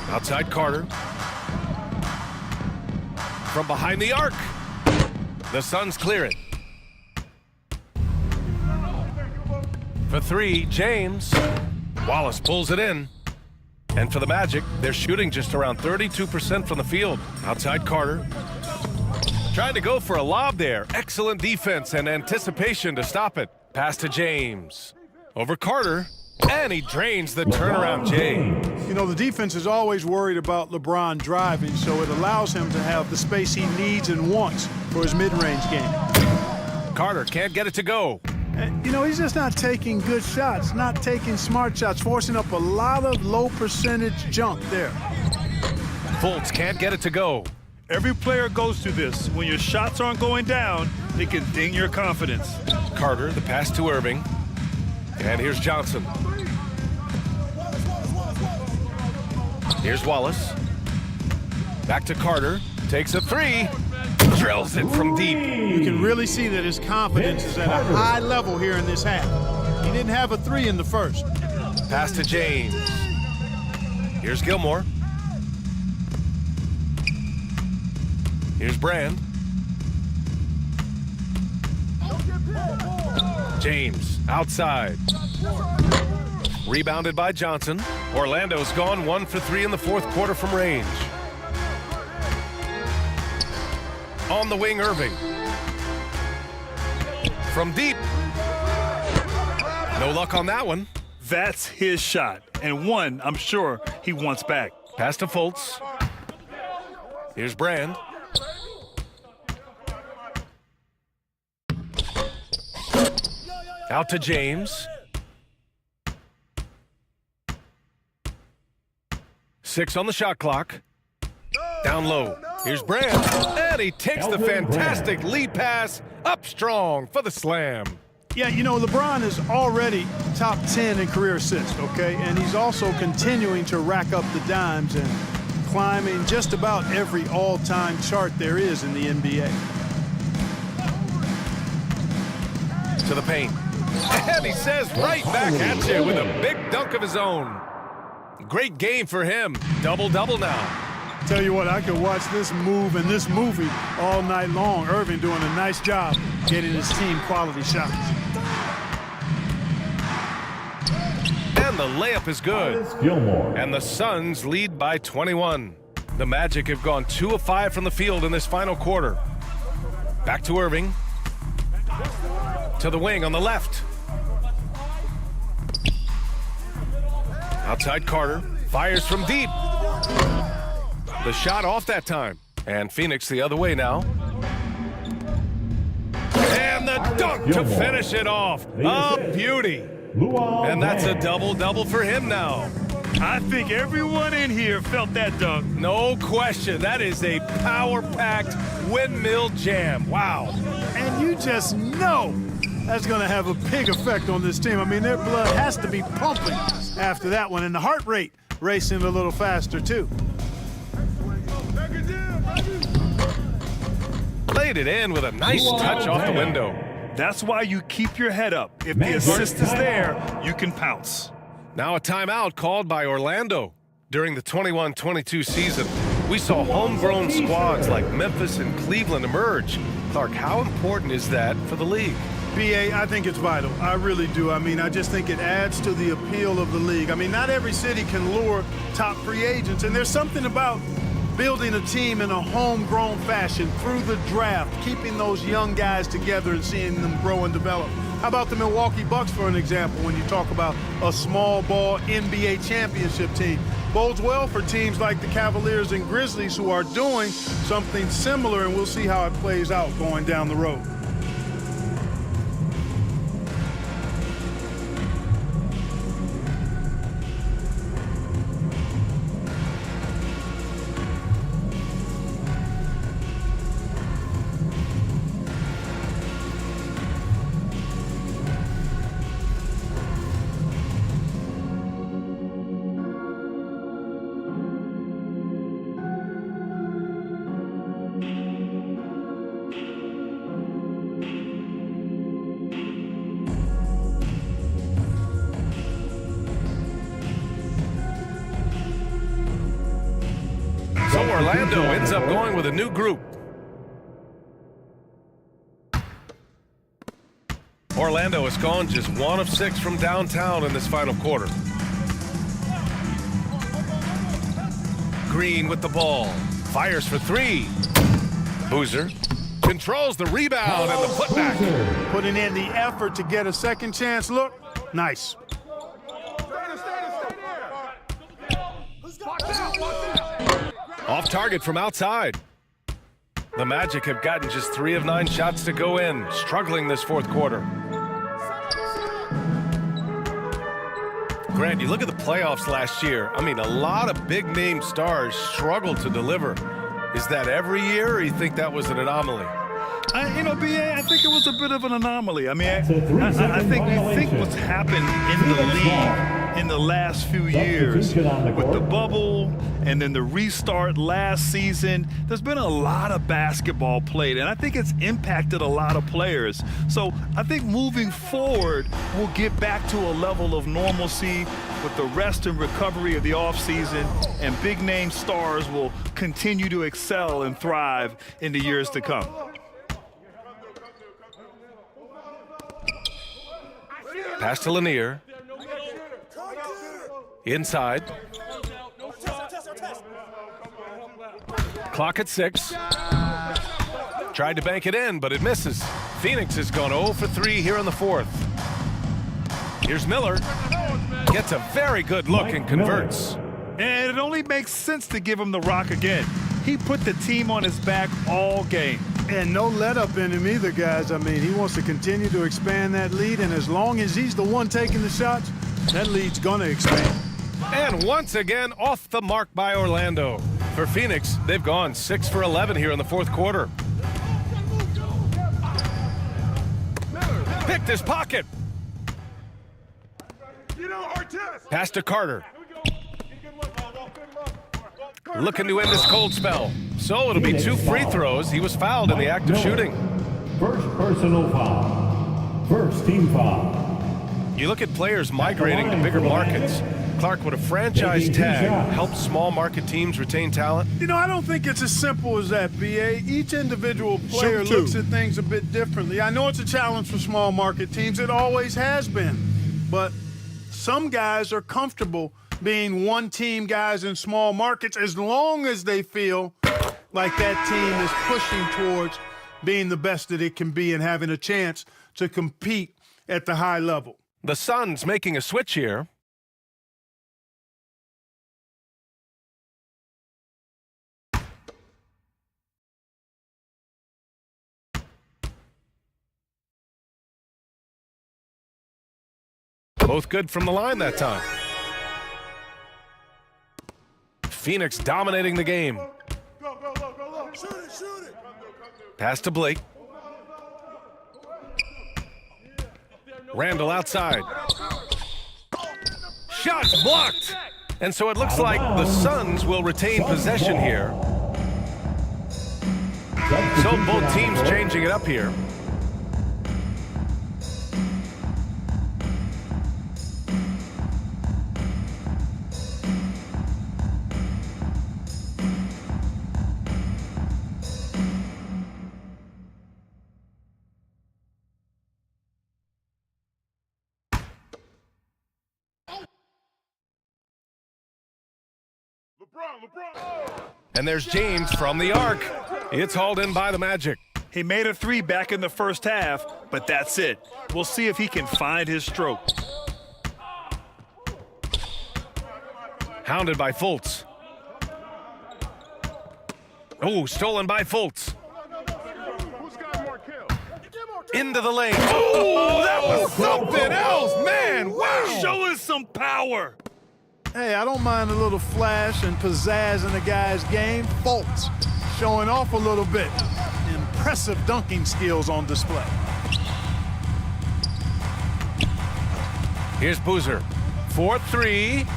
Speaker 17: Outside Carter. From behind the arc. The Suns clear it. For 3, James. Wallace pulls it in. And for the Magic, they're shooting just around 32% from the field. Outside Carter. Trying to go for a lob there. Excellent defense and anticipation to stop it. Pass to James. Over Carter. And he drains the turnaround Jay.
Speaker 18: You know, the defense is always worried about LeBron driving, so it allows him to have the space he needs and wants for his mid-range game.
Speaker 17: Carter can't get it to go.
Speaker 18: And, you know, he's just not taking good shots, not taking smart shots, forcing up a lot of low percentage junk there.
Speaker 17: Fultz can't get it to go.
Speaker 19: Every player goes through this. When your shots aren't going down, it can ding your confidence.
Speaker 17: Carter, the pass to Irving. And here's Johnson. Here's Wallace. Back to Carter. Takes a three. Drills it from deep.
Speaker 18: You can really see that his confidence is at a high level here in this half. He didn't have a three in the first.
Speaker 17: Pass to James. Here's Gilmore. Here's Brand. James outside. Rebounded by Johnson. Orlando's gone 1 for 3 in the fourth quarter from range. On the wing, Irving. From deep. No luck on that one.
Speaker 19: That's his shot, and one I'm sure he wants back.
Speaker 17: Pass to Fultz. Here's Brand. Out to James. 6 on the shot clock. Down low. Here's Brand. And he takes the fantastic lead pass up strong for the slam.
Speaker 18: Yeah, you know, LeBron is already top 10 in career assists, okay? And he's also continuing to rack up the dimes and climbing just about every all-time chart there is in the NBA.
Speaker 17: To the paint. And he says right back at you with a big dunk of his own. Great game for him. Double-double now.
Speaker 18: Tell you what, I could watch this move and this movie all night long. Irving doing a nice job getting his team quality shots.
Speaker 17: And the layup is good.
Speaker 7: Gilmore.
Speaker 17: And the Suns lead by 21. The Magic have gone 2 of 5 from the field in this final quarter. Back to Irving. To the wing on the left. Outside Carter. Fires from deep. The shot off that time. And Phoenix the other way now. And the dunk to finish it off. A beauty. And that's a double-double for him now.
Speaker 19: I think everyone in here felt that dunk.
Speaker 17: No question. That is a power-packed windmill jam. Wow.
Speaker 18: And you just know that's going to have a big effect on this team. I mean, their blood has to be pumping after that one, and the heart rate racing a little faster, too.
Speaker 17: Laid it in with a nice touch off the window.
Speaker 19: That's why you keep your head up. If the assist is there, you can pounce.
Speaker 17: Now a timeout called by Orlando. During the 21-22 season, we saw homegrown squads like Memphis and Cleveland emerge. Clark, how important is that for the league?
Speaker 18: BA, I think it's vital. I really do. I mean, I just think it adds to the appeal of the league. I mean, not every city can lure top free agents, and there's something about building a team in a homegrown fashion through the draft, keeping those young guys together and seeing them grow and develop. How about the Milwaukee Bucks, for an example, when you talk about a small ball NBA championship team? Bodes well for teams like the Cavaliers and Grizzlies who are doing something similar, and we'll see how it plays out going down the road.
Speaker 17: So Orlando ends up going with a new group. Orlando has gone just 1 of 6 from downtown in this final quarter. Green with the ball. Fires for 3. Boozer controls the rebound and the putback.
Speaker 18: Putting in the effort to get a second chance look. Nice.
Speaker 17: Off target from outside. The Magic have gotten just 3 of 9 shots to go in, struggling this fourth quarter. Grant, you look at the playoffs last year. I mean, a lot of big-name stars struggled to deliver. Is that every year, or you think that was an anomaly?
Speaker 19: BA, I think it was a bit of an anomaly. I mean, I think what's happened in the league in the last few years with the bubble and then the restart last season, there's been a lot of basketball played, and I think it's impacted a lot of players. So I think moving forward, we'll get back to a level of normalcy with the rest and recovery of the offseason, and big-name stars will continue to excel and thrive in the years to come.
Speaker 17: Pass to Lanier. Inside. Clock at 6. Tried to bank it in, but it misses. Phoenix has gone 0 for 3 here in the 4th. Here's Miller. Gets a very good look and converts.
Speaker 19: And it only makes sense to give him the rock again. He put the team on his back all game.
Speaker 18: And no let up in him either, guys. I mean, he wants to continue to expand that lead, and as long as he's the one taking the shots, that lead's gonna expand.
Speaker 17: And once again, off the mark by Orlando. For Phoenix, they've gone 6 for 11 here in the 4th quarter. Picked his pocket. Pass to Carter. Looking to end this cold spell. So it'll be 2 free throws. He was fouled in the act of shooting.
Speaker 7: First personal foul. First team foul.
Speaker 17: You look at players migrating to bigger markets. Clark, would a franchise tag help small market teams retain talent?
Speaker 18: I don't think it's as simple as that, BA. Each individual player looks at things a bit differently. I know it's a challenge for small market teams. It always has been. But some guys are comfortable being one-team guys in small markets as long as they feel like that team is pushing towards being the best that it can be and having a chance to compete at the high level.
Speaker 17: The Suns making a switch here. Both good from the line that time. Phoenix dominating the game. Pass to Blake. Randall outside. Shots blocked. And so it looks like the Suns will retain possession here. So both teams changing it up here. And there's James from the arc. It's hauled in by the Magic.
Speaker 19: He made a 3 back in the first half, but that's it. We'll see if he can find his stroke.
Speaker 17: Hounded by Fultz. Oh, stolen by Fultz. Into the lane. Oh, that was something else, man. Wow.
Speaker 19: Show us some power.
Speaker 18: Hey, I don't mind a little flash and pizzazz in a guy's game. Fultz showing off a little bit. Impressive dunking skills on display.
Speaker 17: Here's Boozer. 4-3.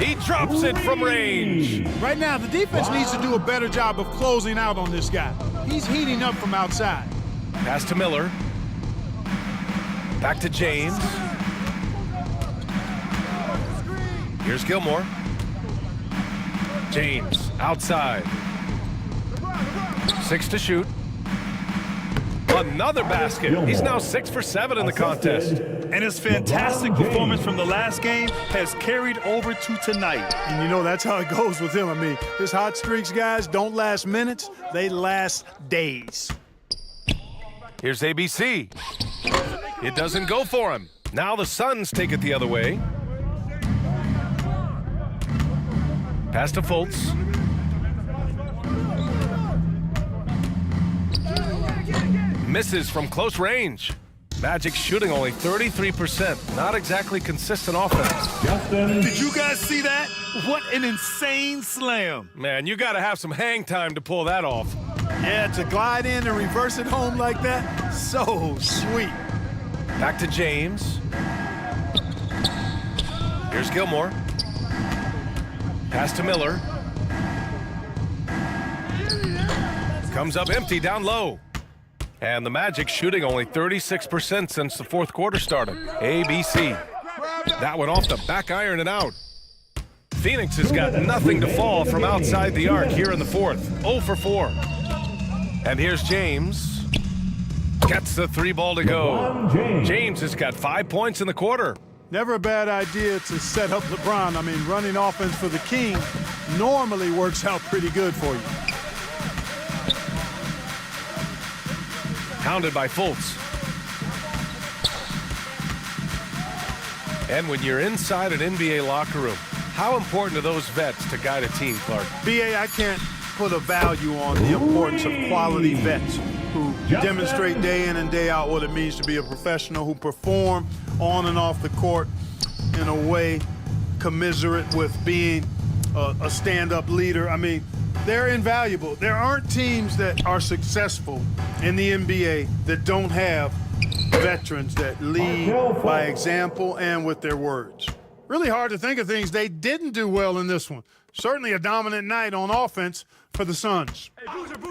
Speaker 17: He drops it from range.
Speaker 18: Right now, the defense needs to do a better job of closing out on this guy. He's heating up from outside.
Speaker 17: Pass to Miller. Back to James. Here's Gilmore. James outside. 6 to shoot. Another basket. He's now 6 for 7 in the contest.
Speaker 19: And his fantastic performance from the last game has carried over to tonight.
Speaker 18: And that's how it goes with him. I mean, his hot streaks, guys, don't last minutes. They last days.
Speaker 17: Here's ABC. It doesn't go for him. Now the Suns take it the other way. Pass to Fultz. Misses from close range. Magic shooting only 33%. Not exactly consistent offense.
Speaker 19: Did you guys see that? What an insane slam.
Speaker 17: Man, you got to have some hang time to pull that off.
Speaker 18: Yeah, to glide in and reverse it home like that, so sweet.
Speaker 17: Back to James. Here's Gilmore. Pass to Miller. Comes up empty down low. And the Magic shooting only 36% since the fourth quarter started. ABC. That one off the back iron and out. Phoenix has got nothing to fall from outside the arc here in the fourth. 0 for 4. And here's James. Gets the 3-ball to go. James has got 5 points in the quarter.
Speaker 18: Never a bad idea to set up LeBron. I mean, running offense for the King normally works out pretty good for you.
Speaker 17: Pounded by Fultz. And when you're inside an NBA locker room, how important are those vets to guide a team, Clark?
Speaker 18: BA, I can't put a value on the importance of quality vets who demonstrate day in and day out what it means to be a professional, who perform on and off the court in a way commiserate with being a stand-up leader. I mean, they're invaluable. There aren't teams that are successful in the NBA that don't have veterans that lead by example and with their words. Really hard to think of things they didn't do well in this one. Certainly a dominant night on offense for the Suns.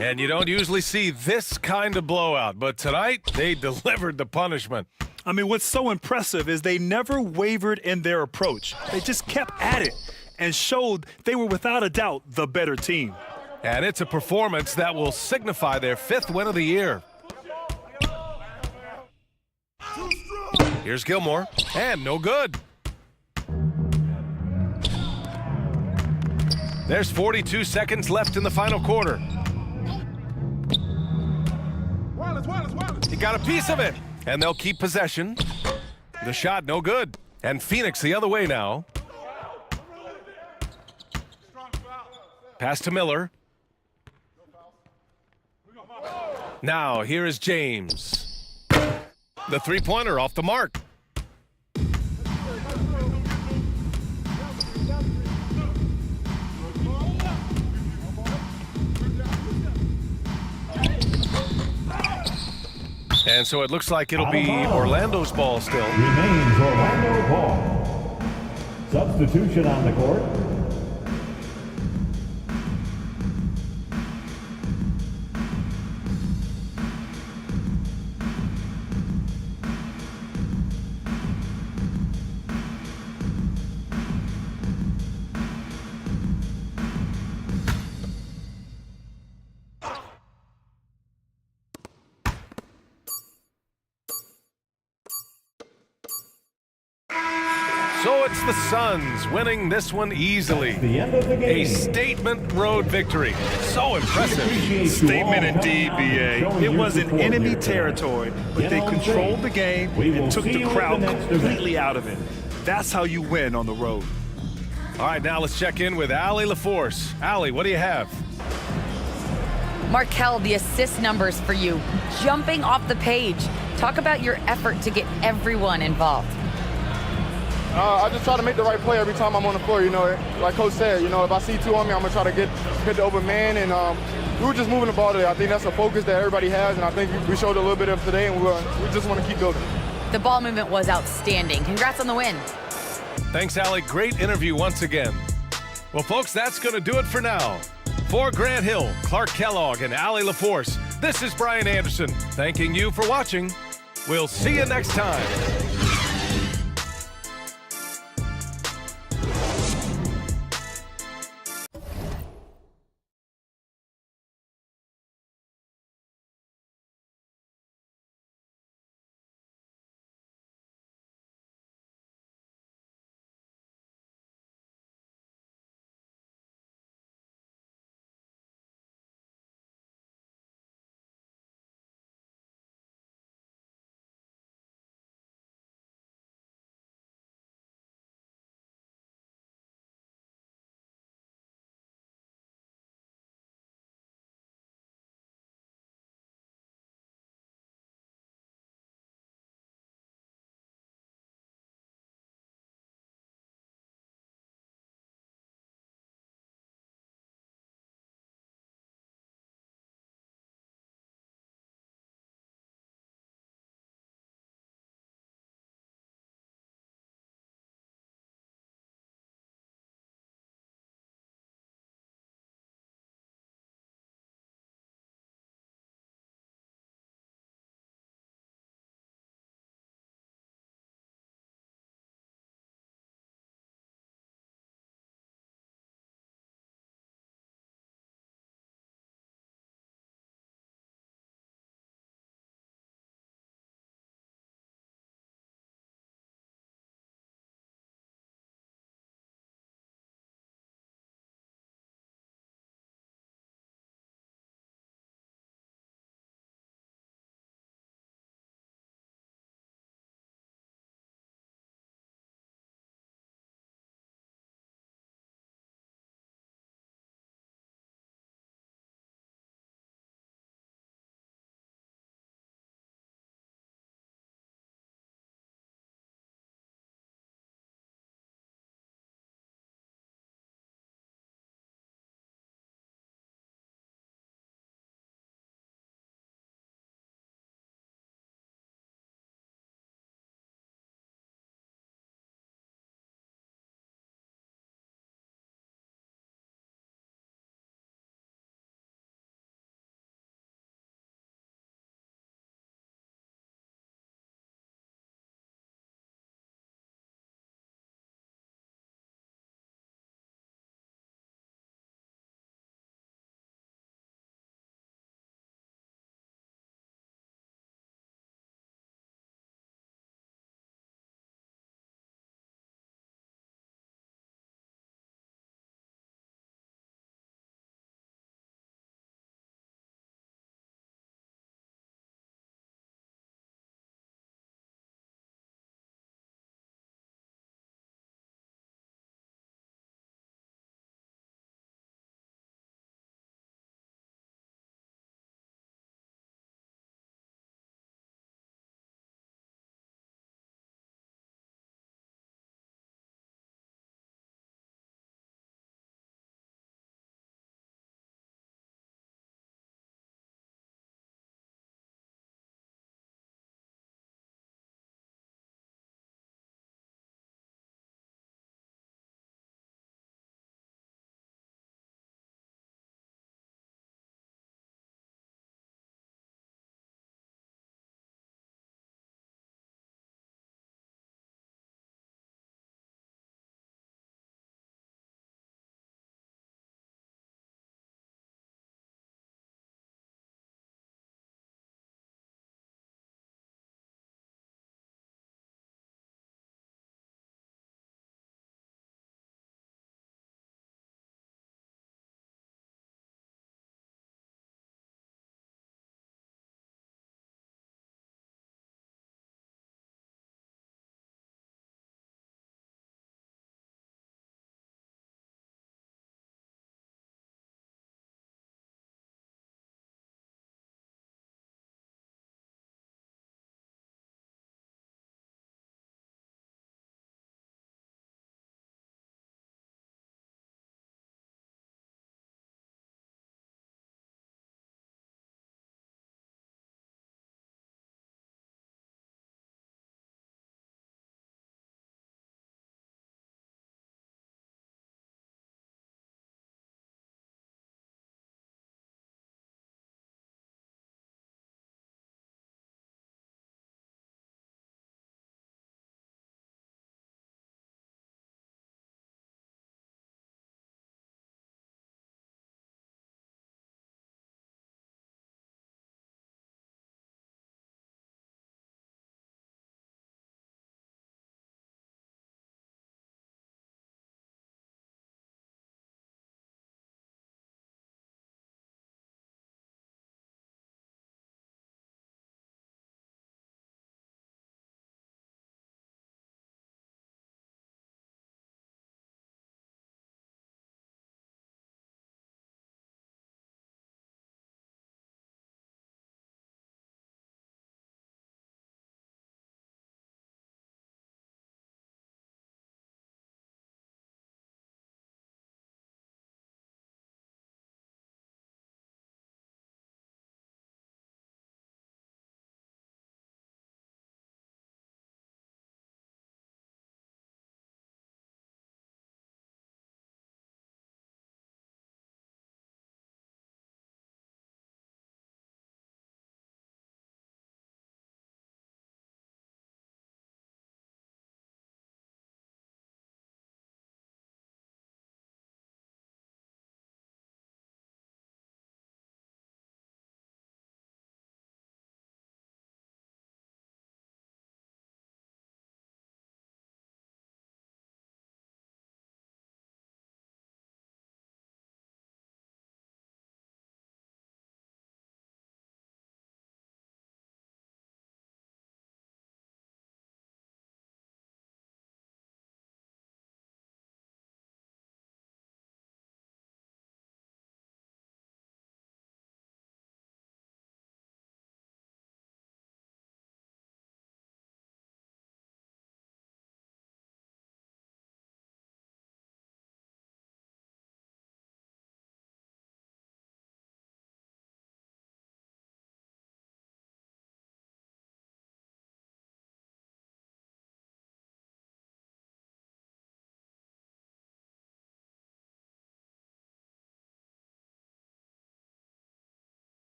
Speaker 17: And you don't usually see this kind of blowout, but tonight they delivered the punishment.
Speaker 19: I mean, what's so impressive is they never wavered in their approach. They just kept at it and showed they were without a doubt the better team.
Speaker 17: And it's a performance that will signify their 5th win of the year. Here's Gilmore, and no good. There's 42 seconds left in the final quarter. He got a piece of it, and they'll keep possession. The shot no good, and Phoenix the other way now. Pass to Miller. Now here is James. The three-pointer off the mark. And so it looks like it'll be Orlando's ball still.
Speaker 7: Remains Orlando ball. Substitution on the court.
Speaker 17: So it's the Suns winning this one easily.
Speaker 7: The end of the game.
Speaker 17: A statement road victory. So impressive.
Speaker 19: Statement indeed, BA. It was in enemy territory, but they controlled the game and took the crowd completely out of it. That's how you win on the road.
Speaker 17: All right, now let's check in with Allie LaForce. Allie, what do you have?
Speaker 21: Markel, the assist numbers for you, jumping off the page. Talk about your effort to get everyone involved.
Speaker 1: I just try to make the right play every time I'm on the floor. You know, like Coach said, you know, if I see two on me, I'm going to try to hit the open man. And we were just moving the ball today. I think that's a focus that everybody has, and I think we showed a little bit of today, and we just want to keep building.
Speaker 21: The ball movement was outstanding. Congrats on the win.
Speaker 17: Thanks, Allie. Great interview once again. Well, folks, that's going to do it for now. For Grant Hill, Clark Kellogg, and Allie LaForce, this is Brian Anderson, thanking you for watching. We'll see you next time.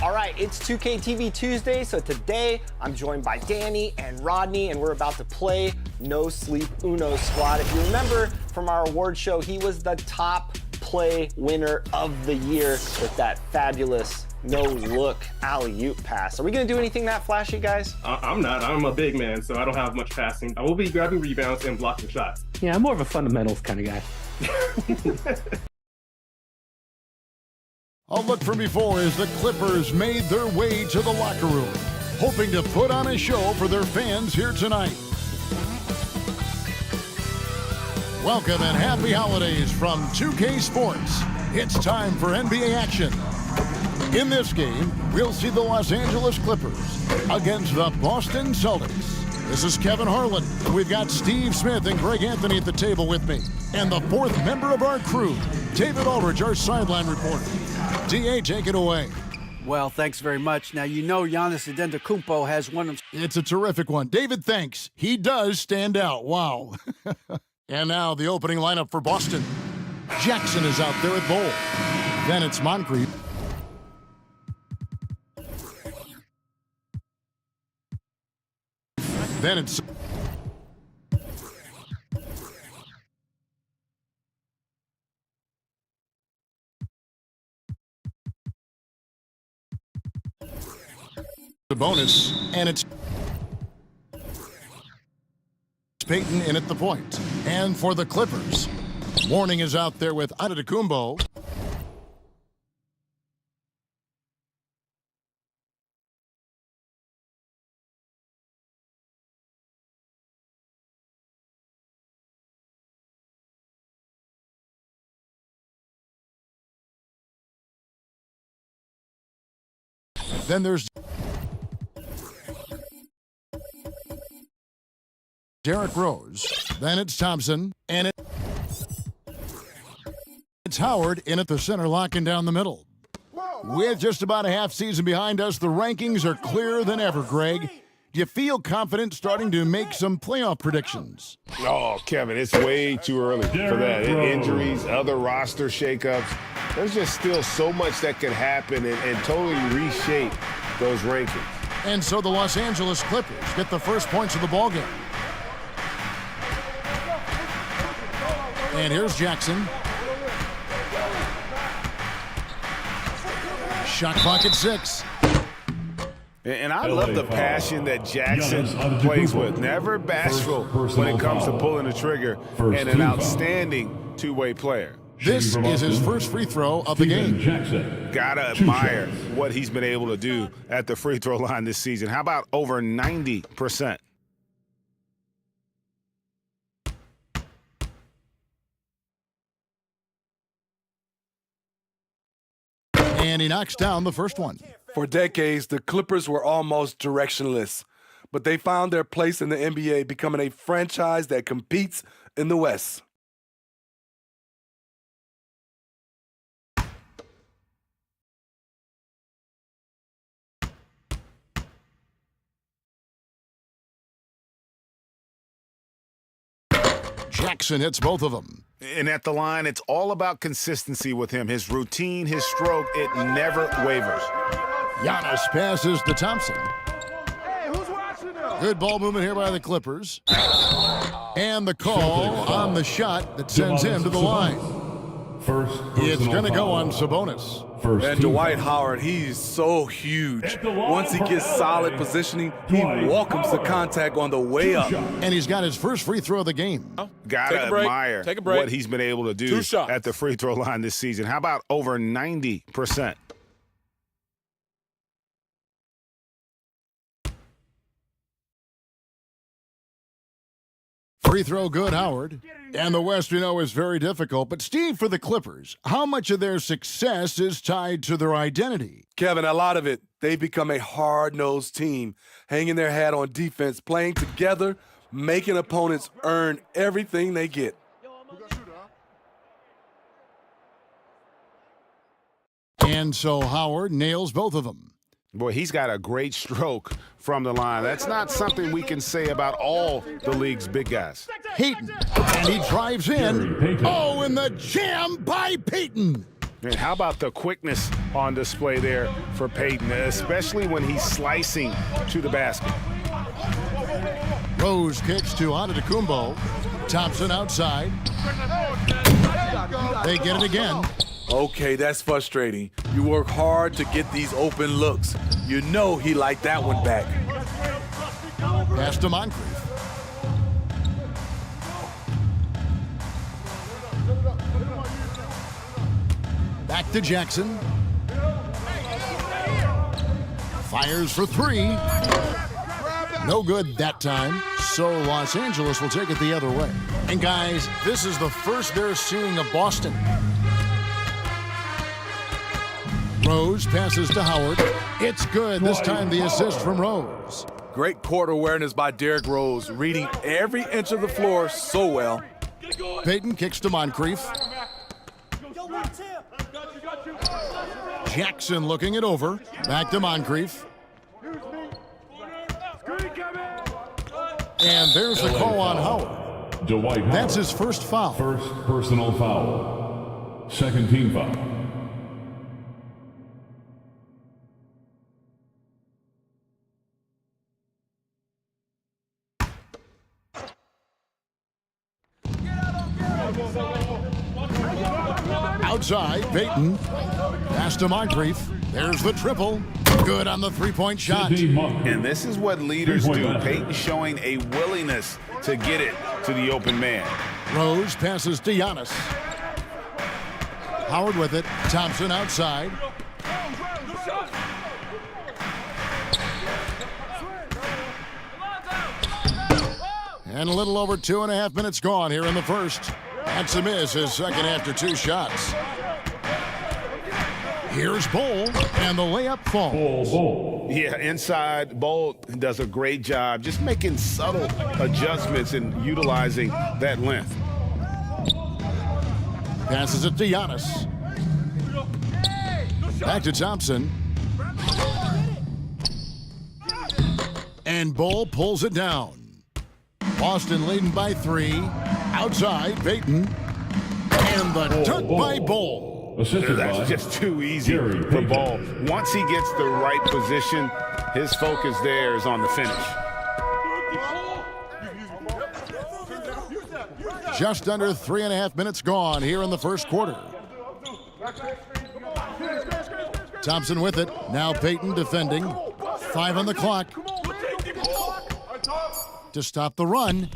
Speaker 16: All right, it's 2KTV Tuesday, so today I'm joined by Danny and Rodney, and we're about to play No Sleep Uno Squad. If you remember from our award show, he was the top play winner of the year with that fabulous no-look alley-oop pass. Are we going to do anything that flashy, guys?
Speaker 8: I'm not. I'm a big man, so I don't have much passing. I will be grabbing rebounds and blocking shots.
Speaker 22: Yeah, I'm more of a fundamentals kind of guy.
Speaker 2: A look from before as the Clippers made their way to the locker room, hoping to put on a show for their fans here tonight. Welcome and happy holidays from 2K Sports. It's time for NBA action. In this game, we'll see the Los Angeles Clippers against the Boston Celtics. This is Kevin Harlan. We've got Steve Smith and Greg Anthony at the table with me. And the fourth member of our crew, David Aldridge, our sideline reporter. DA, take it away.
Speaker 3: Well, thanks very much. Now, you know Giannis Antetokounmpo has one of...
Speaker 2: It's a terrific one. David, thanks. He does stand out. Wow. And now the opening lineup for Boston. Jackson is out there at Bowl. Then it's Moncrief. Then it's the bonus, and it's Payton in at the point. And for the Clippers, Warning is out there with Antetokounmpo. Then there's Derrick Rose. Then it's Thompson. And it's Howard in at the center, locking down the middle. With just about a half season behind us, the rankings are clearer than ever, Greg. Do you feel confident starting to make some playoff predictions?
Speaker 5: Oh, Kevin, it's way too early for that. Injuries, other roster shakeups. There's just still so much that could happen and totally reshape those rankings.
Speaker 2: And so the Los Angeles Clippers get the first points of the ballgame. And here's Jackson. Shot clock at 6.
Speaker 5: And I love the passion that Jackson plays with. Never bashful when it comes to pulling the trigger, and an outstanding two-way player.
Speaker 2: This is his first free throw of the game.
Speaker 5: Gotta admire what he's been able to do at the free throw line this season. How about over 90%?
Speaker 2: And he knocks down the first one.
Speaker 4: For decades, the Clippers were almost directionless, but they found their place in the NBA, becoming a franchise that competes in the West.
Speaker 2: Jackson hits both of them.
Speaker 5: And at the line, it's all about consistency with him. His routine, his stroke, it never wavers.
Speaker 2: Giannis passes to Thompson. Good ball movement here by the Clippers. And the call on the shot that sends him to the line. It's going to go on Sabonis.
Speaker 4: And Dwight Howard, he's so huge. Once he gets solid positioning, he welcomes the contact on the way up.
Speaker 2: And he's got his first free throw of the game.
Speaker 5: Gotta admire what he's been able to do at the free throw line this season. How about over 90%?
Speaker 2: Free throw good, Howard. And the West, we know, is very difficult. But, Steve, for the Clippers, how much of their success is tied to their identity?
Speaker 4: Kevin, a lot of it. They've become a hard-nosed team, hanging their hat on defense, playing together, making opponents earn everything they get.
Speaker 2: And so Howard nails both of them.
Speaker 5: Boy, he's got a great stroke from the line. That's not something we can say about all the league's big guys.
Speaker 2: Payton, and he drives in. Oh, and the jam by Payton.
Speaker 5: And how about the quickness on display there for Payton, especially when he's slicing to the basket.
Speaker 2: Rose kicks to Antetokounmpo. Thompson outside. They get it again.
Speaker 4: Okay, that's frustrating. You work hard to get these open looks. You know he liked that one back.
Speaker 2: Pass to Moncrief. Back to Jackson. Fires for 3. No good that time. So Los Angeles will take it the other way. And guys, this is the first they're seeing of Boston. Rose passes to Howard. It's good. This time the assist from Rose.
Speaker 4: Great court awareness by Derrick Rose, reading every inch of the floor so well.
Speaker 2: Payton kicks to Moncrief. Jackson looking it over. Back to Moncrief. And there's the call on Howard.
Speaker 7: Dwight Howard.
Speaker 2: That's his first foul.
Speaker 7: First personal foul. Second team foul.
Speaker 2: Outside, Payton. Pass to Moncrief. There's the triple. Good on the three-point shot.
Speaker 5: And this is what leaders do. Payton showing a willingness to get it to the open man.
Speaker 2: Rose passes to Giannis. Howard with it. Thompson outside. And a little over 2.5 minutes gone here in the first. That's a miss, his second after 2 shots. Here's Bol, and the layup falls.
Speaker 5: Yeah, inside, Bol does a great job just making subtle adjustments and utilizing that length.
Speaker 2: Passes it to Giannis. Back to Thompson. And Bol pulls it down. Boston leading by 3. Outside, Payton. And the dunk by Bol.
Speaker 5: That's just too easy for Bol. Once he gets the right position, his focus there is on the finish.
Speaker 2: Just under 3.5 minutes gone here in the first quarter. Thompson with it. Now Payton defending. 5 on the clock. To stop the run.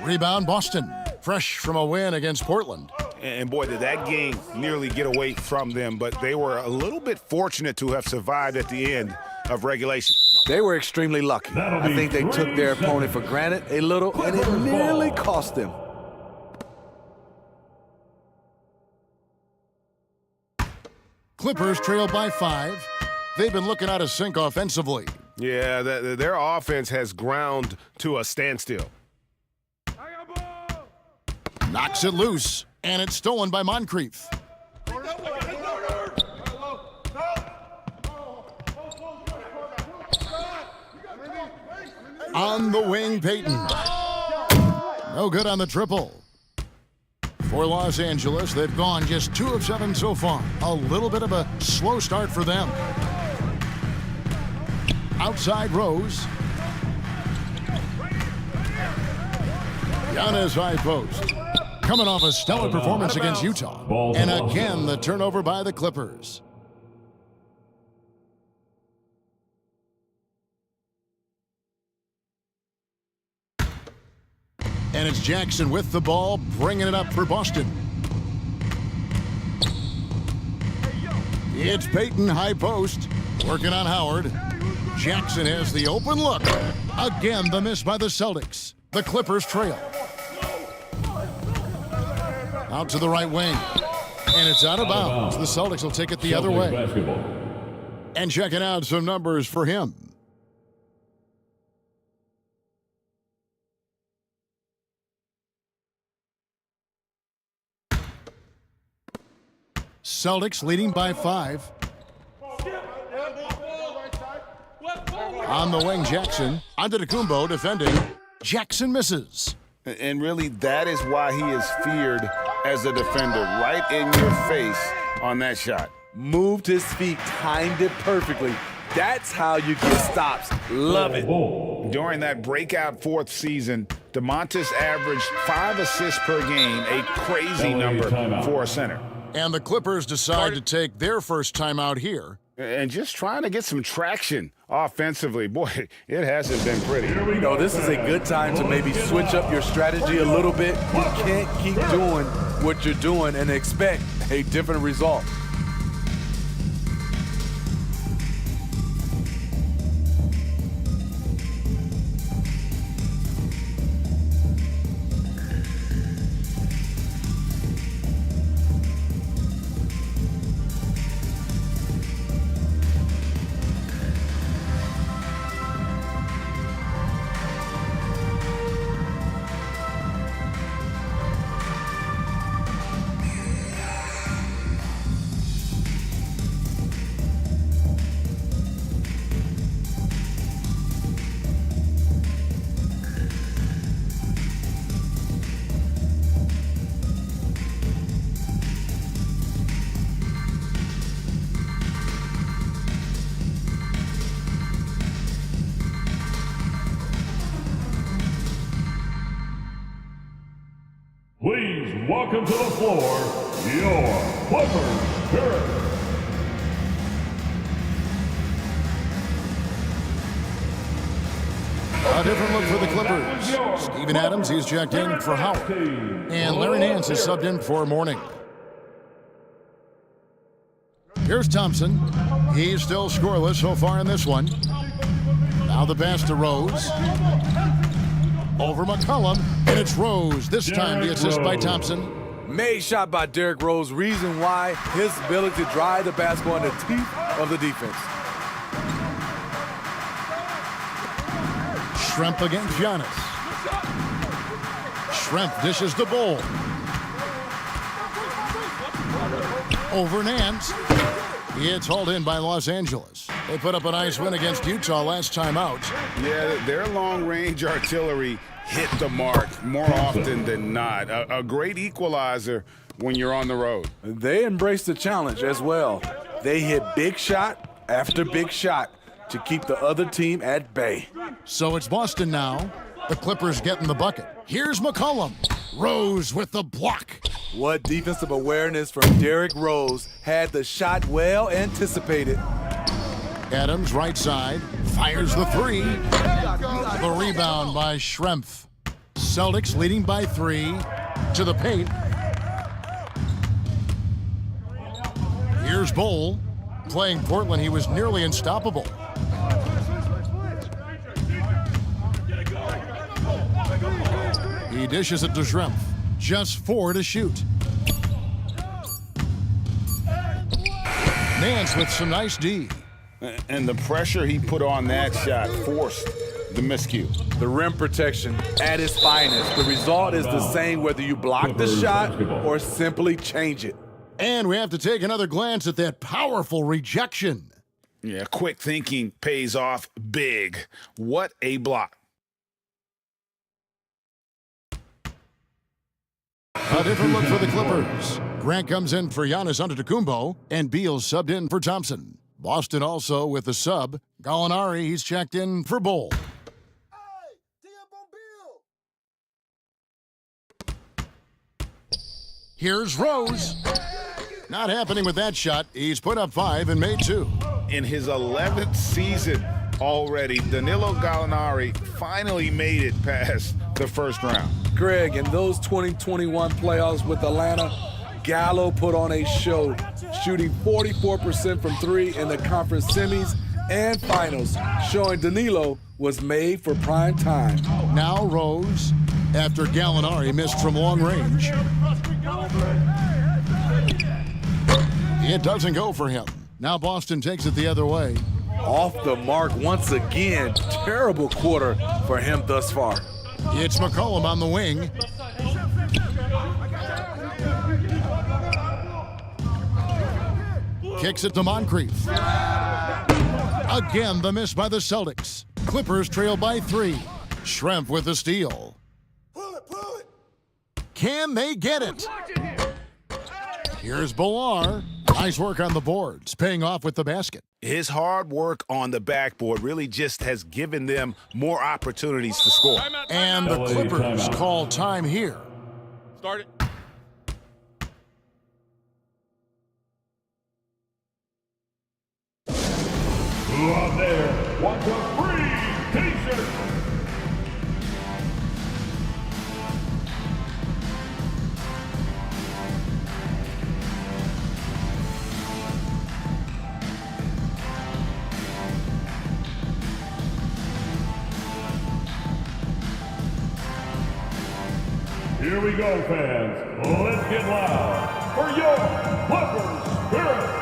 Speaker 2: Rebound Boston. Fresh from a win against Portland.
Speaker 5: And boy, did that game nearly get away from them, but they were a little bit fortunate to have survived at the end of regulation.
Speaker 4: They were extremely lucky. I think they took their opponent for granted a little, and it nearly cost them.
Speaker 2: Clippers trail by 5. They've been looking out of sync offensively.
Speaker 5: Yeah, their offense has ground to a standstill.
Speaker 2: Knocks it loose, and it's stolen by Moncrief. On the wing, Payton. No good on the triple. For Los Angeles, they've gone just 2 of 7 so far. A little bit of a slow start for them. Outside Rose. Giannis high post. Coming off a stellar performance against Utah. And again, the turnover by the Clippers. And it's Jackson with the ball, bringing it up for Boston. It's Payton high post, working on Howard. Jackson has the open look. Again, the miss by the Celtics. The Clippers trail. Out to the right wing. And it's out of bounds. The Celtics will take it the other way.
Speaker 7: Basketball.
Speaker 2: And checking out some numbers for him. Celtics leading by 5. On the wing, Jackson. Antetokounmpo defending. Jackson misses.
Speaker 5: And really, that is why he is feared as a defender, right in your face on that shot.
Speaker 4: Moved his feet, timed it perfectly. That's how you get stops. Love it.
Speaker 5: During that breakout 4th season, DeMontis averaged 5 assists per game, a crazy number for a center.
Speaker 2: And the Clippers decide to take their first timeout here.
Speaker 5: And just trying to get some traction offensively. Boy, it hasn't been pretty.
Speaker 4: You know, this is a good time to maybe switch up your strategy a little bit. You can't keep doing what you're doing and expect a different result.
Speaker 7: welcome to the floor, your Clippers Spirit.
Speaker 2: A different look for the Clippers. Steven Adams, he's checked in for Howard. And Larry Nance is subbed in for Morning. Here's Thompson. He's still scoreless so far in this one. Now the pass to Rose. Over McCollum, and it's Rose. This time the assist by Thompson.
Speaker 4: Made shot by Derrick Rose. Reason why, his ability to drive the basketball in the teeth of the defense.
Speaker 2: Schrempf against Giannis. Schrempf dishes the Bull. Over Nance. It's hauled in by Los Angeles. They put up a nice win against Utah last time out.
Speaker 5: Yeah, their long-range artillery hit the mark more often than not. A great equalizer when you're on the road.
Speaker 4: They embraced the challenge as well. They hit big shot after big shot to keep the other team at bay.
Speaker 2: So it's Boston now. The Clippers getting the bucket. Here's McCollum. Rose with the block.
Speaker 4: What defensive awareness from Derrick Rose, had the shot well anticipated.
Speaker 2: Adams, right side, fires the three. The rebound by Schrempf. Celtics leading by 3 to the paint. Here's Bull. Playing Portland, he was nearly unstoppable. He dishes it to Schrempf. Just 4 to shoot. Nance with some nice D.
Speaker 5: And the pressure he put on that shot forced the miscue.
Speaker 4: The rim protection at its finest. The result is the same whether you block the shot or simply change it.
Speaker 2: And we have to take another glance at that powerful rejection.
Speaker 5: Yeah, quick thinking pays off big. What a block.
Speaker 2: A different look for the Clippers. Grant comes in for Giannis Antetokounmpo, and Beal subbed in for Thompson. Boston also with the sub. Gallinari, he's checked in for Bull. Here's Rose. Not happening with that shot. He's put up 5 and made 2.
Speaker 5: In his 11th season already, Danilo Gallinari finally made it past the first round.
Speaker 4: Greg, in those 2021 playoffs with Atlanta, Gallo put on a show, shooting 44% from 3 in the conference semis and finals, showing Danilo was made for prime time.
Speaker 2: Now Rose, after Gallinari missed from long range. It doesn't go for him. Now Boston takes it the other way.
Speaker 4: Off the mark once again. Terrible quarter for him thus far.
Speaker 2: It's McCollum on the wing. Kicks it to Moncrief. Again, the miss by the Celtics. Clippers trail by 3. Schrempf with the steal. Can they get it? Here's Bolar. Nice work on the boards, paying off with the basket.
Speaker 5: His hard work on the backboard really just has given them more opportunities to score.
Speaker 2: And the Clippers call time here.
Speaker 17: Start it.
Speaker 7: Who out there wants a free t-shirt? Here we go, fans. Let's get loud for your Clippers Spirit.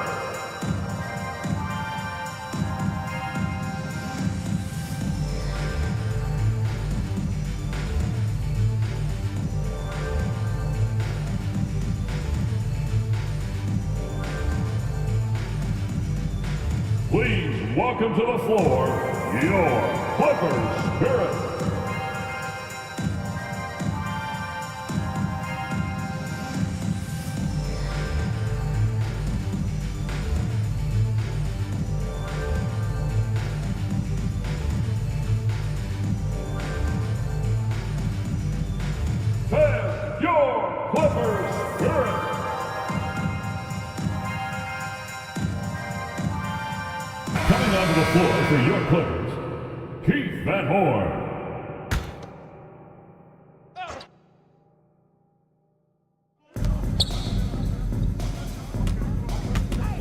Speaker 7: Please welcome to the floor your Clippers Spirit. Your Clippers Coming onto the floor for your Clippers, Keith Van Horn.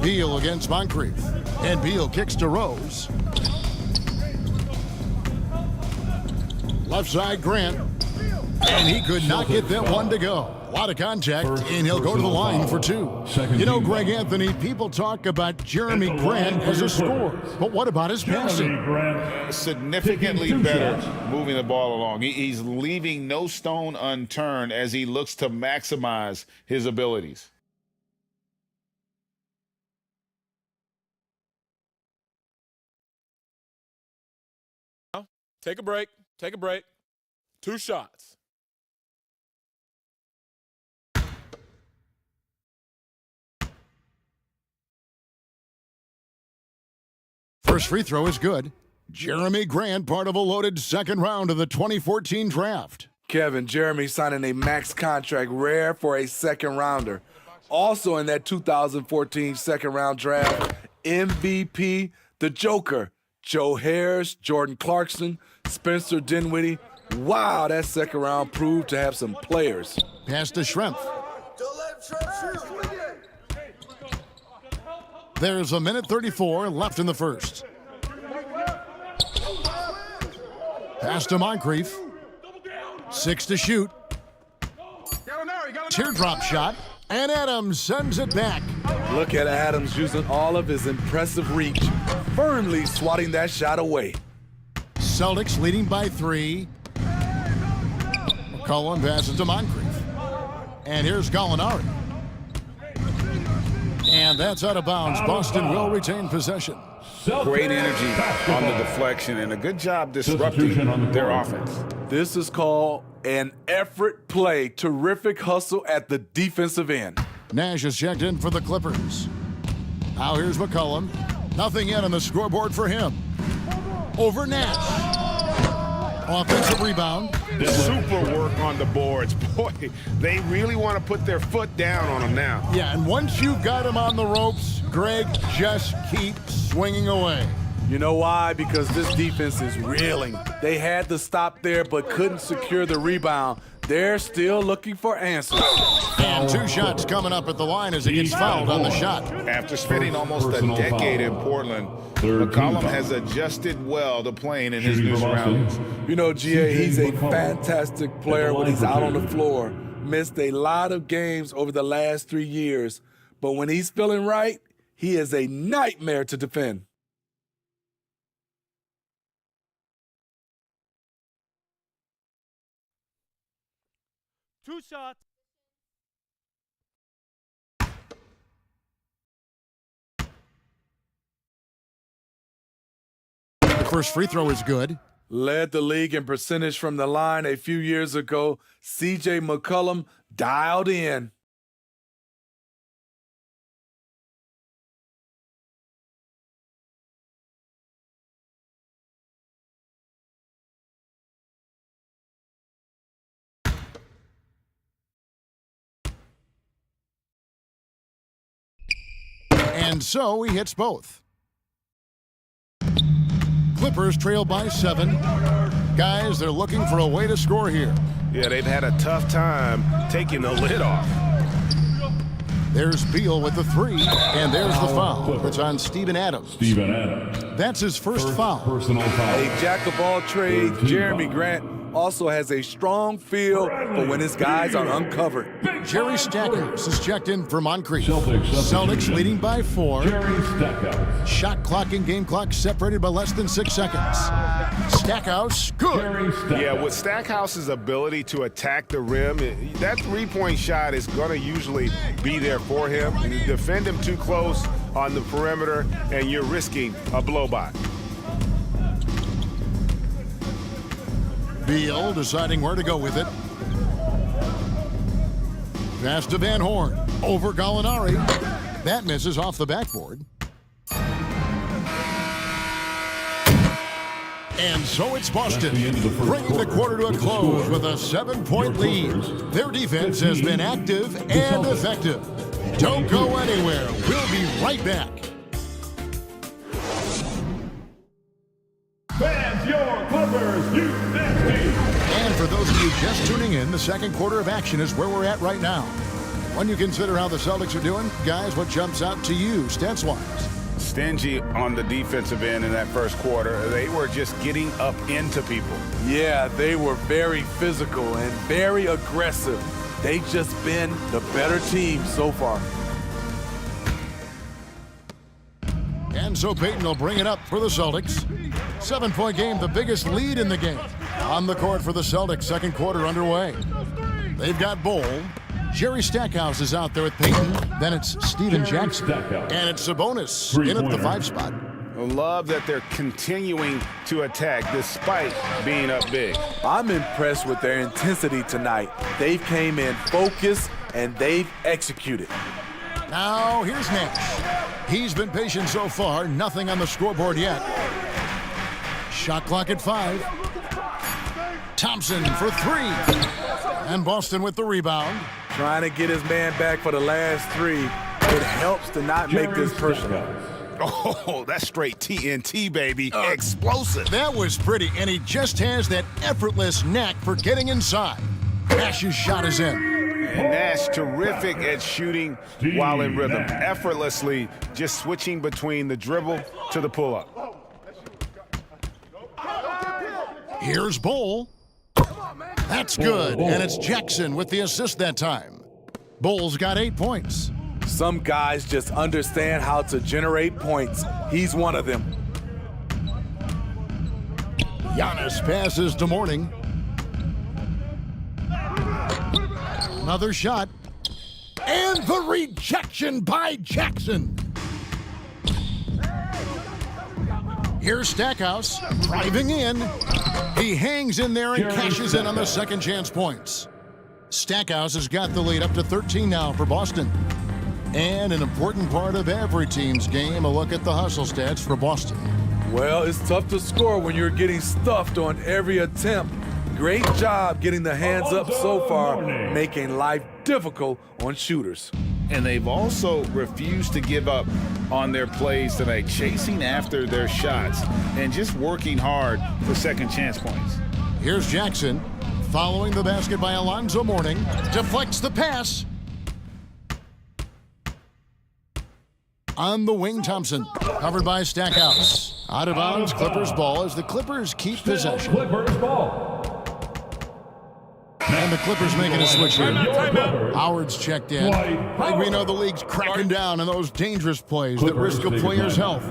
Speaker 2: Beal against Moncrief. And Beal kicks to Rose. Left side, Grant. And he could not get that one to go. A lot of contact, and he'll go to the line for two. You know, Greg Anthony, people talk about Jeremy Grant as a scorer, but what about his passing?
Speaker 5: Significantly better moving the ball along. He's leaving no stone unturned as he looks to maximize his abilities.
Speaker 4: Take a break. Take a break. 2 shots.
Speaker 2: First free throw is good. Jeremy Grant, part of a loaded second round of the 2014 draft.
Speaker 4: Kevin, Jeremy signing a max contract, rare for a second rounder. Also in that 2014 second round draft, MVP, the Joker, Joe Harris, Jordan Clarkson, Spencer Dinwiddie. Wow, that second round proved to have some players.
Speaker 2: Pass to Schrempf. There's a minute 34 left in the first. Pass to Moncrief. 6 to shoot. Teardrop shot. And Adams sends it back.
Speaker 4: Look at Adams using all of his impressive reach, firmly swatting that shot away.
Speaker 2: Celtics leading by 3. McCollum passes to Moncrief. And here's Gallinari. And that's out of bounds. Boston will retain possession.
Speaker 5: Great energy on the deflection and a good job disrupting their offense.
Speaker 4: This is called an effort play. Terrific hustle at the defensive end.
Speaker 2: Nash is checked in for the Clippers. Now here's McCollum. Nothing yet on the scoreboard for him. Over Nash. Offensive rebound.
Speaker 5: Super work on the boards. Boy, they really want to put their foot down on him now.
Speaker 2: Yeah, and once you've got him on the ropes, Greg, just keep swinging away.
Speaker 4: You know why? Because this defense is reeling. They had to stop there but couldn't secure the rebound. They're still looking for answers.
Speaker 2: And 2 shots coming up at the line as he gets fouled on the shot.
Speaker 5: After spending almost a decade in Portland, McCollum has adjusted well to playing in his new surroundings.
Speaker 4: You know, GA, he's a fantastic player when he's out on the floor. Missed a lot of games over the last 3 years. But when he's feeling right, he is a nightmare to defend.
Speaker 20: Two shots.
Speaker 2: The first free throw is good.
Speaker 4: Led the league in percentage from the line a few years ago. C.J. McCollum dialed in.
Speaker 2: And so he hits both. Clippers trail by 7. Guys, they're looking for a way to score here.
Speaker 5: Yeah, they've had a tough time taking the lid off.
Speaker 2: There's Beal with the 3, and there's the foul. It's on Steven Adams. That's his first foul.
Speaker 7: Personal foul.
Speaker 4: A jack of all trades, Jeremy Grant also has a strong feel for when his guys are uncovered.
Speaker 2: Jerry Stackhouse is checked in for Moncrief. Celtics leading by 4. Shot clock and game clock separated by less than 6 seconds. Stackhouse, good.
Speaker 5: Yeah, with Stackhouse's ability to attack the rim, that three-point shot is going to usually be there for him. You defend him too close on the perimeter, and you're risking a blow-by.
Speaker 2: Beal deciding where to go with it. Pass to Van Horn. Over Gallinari. That misses off the backboard. And so it's Boston, bringing the quarter to a close with a 7-point lead. Their defense has been active and effective. Don't go anywhere. We'll be right back. those of you just tuning in, the second quarter of action is where we're at right now. When you consider how the Celtics are doing, guys, what jumps out to you stats-wise?
Speaker 5: Stingy on the defensive end in that first quarter. They were just getting up into people.
Speaker 4: Yeah, they were very physical and very aggressive. They've just been the better team so far.
Speaker 2: And so Peyton will bring it up for the Celtics. 7-point game, the biggest lead in the game. On the court for the Celtics, second quarter underway. They've got Bol. Jerry Stackhouse is out there with Peyton. Then it's Steven Jackson. And it's Sabonis in at the 5 spot.
Speaker 5: I love that they're continuing to attack despite being up big.
Speaker 4: I'm impressed with their intensity tonight. They came in focused and they've executed.
Speaker 2: Now here's Nash. He's been patient so far. Nothing on the scoreboard yet. Shot clock at 5. Thompson for 3. And Boston with the rebound.
Speaker 4: Trying to get his man back for the last 3. It helps to not make this personal.
Speaker 5: Oh, that's straight TNT, baby. Explosive.
Speaker 2: That was pretty, and he just has that effortless knack for getting inside. Nash's shot is in.
Speaker 5: And Nash terrific at shooting while in rhythm. Effortlessly just switching between the dribble to the pull-up.
Speaker 2: Here's Bol. That's good, and it's Jackson with the assist that time. Bol's got 8 points.
Speaker 4: Some guys just understand how to generate points. He's one of them.
Speaker 2: Giannis passes to Mourning. Another shot. And the rejection by Jackson. Here's Stackhouse driving in. He hangs in there and cashes in on the second chance points. Stackhouse has got the lead up to 13 now for Boston. And an important part of every team's game, a look at the hustle stats for Boston.
Speaker 4: Well, it's tough to score when you're getting stuffed on every attempt. Great job getting the hands up so far, making life difficult on shooters.
Speaker 5: And they've also refused to give up on their plays tonight, chasing after their shots and just working hard for second chance points.
Speaker 2: Here's Jackson following the basket by Alonzo Mourning. Deflects the pass. On the wing, Thompson. Covered by Stackhouse. Out of bounds, Clippers ball as the Clippers keep possession.
Speaker 7: Clippers ball.
Speaker 2: And the Clippers making a switch here. Howard's checked in. I think we know the league's cracking down on those dangerous plays that risk a player's health.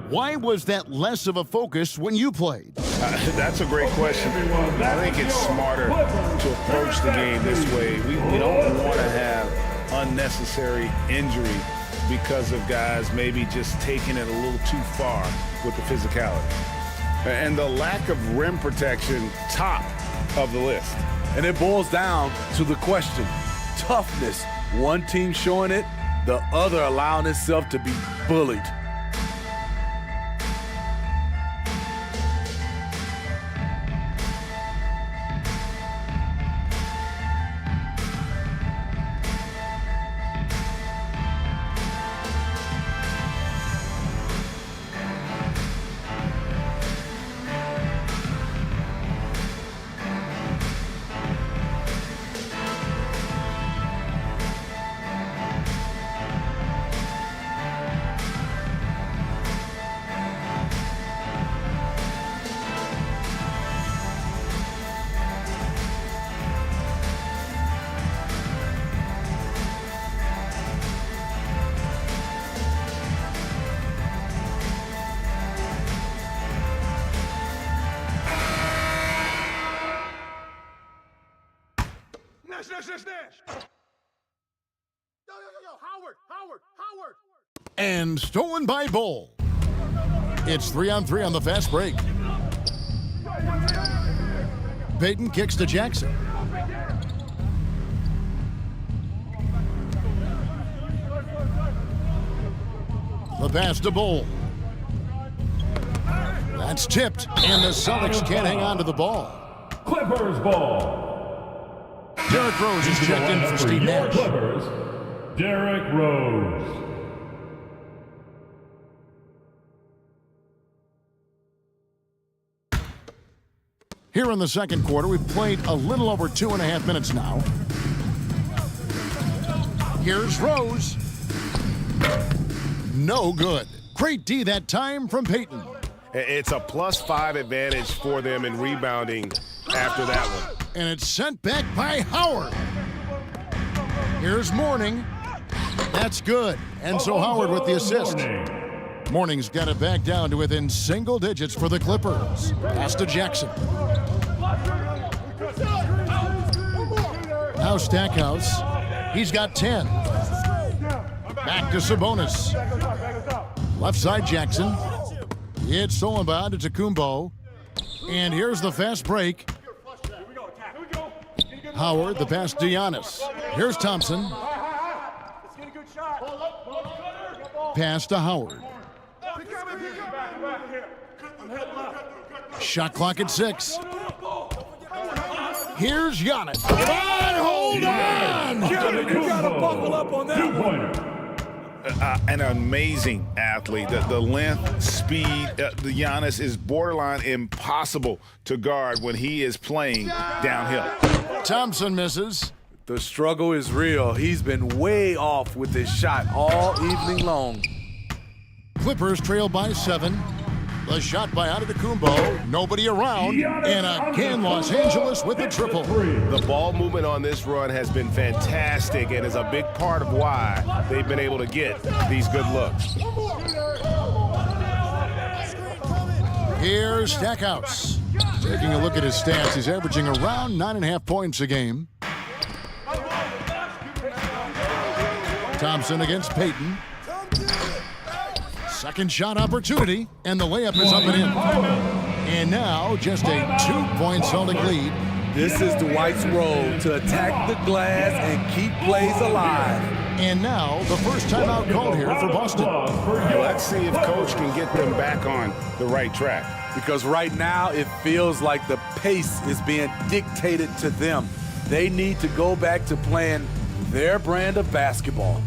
Speaker 2: Why was that less of a focus when you played?
Speaker 5: That's a great question. I think it's smarter to approach the game this way. We don't want to have unnecessary injury because of guys maybe just taking it a little too far with the physicality. And the lack of rim protection, top of the list.
Speaker 4: And it boils down to the question, toughness. One team showing it, the other allowing itself to be bullied.
Speaker 2: And stolen by Bol. It's 3-on-3 on the fast break. Peyton kicks to Jackson. The pass to Bol. That's tipped, and the Celtics can't hang on to the ball.
Speaker 7: Clippers ball.
Speaker 2: Derrick Rose is checked in for Steve Nash.
Speaker 7: Clippers, Derrick Rose.
Speaker 2: Here in the second quarter, we've played a little over 2.5 minutes now. Here's Rose. No good. Great D that time from Payton.
Speaker 5: It's a +5 advantage for them in rebounding after that one.
Speaker 2: And it's sent back by Howard. Here's Mourning. That's good. And so Howard with the assist. Mourning's got it back down to within single digits for the Clippers. Pass to Jackson. Now Stackhouse. He's got 10. Back to Sabonis. Left side Jackson. It's Solomon to Kumbo. And here's the fast break. Howard, the pass to Giannis. Here's Thompson. Pass to Howard. Shot clock at 6. Here's Giannis. Hold on!
Speaker 4: You gotta buckle up on that one.
Speaker 5: An amazing athlete. The length, speed, the Giannis is borderline impossible to guard when he is playing downhill.
Speaker 2: Thompson misses.
Speaker 4: The struggle is real. He's been way off with this shot all evening long.
Speaker 2: Clippers trail by 7. The shot by Antetokounmpo. Nobody around. And again, Los Angeles with a triple.
Speaker 5: The ball movement on this run has been fantastic and is a big part of why they've been able to get these good looks.
Speaker 2: Here's Stackhouse. Taking a look at his stats, he's averaging around 9.5 points a game. Thompson against Payton. Second shot opportunity, and the layup is up and in. And now, just a 2-point Celtic lead.
Speaker 4: This is Dwight's role, to attack the glass and keep plays alive.
Speaker 2: And now, the first timeout called here for Boston.
Speaker 5: Let's see if Coach can get them back on the right track.
Speaker 4: Because right now, it feels like the pace is being dictated to them. They need to go back to playing their brand of basketball.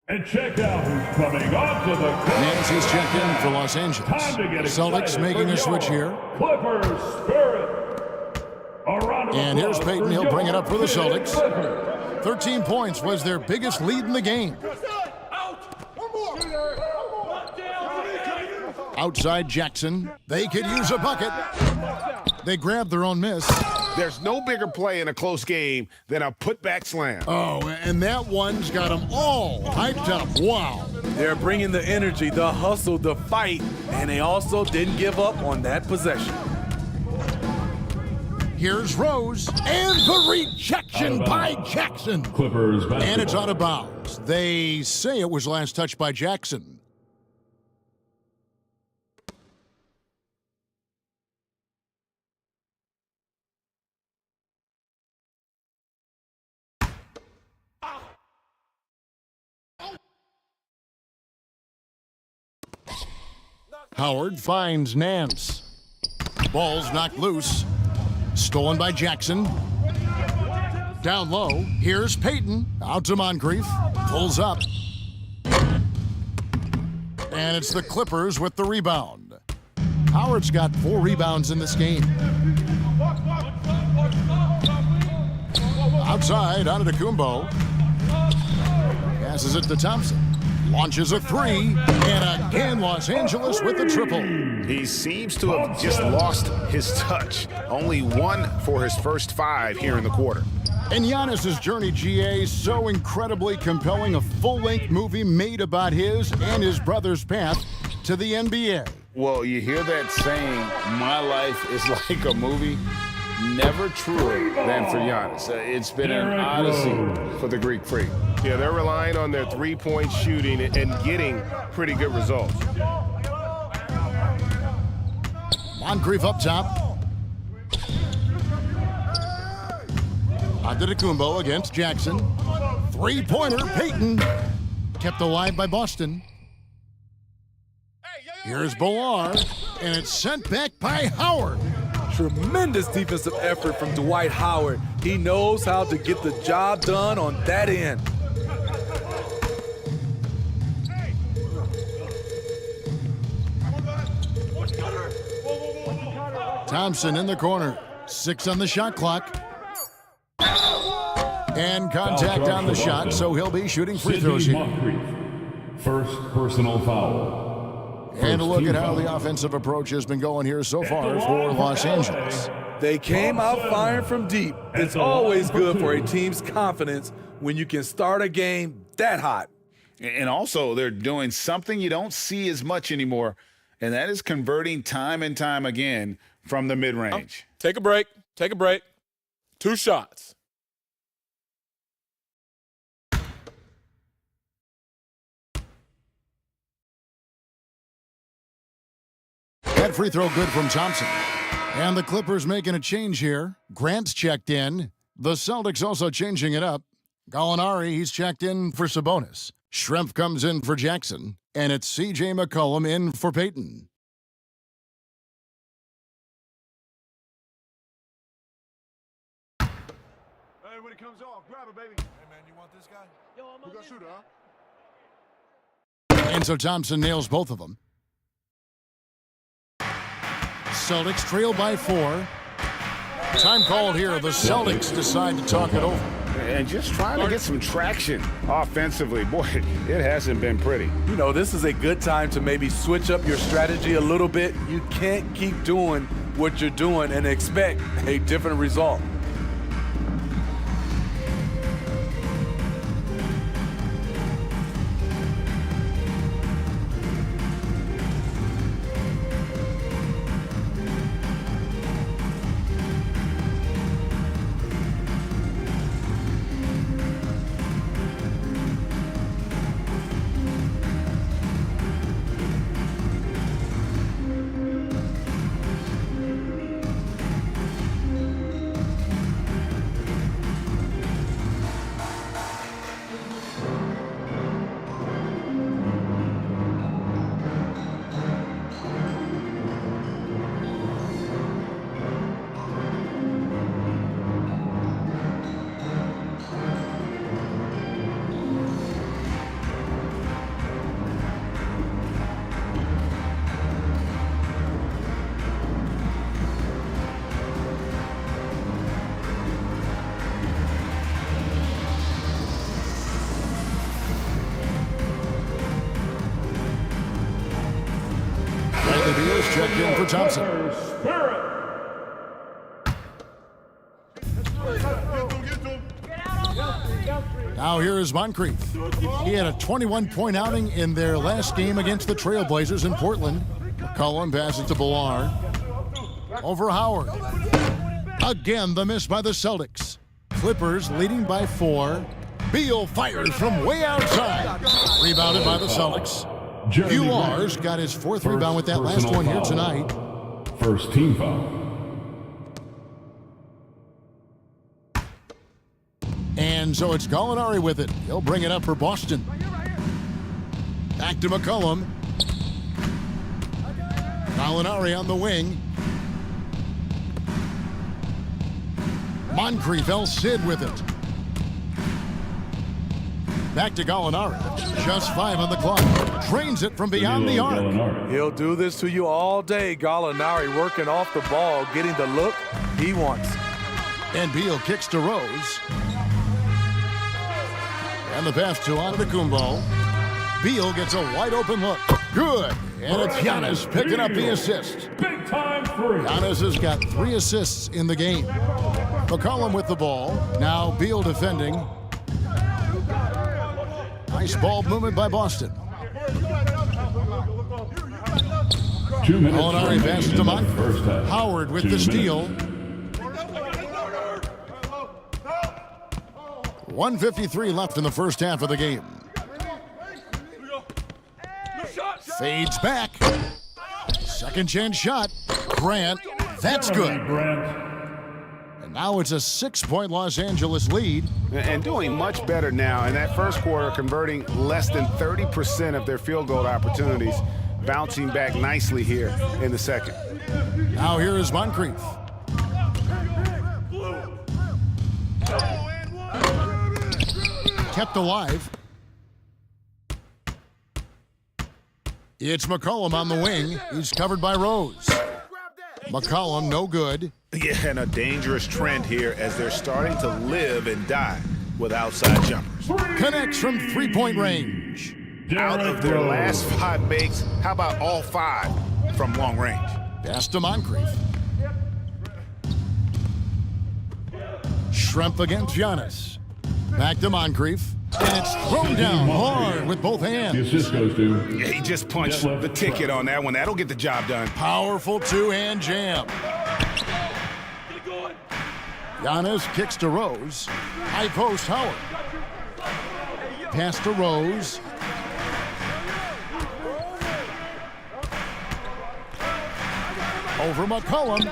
Speaker 7: And check out who's coming onto the court.
Speaker 2: Nancy's checked in for Los Angeles. Celtics making a switch here.
Speaker 7: Clippers Spirit.
Speaker 2: And here's Payton. He'll bring it up for the Celtics. 13 points was their biggest lead in the game. Outside Jackson. They could use a bucket. They grabbed their own miss.
Speaker 5: There's no bigger play in a close game than a putback slam.
Speaker 2: Oh, and that one's got them all hyped up. Wow.
Speaker 4: They're bringing the energy, the hustle, the fight, and they also didn't give up on that possession.
Speaker 2: Here's Rose, and the rejection by Jackson.
Speaker 7: Clippers basketball.
Speaker 2: And it's out of bounds. They say it was last touched by Jackson. Howard finds Nance. Ball's knocked loose. Stolen by Jackson. Down low. Here's Payton. Out to Moncrief. Pulls up. And it's the Clippers with the rebound. Howard's got 4 rebounds in this game. Outside, Antetokounmpo. Passes it to Thompson. Launches a three, and again Los Angeles with the triple.
Speaker 5: He seems to have just lost his touch. Only 1 for his first 5 here in the quarter.
Speaker 2: And Giannis's journey, GA, so incredibly compelling. A full-length movie made about his and his brother's path to the NBA.
Speaker 5: Well, you hear that saying, my life is like a movie. Never truer than for Giannis. It's been an odyssey for the Greek Freak.
Speaker 6: Yeah, they're relying on their three-point shooting and getting pretty good results.
Speaker 2: Moncrief up top. Antetokounmpo against Jackson. Three-pointer, Payton. Kept alive by Boston. Here's Bolar, and it's sent back by Howard.
Speaker 4: Tremendous defensive effort from Dwight Howard. He knows how to get the job done on that end.
Speaker 2: Thompson in the corner. 6 on the shot clock. And contact on the shot, so he'll be shooting free throws here.
Speaker 7: First personal foul.
Speaker 2: And a look at how the offensive approach has been going here so far for Los Angeles.
Speaker 4: They came out firing from deep. It's always good for a team's confidence when you can start a game that hot.
Speaker 5: And also, they're doing something you don't see as much anymore, and that is converting time and time again from the mid-range.
Speaker 14: Take a break. Take a break. 2 shots.
Speaker 2: That free throw good from Thompson. And the Clippers making a change here. Grant's checked in. The Celtics also changing it up. Gallinari, he's checked in for Sabonis. Schrempf comes in for Jackson. And it's C.J. McCollum in for Payton.
Speaker 13: Hey, when it comes off, grab it, baby. Hey, man, you want this guy? Yo, I'm on shooter, huh?
Speaker 2: And so Thompson nails both of them. Celtics trail by 4. Time called here. The Celtics decide to talk it over.
Speaker 5: And just trying to get some traction offensively. Boy, it hasn't been pretty.
Speaker 4: You know, this is a good time to maybe switch up your strategy a little bit. You can't keep doing what you're doing and expect a different result.
Speaker 2: Checked in for Thompson. Now here is Moncrief. He had a 21-point outing in their last game against the Trailblazers in Portland. McCollum passes to Bolar. Over Howard. Again, the miss by the Celtics. Clippers leading by 4. Beal fires from way outside. Rebounded by the Celtics. Ular's got his 4th rebound with that last one here tonight.
Speaker 7: First team foul.
Speaker 2: And so it's Gallinari with it. He'll bring it up for Boston. Back to McCollum. Gallinari on the wing. Moncrief, El Cid with it. Back to Gallinari. Just 5 on the clock. Drains it from beyond the arc.
Speaker 4: He'll do this to you all day. Gallinari working off the ball, getting the look he wants.
Speaker 2: And Beal kicks to Rose. And the pass to Antetokounmpo. Beal gets a wide open look. Good. And it's Giannis picking up the assist.
Speaker 7: Big time three.
Speaker 2: Giannis has got 3 assists in the game. McCollum with the ball. Now Beal defending. Nice ball movement by Boston.
Speaker 7: 2 minutes.
Speaker 2: Molinari passes to Monk. Howard with the steal. 1:53 left in the first half of the game. Fades back. Second chance shot. Grant. That's good. And now it's a 6-point Los Angeles lead.
Speaker 5: And doing much better now. In that first quarter, converting less than 30% of their field goal opportunities. Bouncing back nicely here in the second.
Speaker 2: Now here is Moncrief. Kept alive. It's McCollum on the wing. He's covered by Rose. McCollum, no good.
Speaker 5: Yeah, and a dangerous trend here as they're starting to live and die with outside jumpers.
Speaker 2: Connects from 3-point range.
Speaker 5: Out of their last 5 makes, how about all 5 from long range?
Speaker 2: Pass to Moncrief. Schrempf against Giannis. Back to Moncrief. And it's thrown down hard with both hands.
Speaker 7: The assist goes to.
Speaker 5: Yeah, he just punched the ticket on that one. That'll get the job done.
Speaker 2: Powerful 2-hand jam. Giannis kicks to Rose. High post Howard. Pass to Rose. Over McCollum.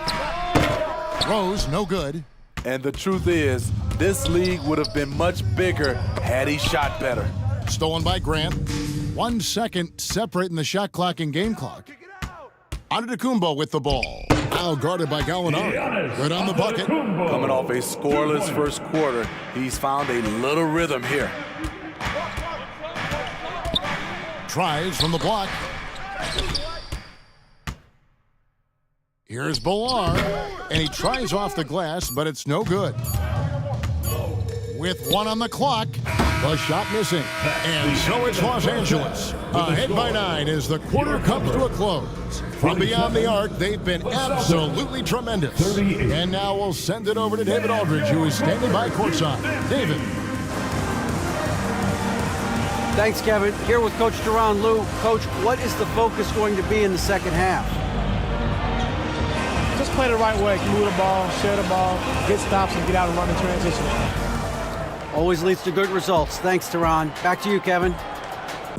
Speaker 2: Rose, no good.
Speaker 4: And the truth is, this league would have been much bigger had he shot better.
Speaker 2: Stolen by Grant. 1 second separating the shot clock and game clock. Antetokounmpo with the ball. Now guarded by Gallinari. Good on the bucket.
Speaker 4: Coming off a scoreless first quarter, he's found a little rhythm here.
Speaker 2: Tries from the block. Here's Bilal, and he tries off the glass, but it's no good. With 1 on the clock, the shot missing. And so it's Los Angeles. Ahead by 9 as the quarter comes to a close. From beyond the arc, they've been absolutely tremendous. And now we'll send it over to David Aldridge, who is standing by courtside. David.
Speaker 3: Thanks, Kevin. Here with Coach Teron Lue. Coach, what is the focus going to be in the second half?
Speaker 11: Just play the right way. Move the ball, share the ball, get stops, and get out and run in transition.
Speaker 3: Always leads to good results. Thanks, Teron. Back to you, Kevin.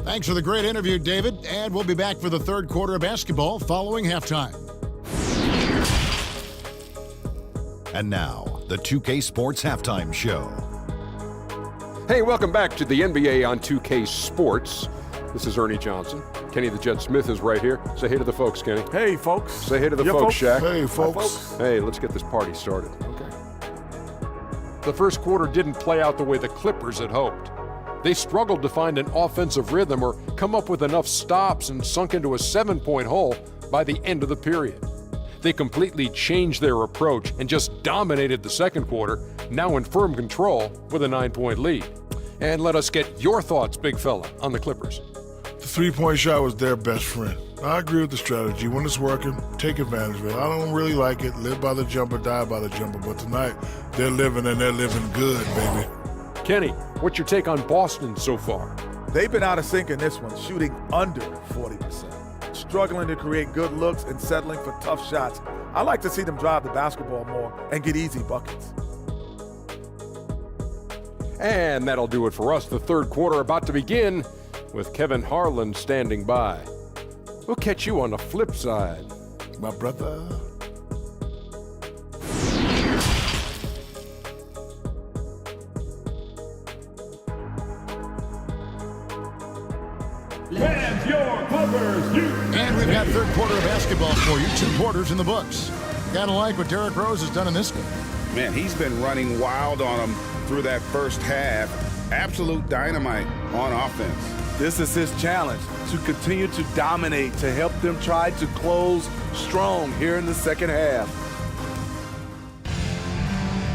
Speaker 2: Thanks for the great interview, David. And we'll be back for the third quarter of basketball following halftime.
Speaker 15: And now, the 2K Sports Halftime Show.
Speaker 12: Hey, welcome back to the NBA on 2K Sports. This is Ernie Johnson. Kenny the Jet Smith is right here. Say hey to the folks, Kenny.
Speaker 10: Hey, folks.
Speaker 12: Say hey to the folks, Shaq.
Speaker 13: Hey, folks.
Speaker 10: Hi, folks.
Speaker 12: Hey, let's get this party started. Okay. The first quarter didn't play out the way the Clippers had hoped. They struggled to find an offensive rhythm or come up with enough stops and sunk into a 7-point hole by the end of the period. They completely changed their approach and just dominated the second quarter, now in firm control with a 9-point lead. And let us get your thoughts, big fella, on the Clippers.
Speaker 13: The 3-point shot was their best friend. I agree with the strategy. When it's working, take advantage of it. I don't really like it. Live by the jumper, die by the jumper. But tonight, they're living and they're living good, baby.
Speaker 12: Kenny, what's your take on Boston so far?
Speaker 10: They've been out of sync in this one, shooting under 40%. Struggling to create good looks and settling for tough shots. I like to see them drive the basketball more and get easy buckets.
Speaker 12: And that'll do it for us. The third quarter about to begin with Kevin Harlan standing by. We'll catch you on the flip side.
Speaker 13: My brother.
Speaker 7: And your Clippers.
Speaker 2: And we've got third quarter of basketball for you. 2 quarters in the books. Gotta like what Derrick Rose has done in this game.
Speaker 5: Man, he's been running wild on them through that first half. Absolute dynamite on offense.
Speaker 4: This is his challenge, to continue to dominate, to help them try to close strong here in the second half.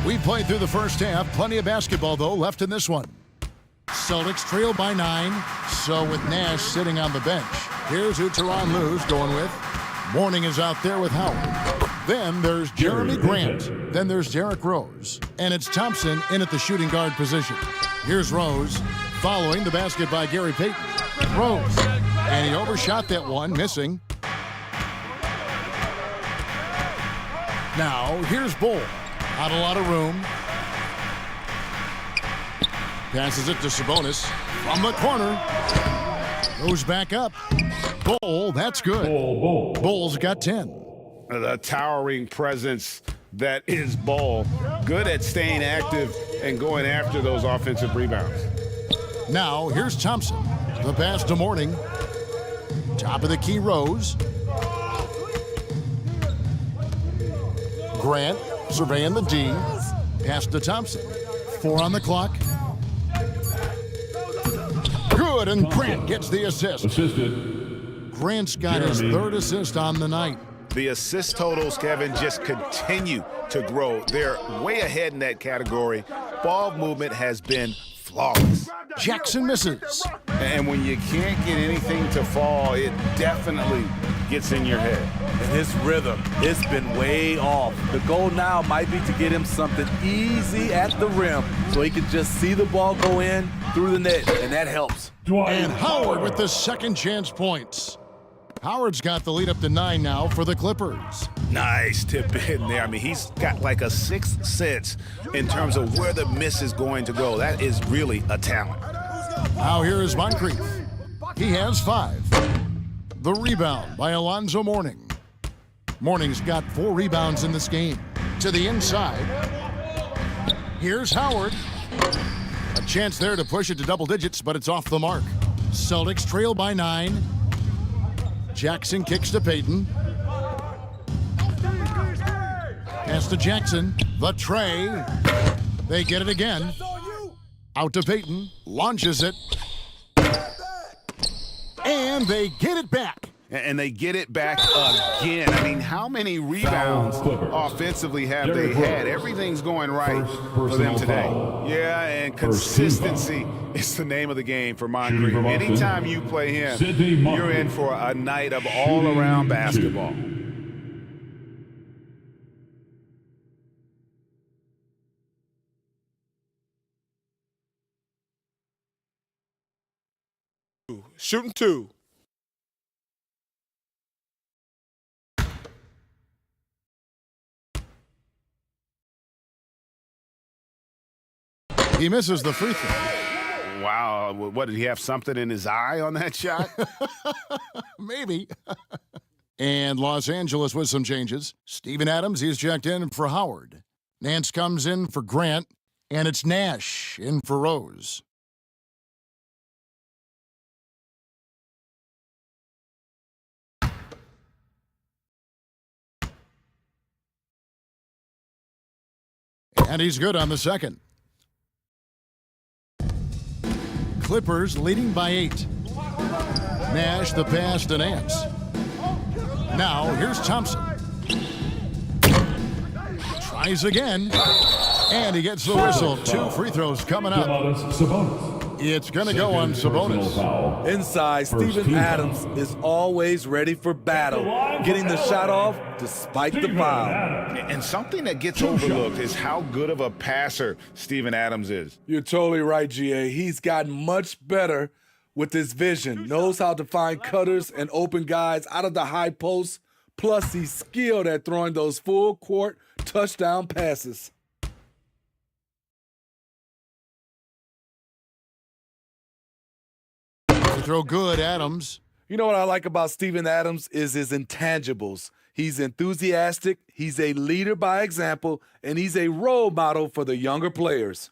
Speaker 2: We played through the first half. Plenty of basketball, though, left in this one. Celtics trail by 9. So with Nash sitting on the bench, here's who Teron Lue's going with. Mourning is out there with Howard. Then there's Jeremy Grant. Then there's Derrick Rose. And it's Thompson in at the shooting guard position. Here's Rose following the basket by Gary Payton. Rose. And he overshot that one, missing. Now, here's Bull. Not a lot of room. Passes it to Sabonis from the corner. Goes back up. Bull, that's good. Bull's got 10.
Speaker 5: The towering presence that is Bull. Good at staying active and going after those offensive rebounds.
Speaker 2: Now, here's Thompson. The pass to Mourning. Top of the key, Rose. Grant surveying the D. Pass to Thompson. 4 on the clock. Good, and Grant gets the assist. Grant's got his 3rd assist on the night.
Speaker 5: The assist totals, Kevin, just continue to grow. They're way ahead in that category. Ball movement has been flawless.
Speaker 2: Jackson misses.
Speaker 5: And when you can't get anything to fall, it definitely gets in your head.
Speaker 4: And his rhythm, it's been way off. The goal now might be to get him something easy at the rim so he can just see the ball go in through the net, and that helps.
Speaker 2: And Howard with the second chance points. Howard's got the lead up to 9 now for the Clippers.
Speaker 5: Nice tip in there. I mean, he's got like a 6th sense in terms of where the miss is going to go. That is really a talent.
Speaker 2: Now here is Moncrief. He has 5. The rebound by Alonzo Mourning. Mourning's got 4 rebounds in this game. To the inside. Here's Howard. A chance there to push it to double digits, but it's off the mark. Celtics trail by 9. Jackson kicks to Payton. Pass to Jackson. The tray. They get it again. Out to Payton. Launches it. And they get it back.
Speaker 5: And they get it back again. I mean, how many rebounds offensively have they had? Everything's going right for them today. Yeah, and consistency is the name of the game for Moncrief. Anytime you play him, you're in for a night of all-around basketball.
Speaker 14: Shooting 2.
Speaker 2: He misses the free throw.
Speaker 5: Wow. What, did he have something in his eye on that shot?
Speaker 2: Maybe. And Los Angeles with some changes. Steven Adams, he's checked in for Howard. Nance comes in for Grant. And it's Nash in for Rose. And he's good on the second. Clippers leading by 8. Nash the pass to Nance. Now here's Thompson. Tries again. And he gets the whistle. 2 free throws coming up. It's going to go on Sabonis.
Speaker 4: Inside, Steven Adams is always ready for battle, getting the shot off despite the foul.
Speaker 5: And something that gets overlooked is how good of a passer Steven Adams is.
Speaker 4: You're totally right, GA. He's gotten much better with his vision, knows how to find cutters and open guys out of the high post, plus he's skilled at throwing those full-court touchdown passes.
Speaker 2: Throw good, Adams.
Speaker 4: You know what I like about Steven Adams is his intangibles. He's enthusiastic, he's a leader by example, and he's a role model for the younger players.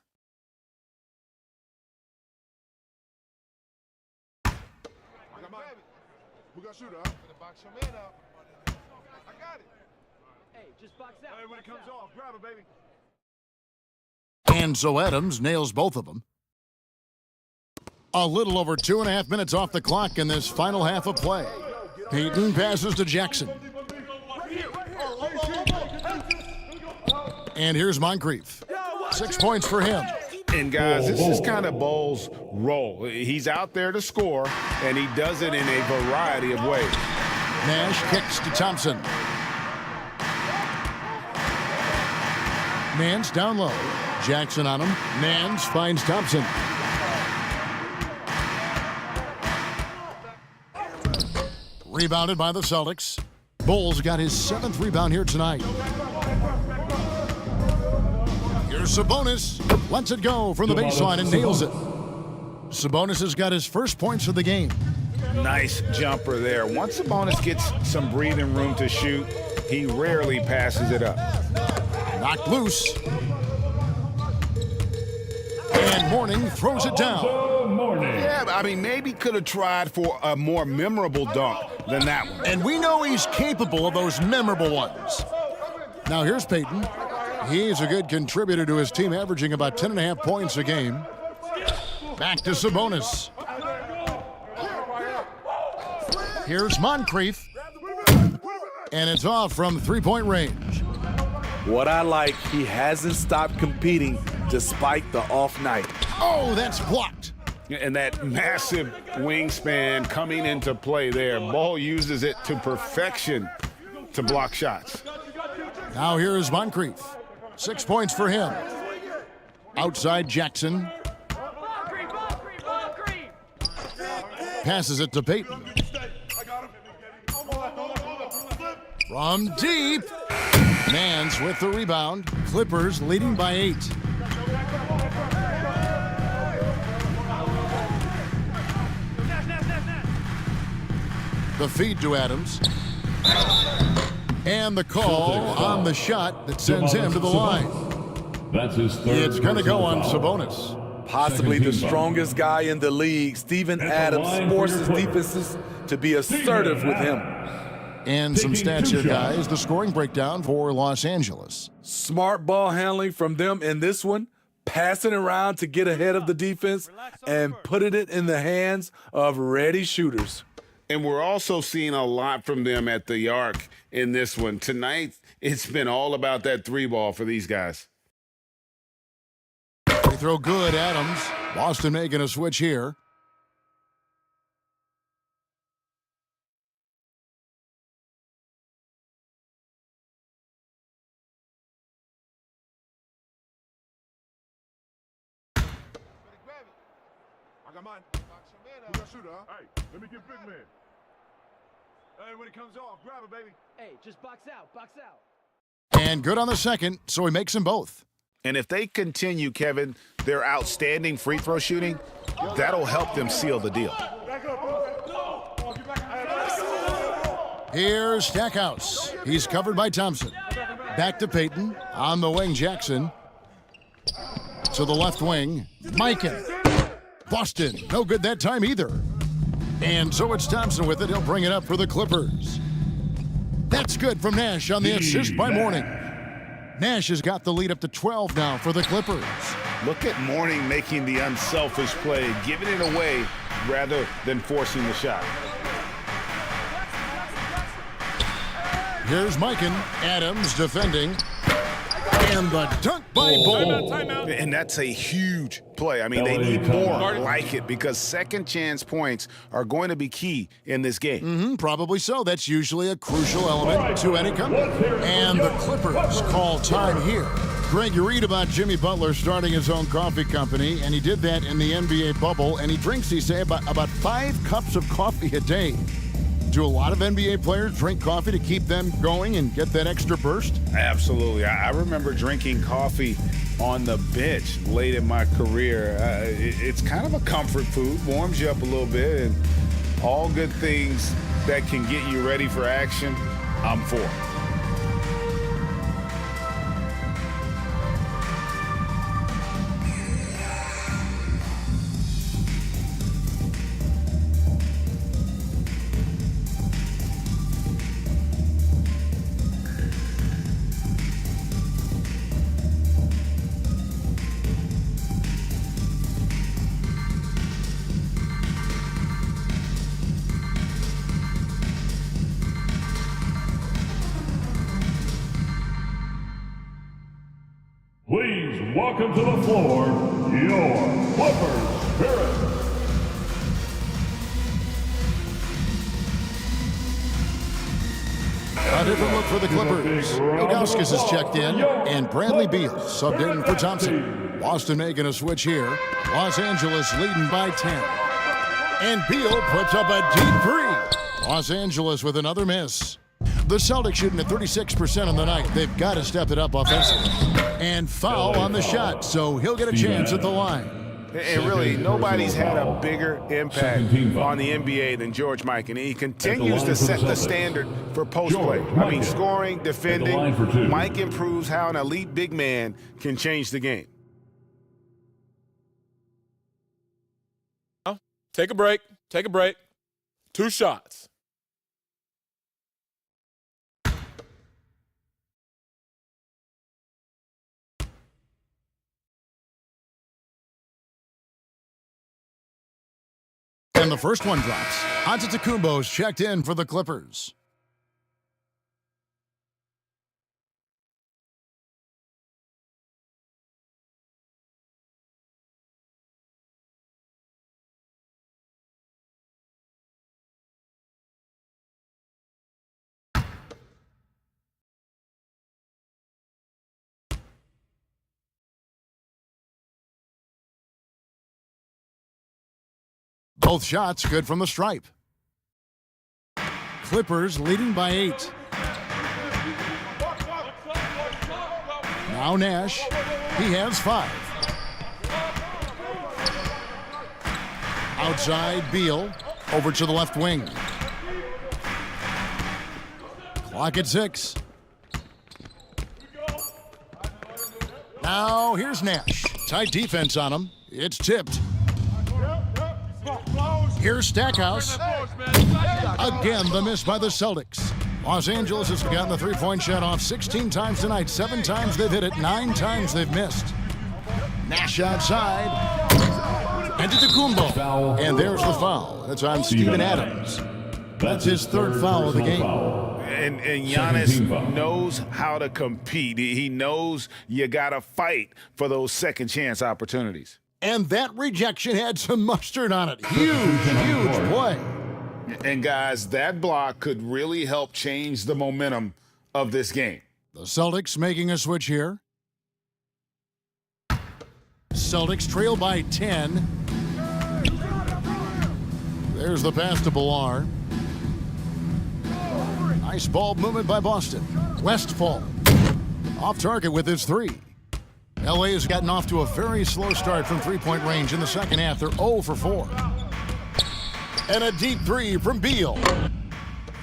Speaker 2: And so Adams nails both of them. A little over 2.5 minutes off the clock in this final half of play. Payton passes to Jackson. And here's Moncrief. 6 points for him.
Speaker 5: And guys, this is kind of Ball's role. He's out there to score, and he does it in a variety of ways.
Speaker 2: Nash kicks to Thompson. Nance down low. Jackson on him. Nance finds Thompson. Rebounded by the Celtics. Bulls got his 7th rebound here tonight. Here's Sabonis. Lets it go from the baseline and nails it. Sabonis has got his first points of the game.
Speaker 5: Nice jumper there. Once Sabonis gets some breathing room to shoot, he rarely passes it up.
Speaker 2: Knocked loose. And Mourning throws it down.
Speaker 5: Yeah, I mean, maybe could have tried for a more memorable dunk than that one.
Speaker 2: And we know he's capable of those memorable ones. Now here's Payton. He's a good contributor to his team, averaging about 10.5 points a game. Back to Sabonis. Here's Moncrief. And it's off from three-point range.
Speaker 4: What I like, he hasn't stopped competing despite the off night.
Speaker 2: Oh, that's blocked.
Speaker 5: And that massive wingspan coming into play there. Ball uses it to perfection to block shots.
Speaker 2: Now here is Moncrief. 6 points for him. Outside Jackson. Passes it to Payton. From deep. Nance with the rebound. Clippers leading by 8. The feed to Adams. And the call on the shot that sends him to the line.
Speaker 7: That's his third.
Speaker 2: It's going to go on Sabonis.
Speaker 4: Possibly the strongest guy in the league, Steven Adams, forces defenses to be assertive with him.
Speaker 2: And some stats here, guys. The scoring breakdown for Los Angeles.
Speaker 4: Smart ball handling from them in this one, passing around to get ahead of the defense and putting it in the hands of ready shooters.
Speaker 5: And we're also seeing a lot from them at the arc in this one. Tonight, it's been all about that 3-ball for these guys.
Speaker 2: They throw good, Adams. Boston making a switch here.
Speaker 10: I got mine. You got shooter, huh? Hey, let me get big man. Hey, when it comes off, grab it, baby.
Speaker 11: Hey, just box out, box out.
Speaker 2: And good on the second, so he makes them both.
Speaker 5: And if they continue, Kevin, their outstanding free throw shooting, that'll help them seal the deal.
Speaker 2: Here's Stackhouse. He's covered by Thompson. Back to Payton. On the wing, Jackson. To the left wing, Mikan. Boston, no good that time either. And so it's Thompson with it. He'll bring it up for the Clippers. That's good from Nash on the assist by Mourning. Nash has got the lead up to 12 now for the Clippers.
Speaker 5: Look at Mourning making the unselfish play, giving it away rather than forcing the shot.
Speaker 2: Here's Mikan. Adams defending. And the dunk by Ball.
Speaker 5: And that's a huge play. I mean, they need more like it because second chance points are going to be key in this game.
Speaker 2: Probably so. That's usually a crucial element to any comeback. And the Clippers call time here. Greg, you read about Jimmy Butler starting his own coffee company, and he did that in the NBA bubble, and he drinks, he say, about 5 cups of coffee a day. Do a lot of NBA players drink coffee to keep them going and get that extra burst?
Speaker 5: Absolutely. I remember drinking coffee on the bench late in my career. It's kind of a comfort food, warms you up a little bit, and all good things that can get you ready for action, I'm for.
Speaker 7: Please welcome to the floor, your Clippers Spirit.
Speaker 2: A different look for the Clippers. Ilgauskas has checked in, and Bradley Beal subbed in for Thompson. Boston making a switch here. Los Angeles leading by 10. And Beal puts up a deep three. Los Angeles with another miss. The Celtics shooting at 36% on the night. They've got to step it up offensively. And foul on the shot, so he'll get a chance at the line.
Speaker 5: And really, nobody's had a bigger impact on the NBA than George Mike, and he continues to set the standard for post play. I mean, scoring, defending. Mike improves how an elite big man can change the game.
Speaker 14: Take a break. Take a break. 2 shots.
Speaker 2: And the first one drops. Antetokounmpo's checked in for the Clippers. Both shots good from the stripe. Clippers leading by 8. Now Nash. He has 5. Outside Beal. Over to the left wing. Clock at 6. Now here's Nash. Tight defense on him. It's tipped. Here's Stackhouse. Again, the miss by the Celtics. Los Angeles has gotten the three-point shot off 16 times tonight. 7 times they've hit it, 9 times they've missed. Nash outside. Antetokounmpo. And there's the foul. That's on Steven Adams. That's his 3rd foul of the game.
Speaker 5: And Giannis knows how to compete. He knows you got to fight for those second chance opportunities.
Speaker 2: And that rejection had some mustard on it. Huge play.
Speaker 5: And guys, that block could really help change the momentum of this game.
Speaker 2: The Celtics making a switch here. Celtics trail by 10. There's the pass to Billar. Nice ball movement by Boston. Westfall off target with his 3. LA has gotten off to a very slow start from three-point range in the second half. They're 0 for 4. And a deep 3 from Beal.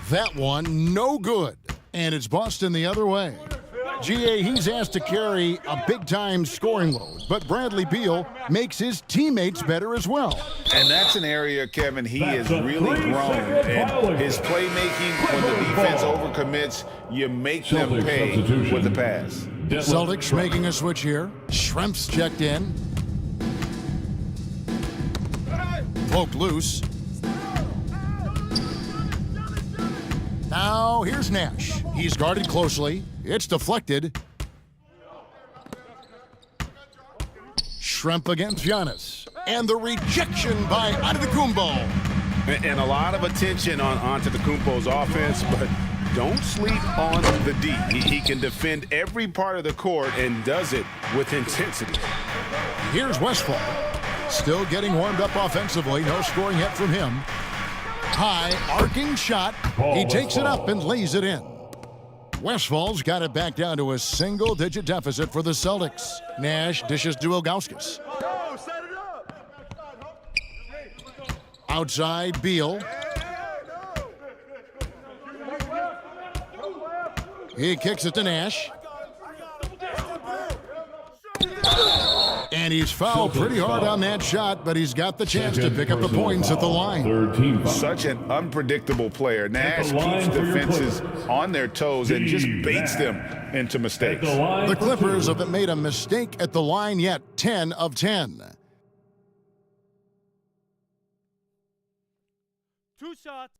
Speaker 2: That one, no good. And it's Boston the other way. GA, he's asked to carry a big-time scoring load, but Bradley Beal makes his teammates better as well.
Speaker 5: And that's an area, Kevin, he has really grown. And his playmaking, when the defense overcommits, you make them pay with the pass.
Speaker 2: Celtics making a switch here. Schrempf's checked in. Poked loose. Now here's Nash. He's guarded closely. It's deflected. Schrempf against Giannis. And the rejection by Antetokounmpo.
Speaker 5: And a lot of attention on Antetokounmpo's offense, but don't sleep on the D. He can defend every part of the court and does it with intensity.
Speaker 2: Here's Westfall. Still getting warmed up offensively. No scoring yet from him. High, arcing shot. He takes it up and lays it in. Westfall's got it back down to a single-digit deficit for the Celtics. Nash dishes to Ilgauskas. Outside, Beal. He kicks it to Nash. And he's fouled pretty hard on that shot, but he's got the chance to pick up the points at the line.
Speaker 5: Such an unpredictable player. Nash keeps defenses on their toes and just baits them into mistakes.
Speaker 2: The Clippers haven't made a mistake at the line yet. 10 of 10.
Speaker 20: 2 shots.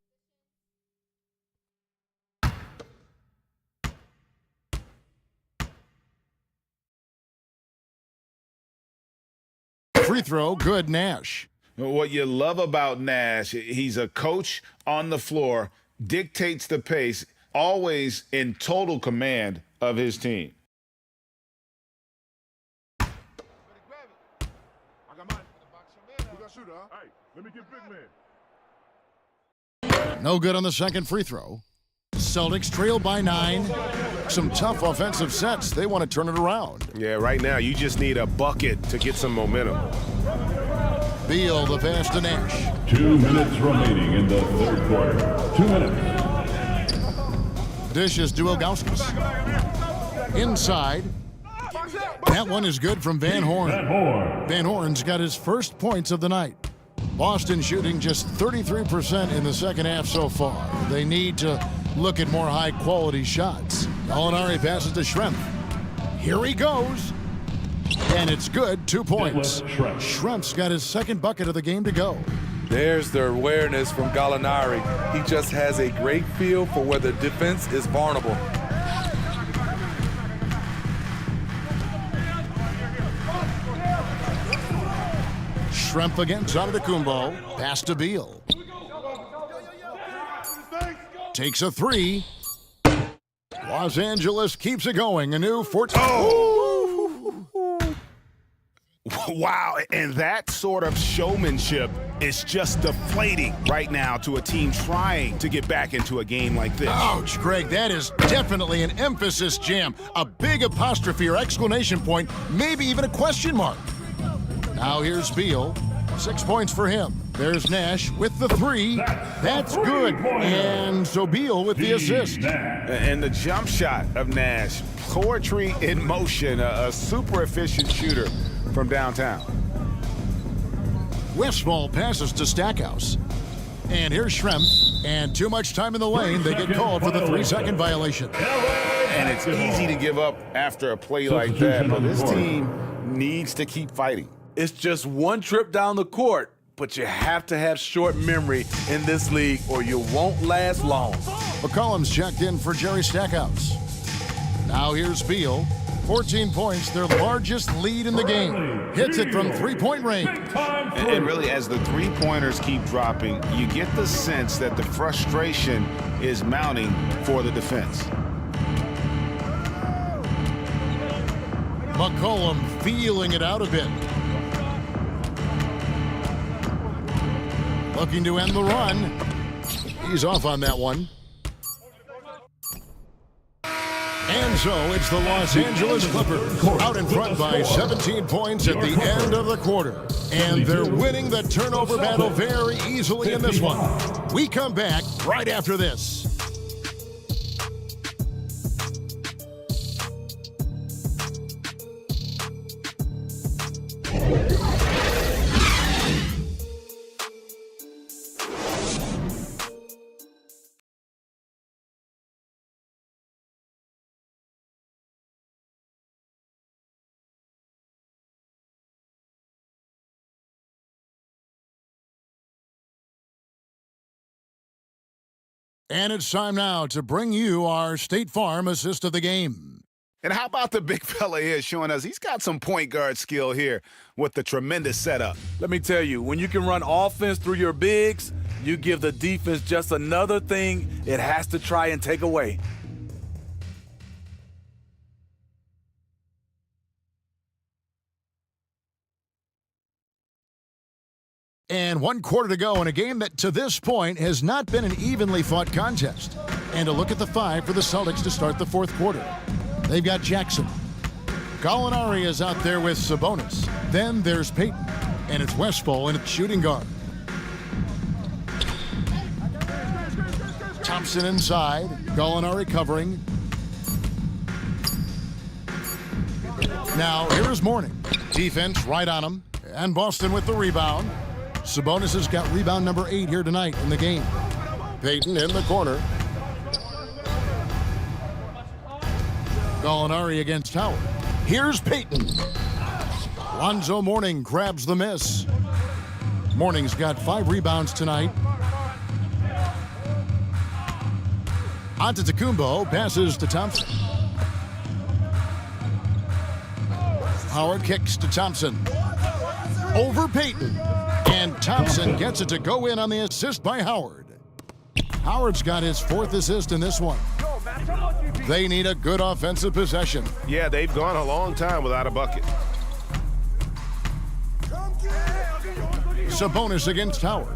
Speaker 2: free throw, good, Nash.
Speaker 5: What you love about Nash, he's a coach on the floor, dictates the pace, always in total command of his team.
Speaker 2: No good on the second free throw. Celtics trail by 9. Some tough offensive sets. They want to turn it around.
Speaker 6: Yeah, right now you just need a bucket to get some momentum.
Speaker 2: Beal, the pass to Nash.
Speaker 7: 2 minutes remaining in the third quarter. 2 minutes.
Speaker 2: Dishes to Ilgauskas. Inside. That one is good from Van Horn. Van Horn's got his first points of the night. Boston shooting just 33% in the second half so far. They need to look at more high-quality shots. Gallinari passes to Schrempf. Here he goes. And it's good, 2 points. Schrempf's got his second bucket of the game to go.
Speaker 4: There's the awareness from Gallinari. He just has a great feel for where the defense is vulnerable.
Speaker 2: Schrempf against Antetokounmpo. Pass to Beal. Takes a 3. Los Angeles keeps it going. A new 14.
Speaker 5: Wow, and that sort of showmanship is just deflating right now to a team trying to get back into a game like this.
Speaker 2: Ouch, Greg, that is definitely an emphasis jam. A big apostrophe or exclamation point, maybe even a question mark. Now here's Beal. 6 points for him. There's Nash with the 3. That's good. And so Beal with the assist.
Speaker 5: And the jump shot of Nash. Poetry in motion. A super efficient shooter from downtown.
Speaker 2: Westfall passes to Stackhouse. And here's Schrempf. And too much time in the lane. They get called for the 3-second violation.
Speaker 5: And it's easy to give up after a play like that. But this team needs to keep fighting.
Speaker 4: It's just one trip down the court, but you have to have short memory in this league or you won't last long.
Speaker 2: McCollum's checked in for Jerry Stackhouse. Now here's Beal. 14 points, their largest lead in the game. Hits it from three-point range.
Speaker 5: And really, as the three-pointers keep dropping, you get the sense that the frustration is mounting for the defense.
Speaker 2: McCollum feeling it out a bit. Looking to end the run. He's off on that one. And so it's the Los Angeles Clippers out in front by 17 points at the end of the quarter. And they're winning the turnover battle very easily in this one. We come back right after this. And it's time now to bring you our State Farm assist of the game.
Speaker 5: And how about the big fella here showing us he's got some point guard skill here with the tremendous setup.
Speaker 4: Let me tell you, when you can run offense through your bigs, you give the defense just another thing it has to try and take away.
Speaker 2: And 1 quarter to go in a game that to this point has not been an evenly fought contest. And a look at the 5 for the Celtics to start the 4th quarter. They've got Jackson. Gallinari is out there with Sabonis. Then there's Payton. And it's Westfall in its shooting guard. Thompson inside. Gallinari covering. Now here's Mourning. Defense right on him. And Boston with the rebound. Sabonis has got rebound number 8 here tonight in the game. Payton in the corner. Gallinari against Howard. Here's Payton. Lonzo Mourning grabs the miss. Mourning's got 5 rebounds tonight. Antetokounmpo passes to Thompson. Howard kicks to Thompson. over Payton. And Thompson gets it to go in on the assist by Howard. Howard's got his 4th assist in this one. They need a good offensive possession.
Speaker 6: Yeah, they've gone a long time without a bucket.
Speaker 2: Sabonis against Howard.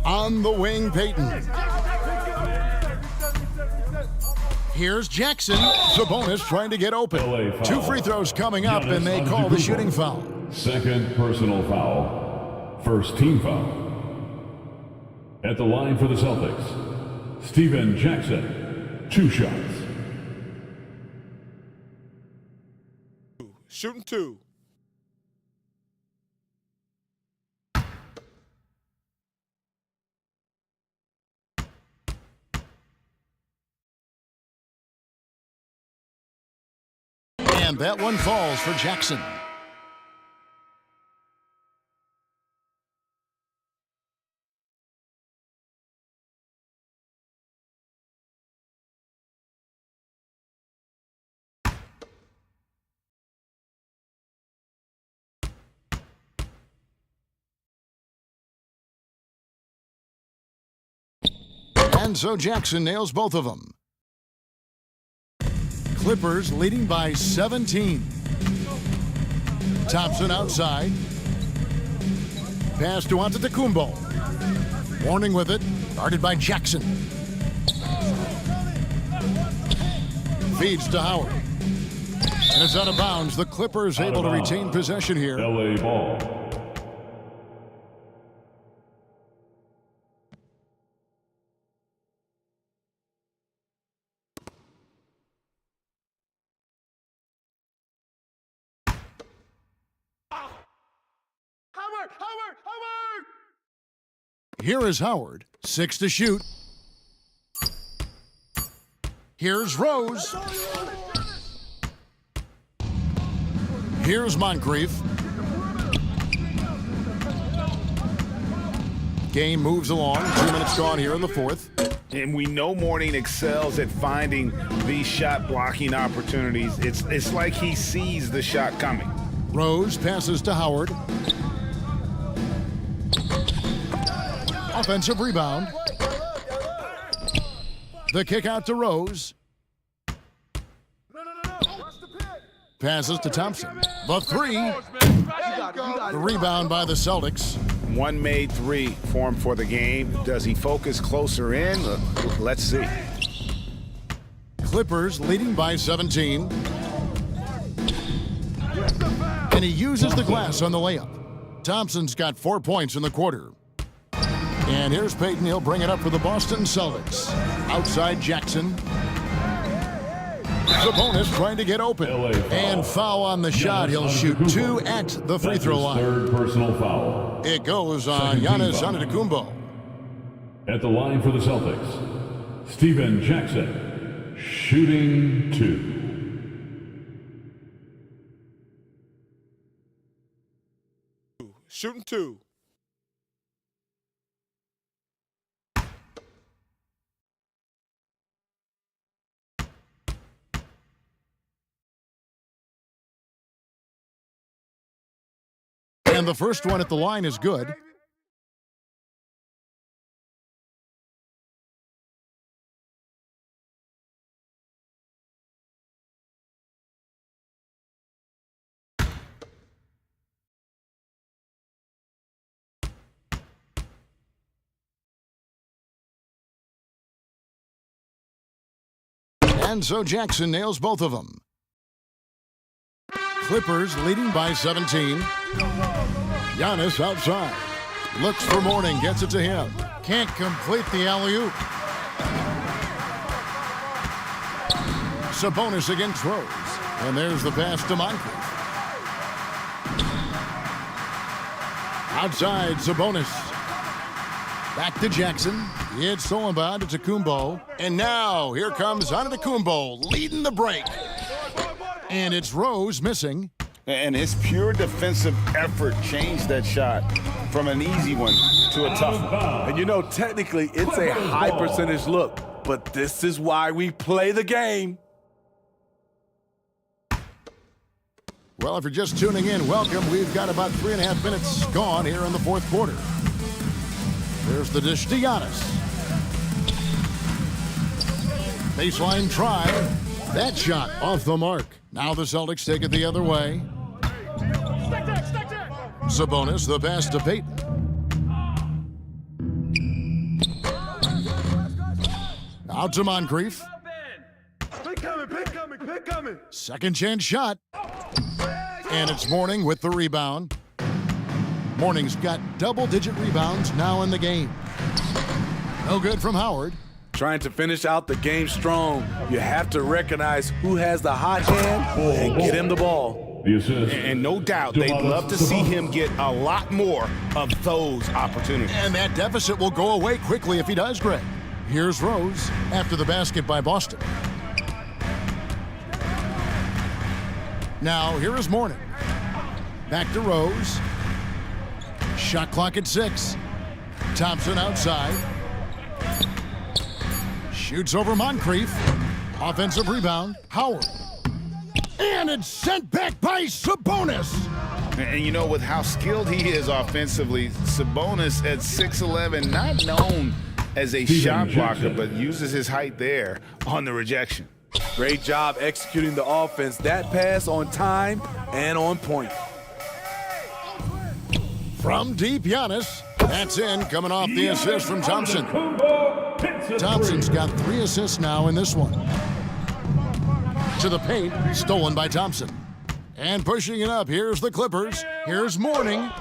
Speaker 2: On the wing, Payton. Here's Jackson. Sabonis trying to get open. 2 free throws coming up, and they call the shooting foul.
Speaker 7: Second personal foul. First team foul. At the line for the Celtics, Steven Jackson. 2 shots.
Speaker 14: Shooting 2.
Speaker 2: And that one falls for Jackson. And so Jackson nails both of them. Clippers leading by 17. Thompson outside. Pass to Antetokounmpo. Warning with it. Guarded by Jackson. Feeds to Howard. And it's out of bounds. The Clippers able to retain possession here.
Speaker 7: LA ball.
Speaker 2: Here is Howard. 6 to shoot. Here's Rose. Here's Moncrief. Game moves along. 2 minutes gone here in the 4th.
Speaker 5: And we know Mourning excels at finding these shot blocking opportunities. It's like he sees the shot coming.
Speaker 2: Rose passes to Howard. Offensive rebound. The kick out to Rose. Passes to Thompson. The 3. The rebound by the Celtics.
Speaker 5: One made 3 for him for the game. Does he focus closer in? Let's see.
Speaker 2: Clippers leading by 17. And he uses the glass on the layup. Thompson's got 4 points in the quarter. And here's Payton. He'll bring it up for the Boston Celtics. Outside Jackson. Sabonis trying to get open. And foul on the shot. He'll shoot 2 at the free throw line.
Speaker 7: Third personal foul.
Speaker 2: It goes on Giannis Antetokounmpo.
Speaker 7: At the line for the Celtics, Steven Jackson. Shooting
Speaker 14: 2. Shooting 2.
Speaker 2: And the first one at the line is good. And so Jackson nails both of them. Clippers leading by 17. Giannis outside. Looks for Mourning, gets it to him. Can't complete the alley-oop. Sabonis against Rose. And there's the pass to Moncrief. Outside, Sabonis. Back to Jackson. It's stolen by Antetokounmpo. And now, here comes Antetokounmpo leading the break. And it's Rose missing.
Speaker 5: And his pure defensive effort changed that shot from an easy one to a tough one.
Speaker 4: And you know, technically, it's a high percentage look, but this is why we play the game.
Speaker 2: Well, if you're just tuning in, welcome. We've got about 3.5 minutes gone here in the fourth quarter. There's the dish to Giannis. Baseline try. That shot off the mark. Now the Celtics take it the other way. Sabonis, the pass to Payton. Out to Moncrief.
Speaker 6: Pick coming.
Speaker 2: Second chance shot. And it's Mourning with the rebound. Mourning's got double-digit rebounds now in the game. No good from Howard.
Speaker 4: Trying to finish out the game strong, you have to recognize who has the hot hand and get him the ball.
Speaker 5: And no doubt, they'd love to see him get a lot more of those opportunities.
Speaker 2: And that deficit will go away quickly if he does, Greg. Here's Rose after the basket by Boston. Now, here is Mourning. Back to Rose. Shot clock at 6. Thompson outside. Shoots over Moncrief. Offensive rebound. Howard. And it's sent back by Sabonis.
Speaker 5: And you know, with how skilled he is offensively, Sabonis at 6'11", not known as a shot blocker, but uses his height there on the rejection.
Speaker 4: Great job executing the offense. That pass on time and on point.
Speaker 2: From deep, Giannis. That's in, coming off the assist from Thompson. Thompson's got 3 assists now in this one. To the paint, stolen by Thompson. And pushing it up, here's the Clippers. Here's Mourning.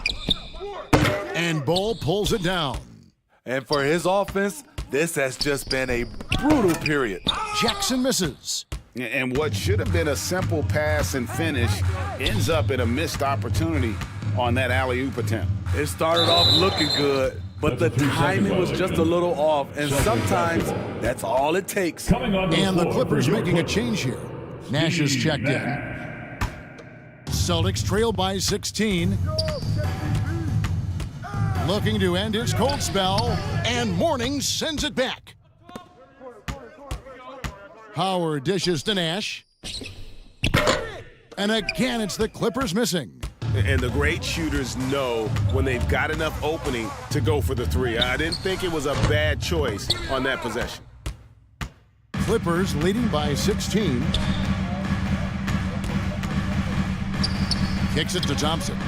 Speaker 2: And Bull pulls it down.
Speaker 4: And for his offense, this has just been a brutal period.
Speaker 2: Jackson misses.
Speaker 5: And what should have been a simple pass and finish ends up in a missed opportunity on that alley-oop attempt.
Speaker 4: It started off looking good, but the timing was just a little off, and sometimes that's all it takes.
Speaker 2: And the Clippers making a change here. Nash is checked in. Celtics trail by 16. Looking to end his cold spell, and Mourning sends it back. Howard dishes to Nash. And again, it's the Clippers missing.
Speaker 5: And the great shooters know when they've got enough opening to go for the three. I didn't think it was a bad choice on that possession.
Speaker 2: Clippers leading by 16. Kicks it to Thompson.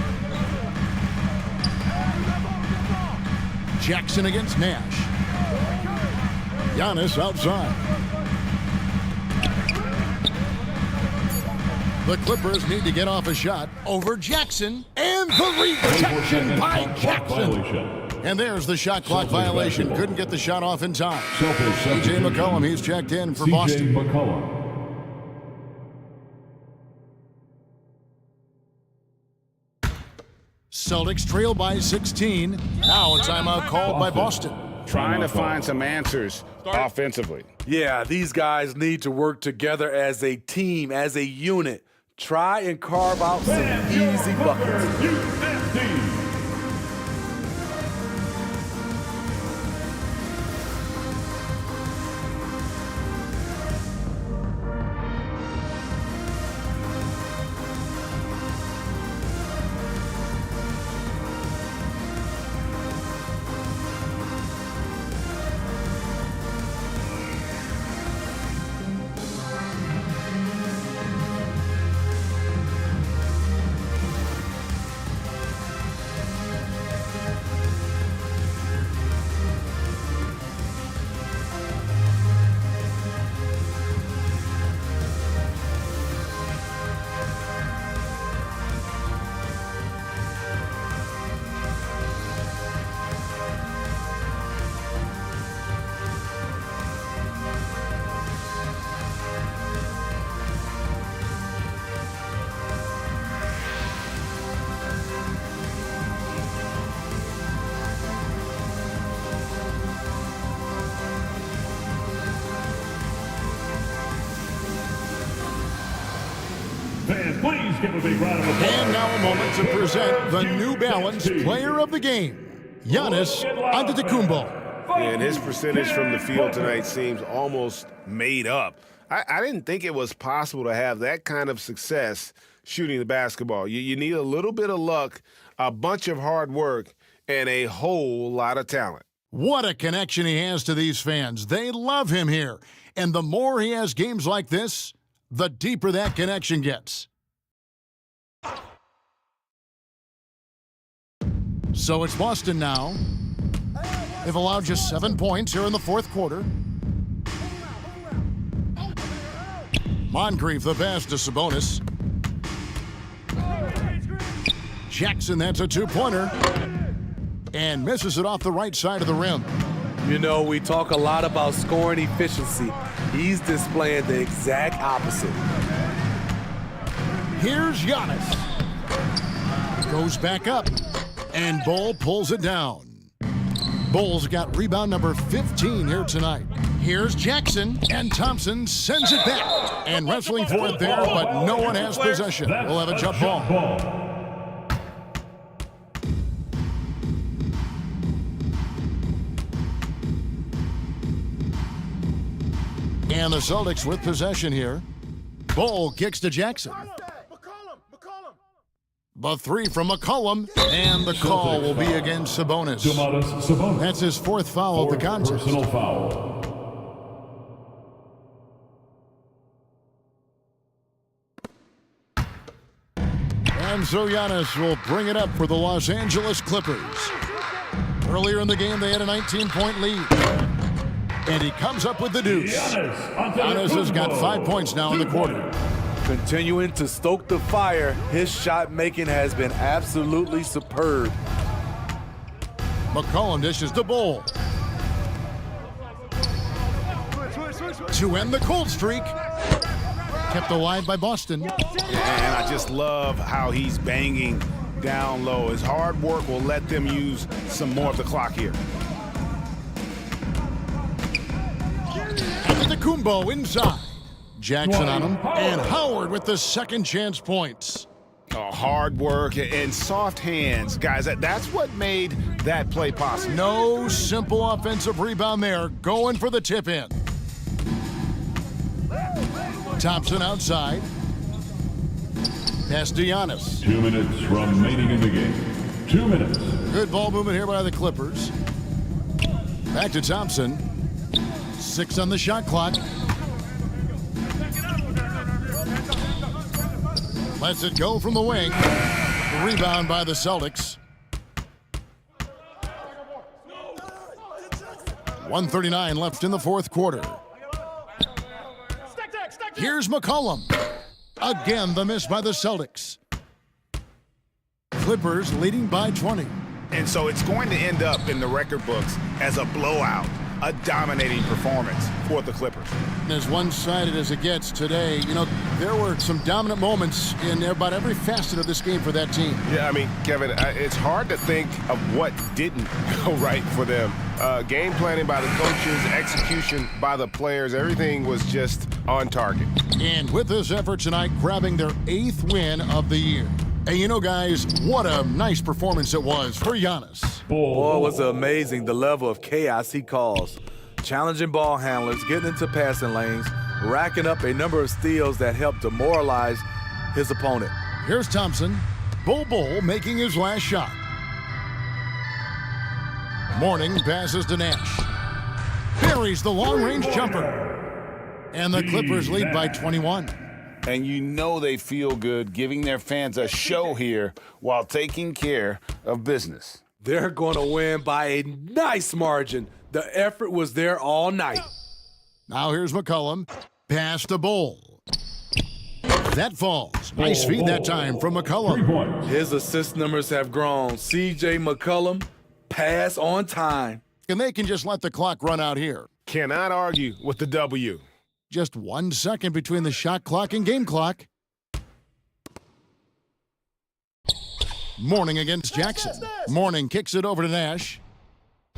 Speaker 2: Jackson against Nash. Giannis outside. The Clippers need to get off a shot over Jackson, and the rejection by Jackson. And there's the shot clock violation. Couldn't get the shot off in time. C.J. McCollum, he's checked in for Boston. Celtics trail by 16. Now a timeout called by Boston.
Speaker 5: Trying to find some answers offensively.
Speaker 4: Yeah, these guys need to work together as a team, as a unit. Try and carve out some easy buckets.
Speaker 7: Fans, please give a big round of applause.
Speaker 2: And now a moment to present the New Balance Player of the Game, Giannis Antetokounmpo.
Speaker 5: And his percentage from the field tonight seems almost made up. I didn't think it was possible to have that kind of success
Speaker 6: shooting the basketball. You need a little bit of luck, a bunch of hard work, and a whole lot of talent.
Speaker 2: What a connection he has to these fans. They love him here. And the more he has games like this, the deeper that connection gets. So it's Boston now. They've allowed just 7 points here in the fourth quarter. Moncrief the pass to Sabonis. Jackson, that's a two-pointer. And misses it off the right side of the rim.
Speaker 4: You know, we talk a lot about scoring efficiency. He's displaying the exact opposite.
Speaker 2: Here's Giannis. Goes back up. And Bull pulls it down. Bull's got rebound number 15 here tonight. Here's Jackson, and Thompson sends it back. And wrestling for it there, but no one has possession. We'll have a jump ball. And the Celtics with possession here. Bull kicks to Jackson. The three from McCollum, and the call will be against Sabonis. That's his fourth foul of the contest.
Speaker 7: Personal foul.
Speaker 2: And so Giannis will bring it up for the Los Angeles Clippers. Earlier in the game, they had a 19-point lead. And he comes up with the deuce. Giannis has got 5 points now in the quarter.
Speaker 4: Continuing to stoke the fire, his shot making has been absolutely superb.
Speaker 2: McCollum dishes the Bull. To end the cold streak. Kept alive by Boston.
Speaker 5: And I just love how he's banging down low. His hard work will let them use some more of the clock here.
Speaker 2: Antetokounmpo inside. Jackson on him, and Howard with the second chance points.
Speaker 5: Oh, hard work and soft hands. Guys, that's what made that play possible.
Speaker 2: No simple offensive rebound there. Going for the tip in. Thompson outside. Pass to Giannis.
Speaker 7: 2 minutes remaining in the game. 2 minutes.
Speaker 2: Good ball movement here by the Clippers. Back to Thompson. 6 on the shot clock. Lets it go from the wing. Rebound by the Celtics. 1:39 left in the fourth quarter. Here's McCollum. Again, the miss by the Celtics. Clippers leading by 20.
Speaker 5: And so it's going to end up in the record books as a blowout, a dominating performance for the Clippers.
Speaker 2: As one-sided as it gets today, you know, there were some dominant moments in about every facet of this game for that team.
Speaker 6: Yeah, I mean, Kevin, it's hard to think of what didn't go right for them. Game planning by the coaches, execution by the players, everything was just on target.
Speaker 2: And with this effort tonight, grabbing their 8th win of the year. And you know, guys, what a nice performance it was for Giannis.
Speaker 4: Boy, it was amazing the level of chaos he caused. Challenging ball handlers, getting into passing lanes, racking up a number of steals that helped demoralize his opponent.
Speaker 2: Here's Thompson. Bull making his last shot. Morning passes to Nash. Buries the long-range jumper. And the Clippers lead by 21.
Speaker 5: And you know they feel good giving their fans a show here while taking care of business.
Speaker 4: They're going to win by a nice margin. The effort was there all night.
Speaker 2: Now here's McCollum. Pass to Bull. That falls. Nice feed that time from McCollum.
Speaker 4: His assist numbers have grown. C.J. McCollum, pass on time.
Speaker 2: And they can just let the clock run out here.
Speaker 6: Cannot argue with the W.
Speaker 2: Just 1 second between the shot clock and game clock. Morning against Jackson. Morning kicks it over to Nash.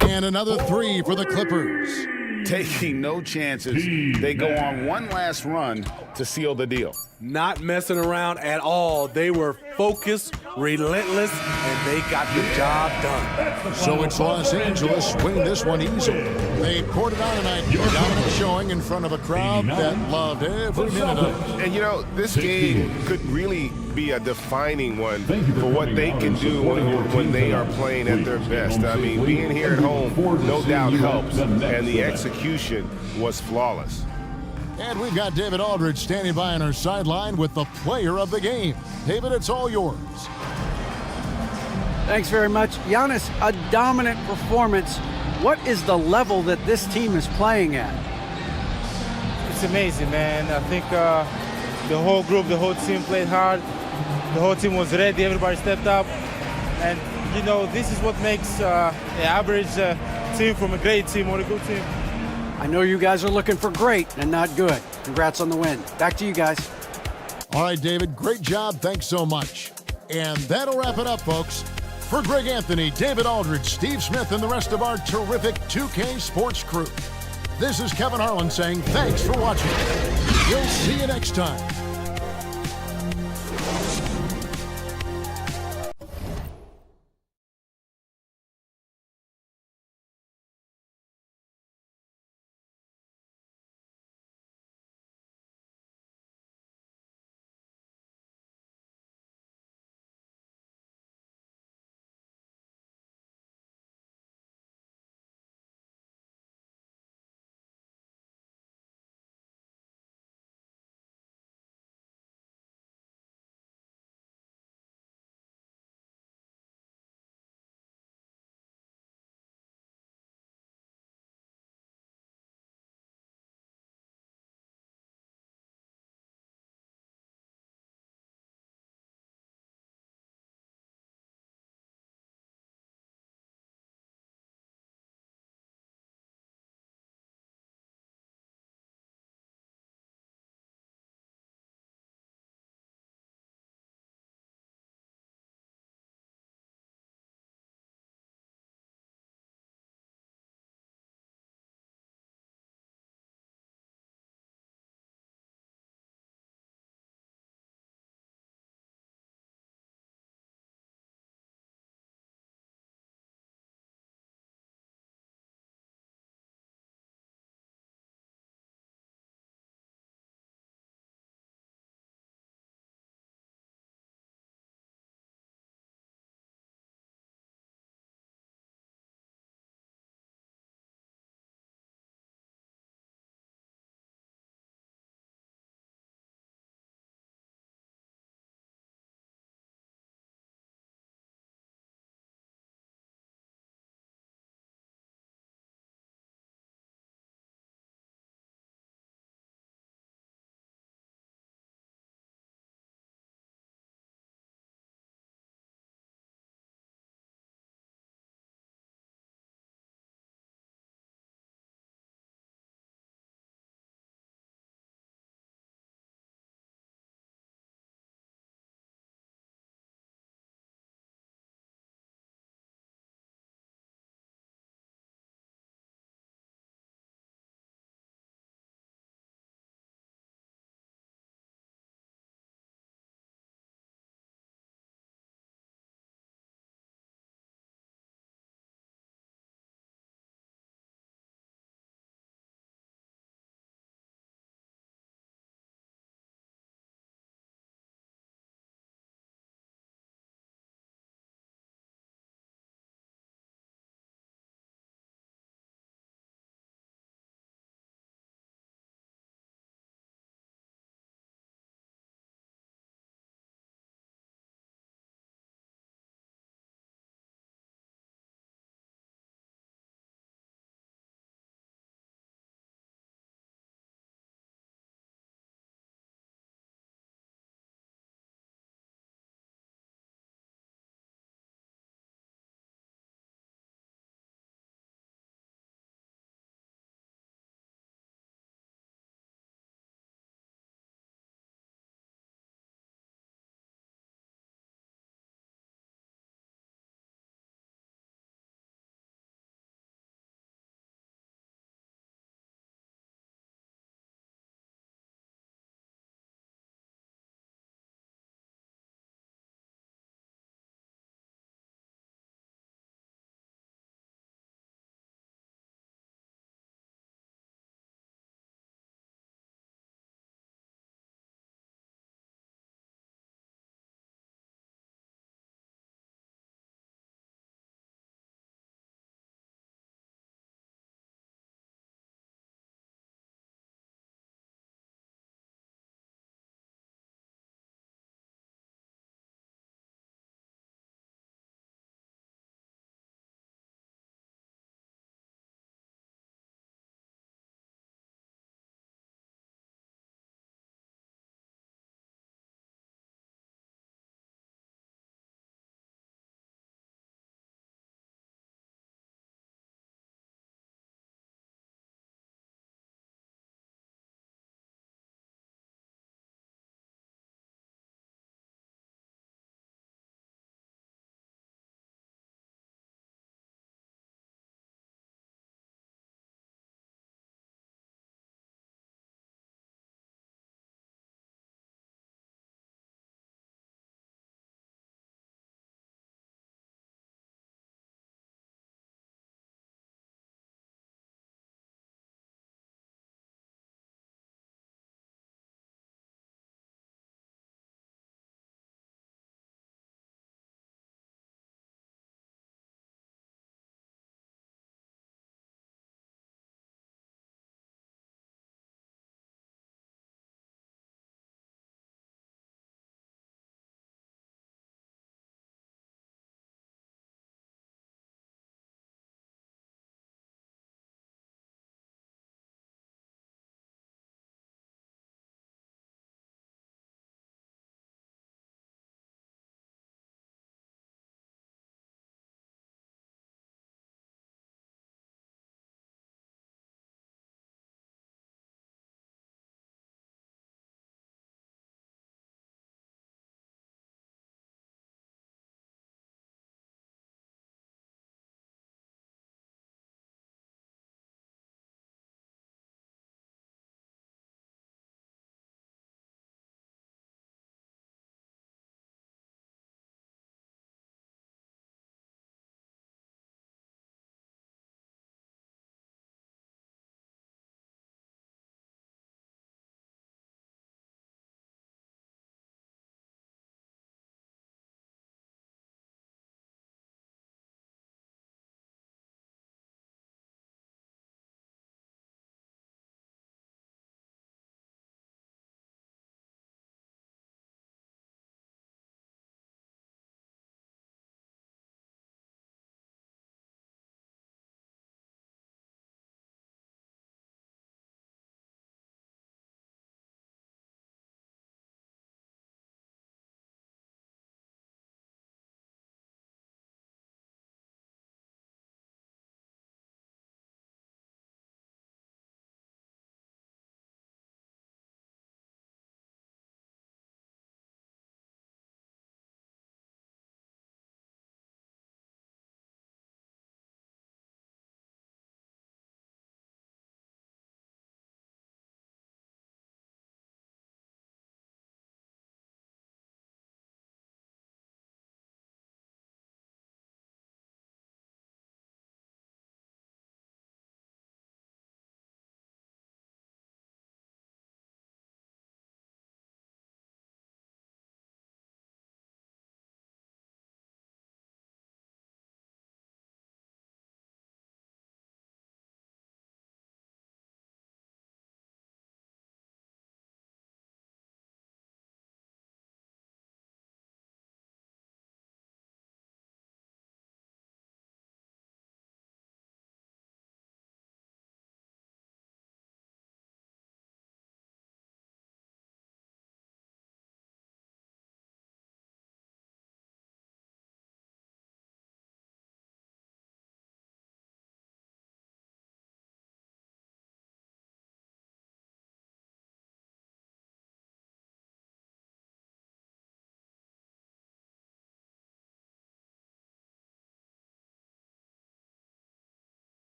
Speaker 2: And another 3 for the Clippers.
Speaker 5: Taking no chances. They go on one last run to seal the deal.
Speaker 4: Not messing around at all. They were focused, relentless, and they got the job done.
Speaker 2: So it's Los Angeles winning this one easily. They poured it on tonight. Dominant showing. going in front of a crowd that loved every minute of it.
Speaker 6: And, you know, this game could really be a defining one for what they can do when they are playing at their best. I mean, being here at home no doubt helps, and the execution was flawless.
Speaker 2: And we've got David Aldridge standing by on our sideline with the player of the game. David, it's all yours.
Speaker 3: Thanks very much. Giannis, a dominant performance. What is the level that this team is playing at?
Speaker 11: It's amazing, man. I think the whole group, the whole team played hard. The whole team was ready. Everybody stepped up. And, you know, this is what makes an average team from a great team or a good team.
Speaker 3: I know you guys are looking for great and not good. Congrats on the win. Back to you guys.
Speaker 2: All right, David, great job. Thanks so much. And that'll wrap it up, folks. For Greg Anthony, David Aldridge, Steve Smith, and the rest of our terrific 2K Sports crew, this is Kevin Harlan saying thanks for watching. We'll see you next time.